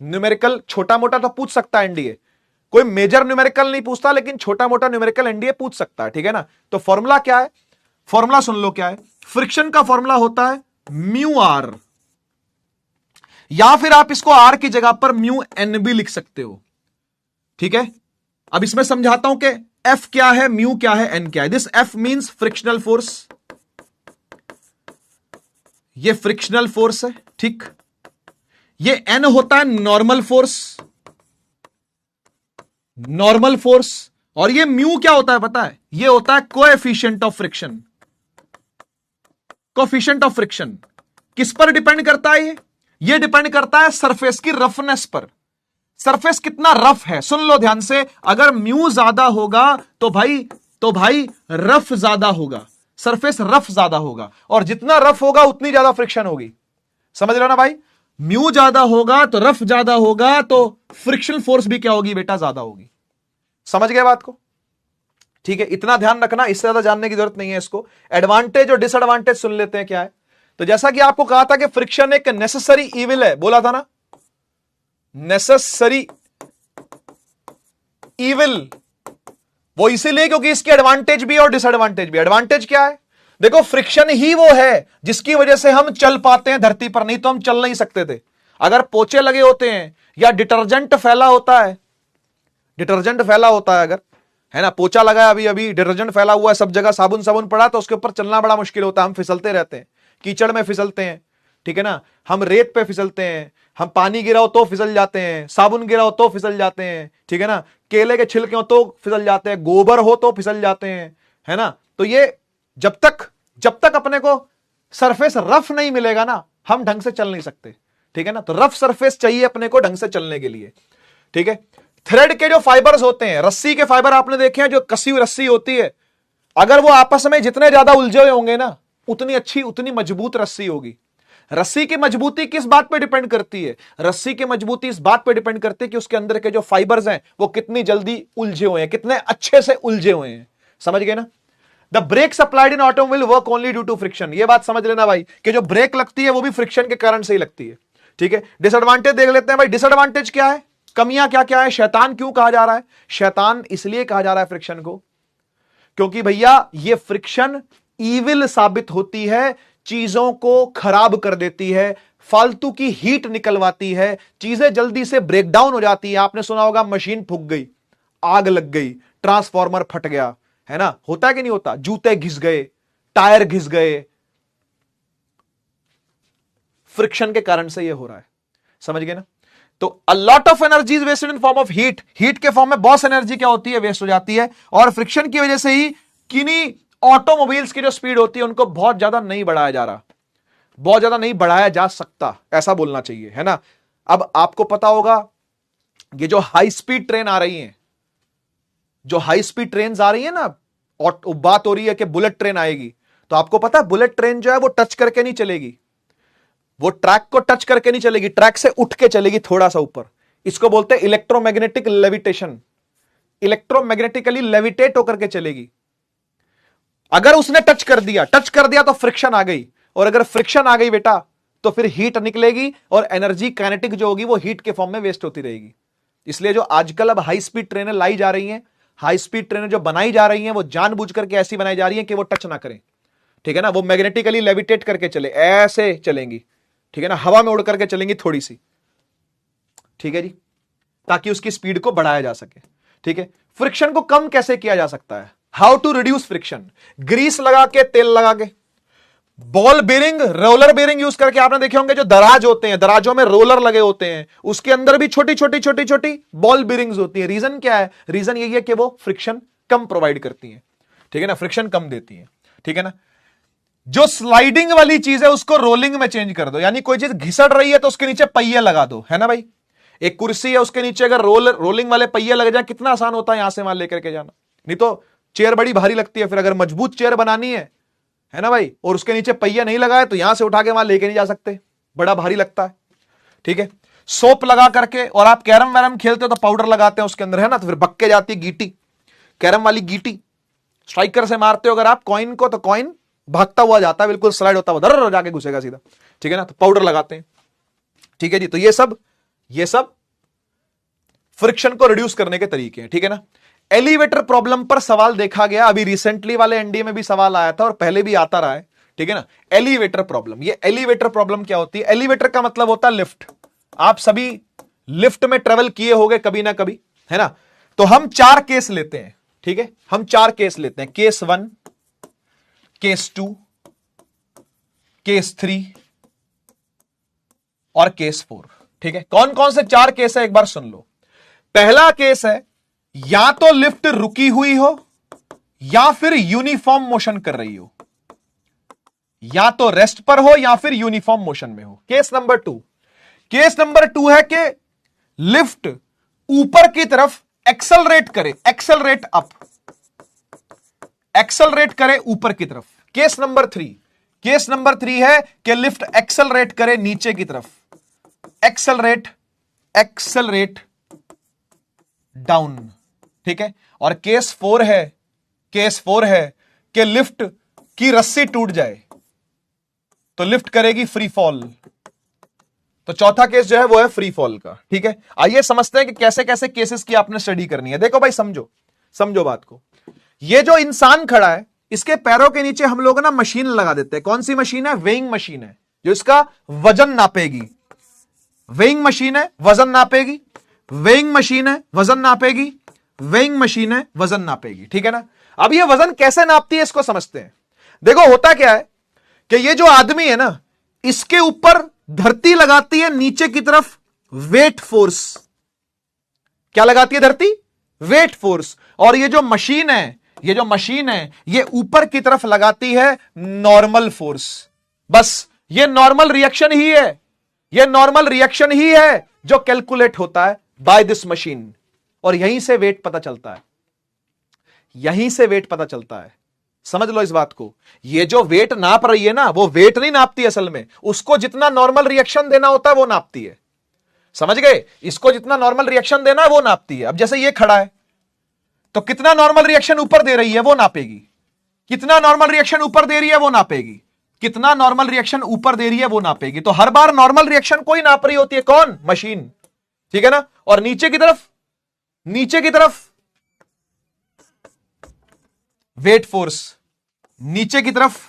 न्यूमेरिकल छोटा मोटा तो पूछ सकता है एनडीए, कोई मेजर न्यूमेरिकल नहीं पूछता, लेकिन छोटा मोटा न्यूमेरिकल एनडीए पूछ सकता है, ठीक है ना। तो फॉर्मूला क्या है? फॉर्मूला सुन लो क्या है। फ्रिक्शन का फॉर्मूला होता है म्यू आर, या फिर आप इसको आर की जगह पर म्यू एन भी लिख सकते हो, ठीक है। अब इसमें समझाता हूं कि एफ क्या है, म्यू क्या है, एन क्या है। This F means frictional force, ये फ्रिक्शनल फोर्स है, ठीक। ये एन होता है नॉर्मल फोर्स, नॉर्मल फोर्स। और ये म्यू क्या होता है पता है? ये होता है coefficient of friction. Coefficient of friction किस पर डिपेंड करता है? ये डिपेंड करता है सरफेस की रफनेस पर। सरफेस कितना रफ है, सुन लो ध्यान से। अगर म्यू ज्यादा होगा तो भाई रफ ज्यादा होगा, सरफेस रफ ज्यादा होगा, और जितना रफ होगा उतनी ज्यादा फ्रिक्शन होगी। समझ लो ना भाई, म्यू ज्यादा होगा तो रफ ज्यादा होगा, तो फ्रिक्शन फोर्स भी क्या होगी बेटा? ज्यादा होगी। समझ गए बात को? ठीक है, इतना ध्यान रखना, इससे ज्यादा जानने की जरूरत नहीं है। इसको एडवांटेज और डिसएडवांटेज सुन लेते हैं क्या है। तो जैसा कि आपको कहा था कि फ्रिक्शन एक नेसेसरी इविल है, बोला था ना, नेसेसरी इविल। वो इसीलिए क्योंकि इसके एडवांटेज भी और डिसएडवांटेज भी। एडवांटेज क्या है? देखो, फ्रिक्शन ही वो है जिसकी वजह से हम चल पाते हैं धरती पर, नहीं तो हम चल नहीं सकते थे। अगर पोचे लगे होते हैं या डिटर्जेंट फैला होता है, डिटर्जेंट फैला होता है अगर, है ना, पोचा लगा है, अभी अभी डिटर्जेंट फैला हुआ है सब जगह, साबुन साबुन पड़ा, तो उसके ऊपर चलना बड़ा मुश्किल होता है। हम फिसलते रहते हैं, कीचड़ में फिसलते हैं, ठीक है ना, हम रेत पे फिसलते हैं, हम पानी गिराओ तो फिसल जाते हैं, साबुन गिराओ तो फिसल जाते हैं, ठीक है ना, केले के छिलके हो तो फिसल जाते हैं, गोबर हो तो फिसल जाते हैं, है ना। तो ये जब तक अपने को सरफेस रफ नहीं मिलेगा ना, हम ढंग से चल नहीं सकते, ठीक है ना। तो रफ सरफेस चाहिए अपने को ढंग से चलने के लिए, ठीक है। थ्रेड के जो फाइबर्स होते हैं, रस्सी के फाइबर आपने देखे हैं, जो कसी हुई रस्सी होती है, अगर वो आपस में जितने ज्यादा उलझे हुए होंगे ना, उतनी अच्छी, उतनी मजबूत रस्सी होगी। रस्सी की मजबूती किस बात पे डिपेंड करती है? रस्सी की मजबूती इस बात पे डिपेंड करती है कि उसके अंदर के जो फाइबर्स हैं वो कितनी जल्दी उलझे हुए हैं, कितने अच्छे से उलझे हुए हैं। समझ गए ना? The brake supplied in automobile work only due to friction. ये बात समझ लेना भाई कि जो ब्रेक लगती है वो भी फ्रिक्शन के कारण से ही लगती है, ठीक है। डिसएडवांटेज देख लेते हैं भाई। डिसएडवांटेज क्या है, कमियां क्या क्या है? शैतान क्यों कहा जा रहा है? शैतान इसलिए कहा जा रहा है फ्रिक्शन को, क्योंकि भैया ये फ्रिक्शन ईविल साबित होती है, चीजों को खराब कर देती है, फालतू की हीट निकलवाती है, चीजें जल्दी से ब्रेक डाउन हो जाती है। आपने सुना होगा मशीन फूक गई, आग लग गई, ट्रांसफार्मर फट गया, है ना, होता है कि नहीं होता? जूते घिस गए, टायर घिस गए, फ्रिक्शन के कारण से ये हो रहा है। समझ गए ना? तो a lot of energy is wasted in form of heat. Heat के फॉर्म में बहुत एनर्जी क्या होती है? वेस्ट हो जाती है। और फ्रिक्शन की वजह से ही किन्हीं ऑटोमोबाइल्स की जो स्पीड होती है उनको बहुत ज्यादा नहीं बढ़ाया जा रहा, बहुत ज्यादा नहीं बढ़ाया जा सकता, ऐसा बोलना चाहिए, है ना। अब आपको पता होगा ये जो हाई स्पीड ट्रेन आ रही है, जो हाई स्पीड ट्रेन आ रही है ना, और बात हो रही है कि बुलेट ट्रेन आएगी, तो आपको पता है बुलेट ट्रेन जो है वो टच करके नहीं चलेगी, वो ट्रैक को टच करके नहीं चलेगी, ट्रैक से उठ के चलेगी थोड़ा सा ऊपर। इसको बोलते हैं इलेक्ट्रोमैग्नेटिक लेविटेशन। इलेक्ट्रोमैग्नेटिकली लेविटेट होकर के चलेगी। अगर उसने टच कर दिया तो फ्रिक्शन आ गई, और अगर फ्रिक्शन आ गई बेटा तो फिर हीट निकलेगी, और एनर्जी काइनेटिक जो होगी वो हीट के फॉर्म में वेस्ट होती रहेगी। इसलिए जो आजकल अब हाई स्पीड ट्रेनें लाई जा रही हैं, हाई स्पीड ट्रेनें जो बनाई जा रही हैं, वो जानबूझ करके ऐसी बनाई जा रही हैं कि वो टच ना करें, ठीक है ना, वो मैग्नेटिकली लेविटेट करके चले, ऐसे चलेंगी, ठीक है ना, हवा में उड़ करके चलेंगी थोड़ी सी, ठीक है जी, ताकि उसकी स्पीड को बढ़ाया जा सके, ठीक है। फ्रिक्शन को कम कैसे किया जा सकता है? How to reduce friction? Grease लगा के, तेल लगा के, ball bearing, roller bearing use करके। आपने देखे होंगे जो दराज होते हैं, दराजों में रोलर लगे होते हैं, उसके अंदर भी छोटी छोटी बॉल बेरिंग्स होती है। रीजन क्या है? रीजन यही है कि वो फ्रिक्शन कम प्रोवाइड करती है, ठीक है ना, फ्रिक्शन कम देती है, ठीक है ना। जो स्लाइडिंग वाली चीज है उसको रोलिंग में चेंज कर दो, यानी कोई चीज घिसड़ रही है तो उसके नीचे पहिए लगा दो, है ना भाई। एक कुर्सी है, उसके नीचे अगर रोलिंग वाले पहिए लग जाए, कितना आसान होता है यहां से वहां लेकर के जाना। नहीं तो चेयर बड़ी भारी लगती है, फिर अगर मजबूत चेयर बनानी है ना भाई, और उसके नीचे पहिया नहीं लगा है तो यहां से उठा के वहां लेके नहीं जा सकते, बड़ा भारी लगता है। ठीक है, सोप लगा करके, और आप कैरम वैरम खेलते हो तो पाउडर लगाते हैं उसके अंदर, है ना, तो फिर बक्के जाती है गीटी, कैरम वाली गीटी। स्ट्राइकर से मारते हो अगर आप कॉइन को, तो कॉइन भागता हुआ जाता है, बिल्कुल स्लाइड होता हुआ धर जाके घुसेगा सीधा। ठीक है ना, तो पाउडर लगाते हैं। ठीक है जी, तो ये सब फ्रिक्शन को रिड्यूस करने के तरीके हैं। ठीक है ना। एलिवेटर प्रॉब्लम पर सवाल देखा गया, अभी रिसेंटली वाले एनडीए में भी सवाल आया था और पहले भी आता रहा है। ठीक है ना। एलिवेटर प्रॉब्लम, ये एलिवेटर प्रॉब्लम क्या होती है? एलिवेटर का मतलब होता है लिफ्ट। आप सभी लिफ्ट में ट्रेवल किए होंगे कभी ना कभी, है ना। तो हम 4 केस लेते हैं। ठीक है, हम 4 केस लेते हैं, केस 1, केस 2, केस 3 और केस 4। ठीक है, कौन कौन से 4 केस है एक बार सुन लो। पहला केस है, या तो लिफ्ट रुकी हुई हो या फिर यूनिफॉर्म मोशन कर रही हो, या तो रेस्ट पर हो या फिर यूनिफॉर्म मोशन में हो। केस नंबर 2, केस नंबर 2 है कि लिफ्ट ऊपर की तरफ एक्सेलरेट करे, एक्सेलरेट अप, एक्सेलरेट करे ऊपर की तरफ। केस नंबर 3, केस नंबर 3 है कि लिफ्ट एक्सेलरेट करे नीचे की तरफ, एक्सेलरेट, एक्सेलरेट डाउन। ठीक है, और केस 4 है, केस 4 है कि लिफ्ट की रस्सी टूट जाए तो लिफ्ट करेगी फ्री फॉल। तो चौथा केस जो है वो है फ्री फॉल का। ठीक है, आइए समझते हैं कि कैसे कैसे केसेस की आपने स्टडी करनी है। देखो भाई, समझो बात को। ये जो इंसान खड़ा है, इसके पैरों के नीचे हम लोग ना मशीन लगा देते हैं। कौन सी मशीन है? वेइंग मशीन है, जो इसका वजन नापेगी। वेइंग मशीन है, वजन नापेगी, वेइंग मशीन है, वजन नापेगी, वेइंग मशीन है, वजन नापेगी। ठीक है ना। अब ये वजन कैसे नापती है इसको समझते हैं। देखो होता क्या है कि ये जो आदमी है ना, इसके ऊपर धरती लगाती है नीचे की तरफ वेट फोर्स। क्या लगाती है धरती? Weight force. और ये जो मशीन है, ये ऊपर की तरफ लगाती है नॉर्मल फोर्स। बस ये नॉर्मल रिएक्शन ही है, ये नॉर्मल रिएक्शन ही है जो कैलकुलेट होता है बाय दिस मशीन। और यहीं से वेट पता चलता है, यहीं से वेट पता चलता है। समझ लो इस बात को। ये जो वेट नाप रही है ना, वो वेट नहीं नापती असल में, उसको जितना नॉर्मल रिएक्शन देना होता है वो नापती है। समझ गए? इसको जितना नॉर्मल रिएक्शन देना है वो नापती है। अब जैसे ये खड़ा है तो कितना नॉर्मल रिएक्शन ऊपर दे रही है वो नापेगी, कितना नॉर्मल रिएक्शन ऊपर दे रही है वो नापेगी, कितना नॉर्मल रिएक्शन ऊपर दे रही है वो नापेगी। तो हर बार नॉर्मल रिएक्शन कोई नाप रही होती है, कौन? मशीन। ठीक है ना। और नीचे की तरफ वेट फोर्स, नीचे की तरफ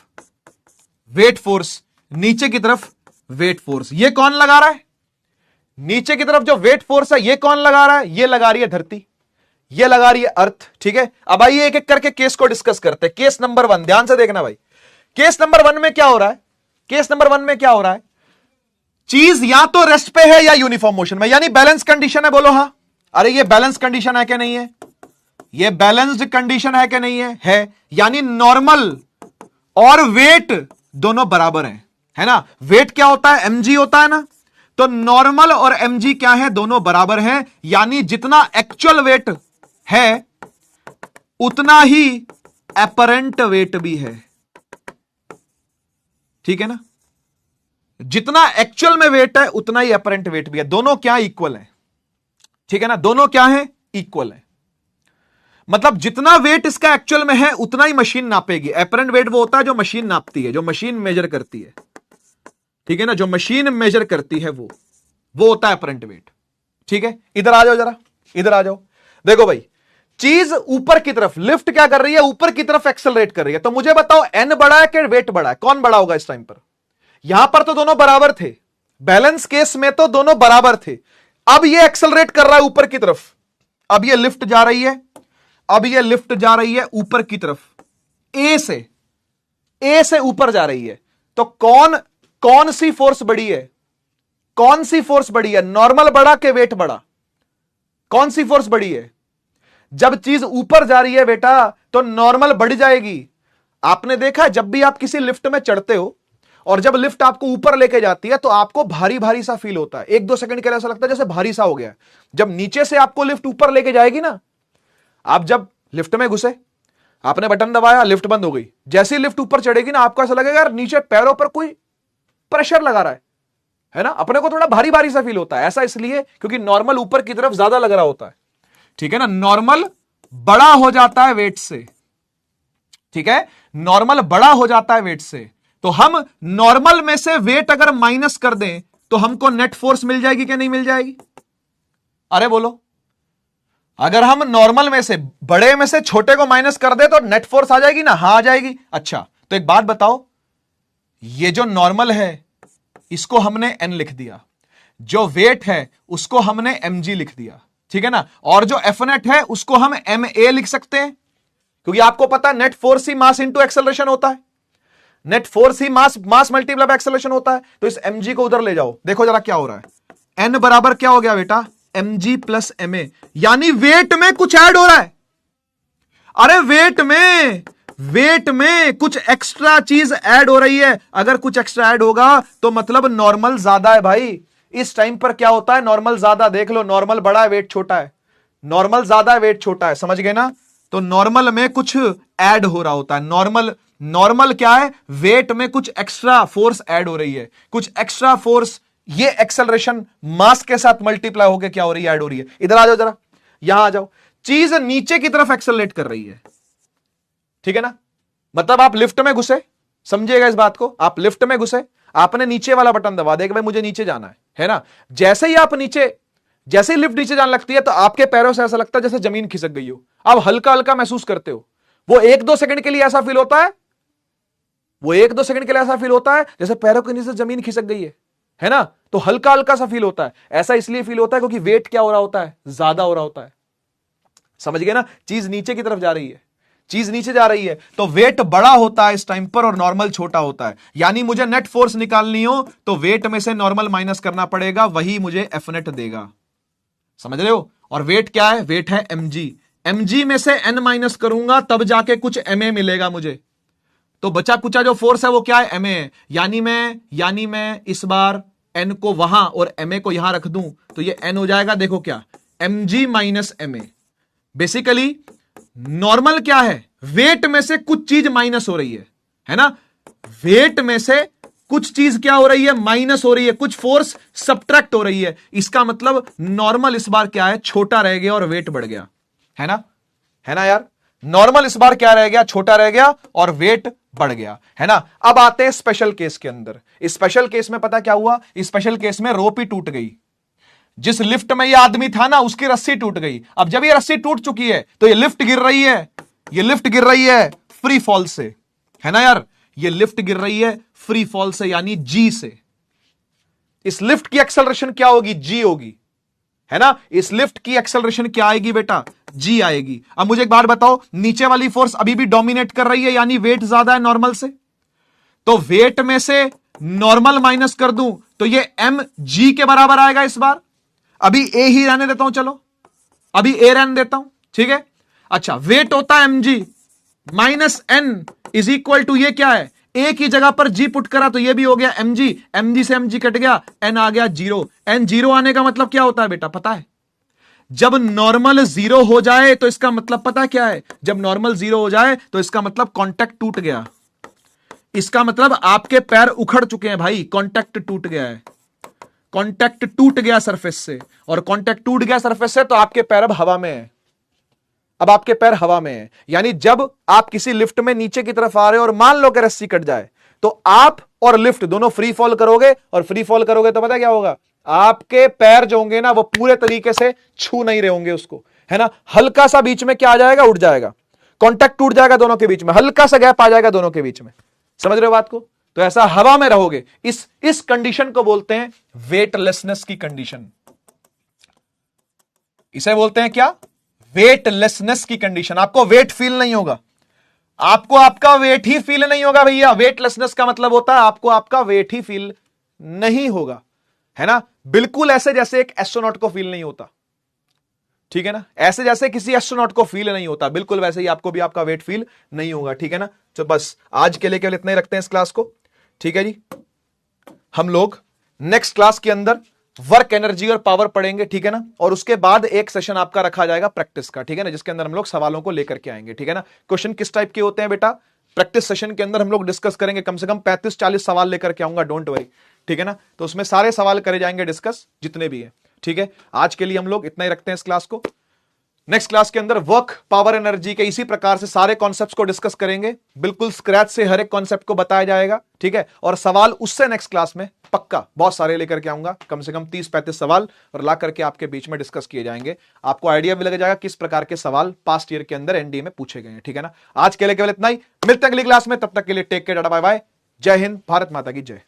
वेट फोर्स, नीचे की तरफ वेट फोर्स। ये कौन लगा रहा है? नीचे की तरफ जो वेट फोर्स है ये कौन लगा रहा है? ये लगा रही है धरती, ये लगा रही है अर्थ। ठीक है, अब आइए एक एक करके केस को डिस्कस करते हैं। केस नंबर 1, ध्यान से देखना भाई। केस नंबर 1 में क्या हो रहा है? केस नंबर 1 में क्या हो रहा है? चीज या तो रेस्ट पे है या यूनिफॉर्म मोशन में, यानी बैलेंस कंडीशन है। बोलो हाँ। अरे ये बैलेंस कंडीशन है कि नहीं है? ये बैलेंस्ड कंडीशन है कि नहीं है? है। यानी नॉर्मल और वेट दोनों बराबर हैं, है ना। वेट क्या होता है? mg होता है ना। तो नॉर्मल और mg क्या है? दोनों बराबर हैं। यानी जितना एक्चुअल वेट है उतना ही एपरेंट वेट भी है। ठीक है ना। जितना एक्चुअल में वेट है उतना ही एपरेंट वेट भी है। दोनों क्या? इक्वल है। ठीक है ना। दोनों क्या है? इक्वल है। मतलब जितना वेट इसका एक्चुअल में है उतना ही मशीन नापेगी। एपरेंट वेट वो होता है जो मशीन नापती है, जो मशीन मेजर करती है। ठीक है ना। जो मशीन मेजर करती है वो होता है एपरेंट वेट। ठीक है, इधर आ जाओ जरा, इधर आ जाओ। देखो भाई, चीज ऊपर की तरफ, लिफ्ट क्या कर रही है? ऊपर की तरफ एक्सेलरेट कर रही है। तो मुझे बताओ एन बड़ा है कि वेट बड़ा है? कौन बड़ा होगा इस टाइम पर? यहां पर तो दोनों बराबर थे, बैलेंस केस में तो दोनों बराबर थे। अब ये एक्सेलरेट कर रहा है ऊपर की तरफ, अब ये लिफ्ट जा रही है, अब ये लिफ्ट जा रही है ऊपर की तरफ, ए से ऊपर जा रही है। तो कौन सी फोर्स बड़ी है? कौन सी फोर्स बड़ी है? नॉर्मल बड़ा के वेट बड़ा? कौन सी फोर्स बड़ी है? जब चीज ऊपर जा रही है बेटा तो नॉर्मल बढ़ जाएगी। आपने देखा जब भी आप किसी लिफ्ट में चढ़ते हो और जब लिफ्ट आपको ऊपर लेके जाती है तो आपको भारी भारी सा फील होता है, 1-2 सेकंड के लिए ऐसा लगता है जैसे भारी सा हो गया है। जब नीचे से आपको लिफ्ट ऊपर लेके जाएगी ना, आप जब लिफ्ट में घुसे, आपने बटन दबाया, लिफ्ट बंद हो गई, जैसे ही लिफ्ट ऊपर चढ़ेगी ना, आपको ऐसा लगेगा यार नीचे पैरों पर कोई प्रेशर लगा रहा है ना, अपने को थोड़ा भारी भारी सा फील होता है। ऐसा इसलिए क्योंकि नॉर्मल ऊपर की तरफ ज्यादा लग रहा होता है, ठीक है ना। नॉर्मल बड़ा हो जाता है वेट से, ठीक है, नॉर्मल बड़ा हो जाता है वेट से। तो हम नॉर्मल में से वेट अगर माइनस कर दें तो हमको नेट फोर्स मिल जाएगी कि नहीं मिल जाएगी? अरे बोलो, अगर हम नॉर्मल में से, बड़े में से छोटे को माइनस कर दे तो नेट फोर्स आ जाएगी ना? हाँ आ जाएगी। अच्छा तो एक बात बताओ, ये जो नॉर्मल है इसको हमने n लिख दिया, जो वेट है उसको हमने mg लिख दिया, ठीक है ना, और जो एफ नेट है उसको हम ma लिख सकते हैं, क्योंकि आपको पता है नेट फोर्स ही मास इंटू एक्सेलरेशन होता है, नेट फोर्स ही मास मल्टीप्लाई एक्सेलरेशन होता है। तो इस mg को उधर ले जाओ, देखो जरा क्या हो रहा है। n बराबर क्या हो गया बेटा? mg प्लस ma, यानी वेट में कुछ ऐड हो रहा है। अरे वेट में कुछ एक्स्ट्रा चीज ऐड हो रही है। अगर कुछ एक्स्ट्रा ऐड होगा तो मतलब नॉर्मल ज्यादा है भाई। इस टाइम पर क्या होता है, नॉर्मल ज्यादा, देख लो, नॉर्मल बड़ा है वेट छोटा है, नॉर्मल ज्यादा है वेट छोटा है, समझ गए ना। तो नॉर्मल में कुछ ऐड हो रहा होता है। नॉर्मल क्या है? वेट में कुछ एक्स्ट्रा फोर्स ऐड हो रही है, कुछ एक्स्ट्रा फोर्स, ये एक्सेलरेशन मास के साथ मल्टीप्लाई होकर क्या हो रही है? ऐड हो रही है। इधर आ जाओ जरा, यहां आ जाओ, चीज नीचे की तरफ एक्सेलरेट कर रही है, ठीक है ना। मतलब आप लिफ्ट में घुसे, समझिएगा इस बात को, आप लिफ्ट में घुसे, आपने नीचे वाला बटन दबा दिया कि भाई मुझे नीचे जाना है ना। जैसे ही आप नीचे, जैसे ही लिफ्ट नीचे जाने लगती है तो आपके पैरों से ऐसा लगता है जैसे जमीन खिसक गई हो, आप हल्का हल्का महसूस करते हो। वो 1-2 सेकंड के लिए ऐसा फील होता है, वो 1-2 सेकंड के लिए ऐसा फील होता है जैसे पैरों के नीचे जमीन खिसक गई है ना। तो हल्का हल्का सा फील होता है। ऐसा इसलिए फील होता है क्योंकि वेट क्या हो रहा होता है? ज्यादा हो रहा होता है, समझ गए ना। चीज नीचे की तरफ जा रही है, चीज नीचे जा रही है, तो वेट बड़ा होता है इस टाइम पर और नॉर्मल छोटा होता है। यानी मुझे नेट फोर्स निकालनी हो तो वेट में से नॉर्मल माइनस करना पड़ेगा, वही मुझे एफ नेट देगा, समझ रहे हो। और वेट क्या है? वेट है mg में से n माइनस करूंगा तब जाके कुछ ma मिलेगा मुझे। तो बचा कुचा जो फोर्स है वो क्या है? ma है। यानी मैं इस बार n को वहां और ma को यहां रख दूं तो ये n हो जाएगा, देखो क्या, mg minus ma। Basically normal क्या है? वेट में से कुछ चीज माइनस हो रही है ना। वेट में से कुछ चीज क्या हो रही है? माइनस हो रही है, कुछ फोर्स सबट्रैक्ट हो रही है। इसका मतलब नॉर्मल इस बार क्या है? छोटा रह गया और वेट बढ़ गया, है ना यार। नॉर्मल इस बार क्या रह गया? छोटा रह गया और वेट बढ़ गया, है ना। अब आते हैं स्पेशल केस के अंदर। इस स्पेशल केस में पता क्या हुआ? इस स्पेशल केस में रोप ही टूट गई। जिस लिफ्ट में ये आदमी था ना, उसकी रस्सी टूट गई। अब जब ये रस्सी टूट चुकी है तो ये लिफ्ट गिर रही है, ये लिफ्ट गिर रही है फ्री फॉल से, है ना यार। ये लिफ्ट गिर रही है फ्री फॉल से, यानी जी से। इस लिफ्ट की एक्सेलरेशन क्या होगी? जी होगी, है ना। इस लिफ्ट की एक्सेलरेशन क्या आएगी बेटा? जी आएगी। अब मुझे एक बात बताओ, नीचे वाली फोर्स अभी भी डोमिनेट कर रही है, यानी वेट ज्यादा है नॉर्मल से। तो वेट में से नॉर्मल माइनस कर दूं तो ये एम जी के बराबर आएगा इस बार। अभी ए ही रहने देता हूं, चलो अभी ए रहने देता हूं, ठीक है। अच्छा, वेट होता है m g minus n is equal to, ये क्या है? ए की जगह पर जी पुट करा तो ये भी हो गया एम जी से एम जी कट गया, एन आ गया 0। एन 0 आने का मतलब क्या होता है बेटा? पता है? जब नॉर्मल 0 हो जाए तो इसका मतलब पता क्या है? जब नॉर्मल 0 हो जाए तो इसका मतलब कांटेक्ट टूट गया। इसका मतलब आपके पैर उखड़ चुके हैं भाई, कांटेक्ट टूट गया है। कांटेक्ट टूट गया सरफेस से, और कांटेक्ट टूट गया सरफेस से तो आपके पैर अब हवा में है। अब आपके पैर हवा में है, यानी जब आप किसी लिफ्ट में नीचे की तरफ आ रहे हो और मान लो कि रस्सी कट जाए तो आप और लिफ्ट दोनों फ्री फॉल करोगे, और फ्री फॉल करोगे तो पता क्या होगा? आपके पैर जो होंगे ना वो पूरे तरीके से छू नहीं रहे होंगे उसको, है ना। हल्का सा बीच में क्या आ जाएगा? उठ जाएगा, कांटेक्ट टूट जाएगा दोनों के बीच में, हल्का सा गैप आ जाएगा दोनों के बीच में, समझ रहे हो बात को। तो ऐसा हवा में रहोगे। इस कंडीशन को बोलते हैं वेटलेसनेस की कंडीशन। इसे बोलते हैं क्या? वेटलेसनेस की कंडीशन। आपको वेट फील नहीं होगा, आपको आपका वेट ही फील नहीं होगा भैया। वेटलेसनेस का मतलब होता है आपको आपका वेट ही फील नहीं होगा, है ना। बिल्कुल ऐसे जैसे एक एस्ट्रोनॉट को फील नहीं होता, ठीक है ना। ऐसे जैसे किसी एस्ट्रोनॉट को फील नहीं होता, बिल्कुल वैसे ही आपको भी आपका वेट फील नहीं होगा, ठीक है ना। तो बस आज के लिए केवल इतना ही रखते हैं इस क्लास को, ठीक है जी। हम लोग नेक्स्ट क्लास के अंदर वर्क एनर्जी और पावर पढ़ेंगे, ठीक है ना। और उसके बाद एक सेशन आपका रखा जाएगा प्रैक्टिस का, ठीक है ना, जिसके अंदर हम लोग सवालों को लेकर के आएंगे, ठीक है ना। क्वेश्चन किस टाइप के होते हैं बेटा, प्रैक्टिस सेशन के अंदर हम लोग डिस्कस करेंगे, कम से कम 35-40 सवाल लेकर के आऊंगा, डोंट वरी, ठीक है ना। तो उसमें सारे सवाल करे जाएंगे डिस्कस, जितने भी है, ठीक है। आज के लिए हम लोग इतना ही रखते हैं इस क्लास को। नेक्स्ट क्लास के अंदर वर्क, पावर, एनर्जी के इसी प्रकार से सारे कॉन्सेप्ट्स को डिस्कस करेंगे, बिल्कुल स्क्रैच से हर एक कॉन्सेप्ट को बताया जाएगा, ठीक है। और सवाल उससे नेक्स्ट क्लास में पक्का बहुत सारे लेकर के आऊंगा, कम से कम 30-35 सवाल, और ला करके आपके बीच में डिस्कस किए जाएंगे। आपको आइडिया भी लग जाएगा किस प्रकार के सवाल पास्ट ईयर के अंदर एनडीए में पूछे गए हैं, ठीक है ना। आज के लिए केवल इतना ही, मिलते हैं अगली क्लास में, तब तक के लिए take care, tata bye bye, जय हिंद, भारत माता की जय।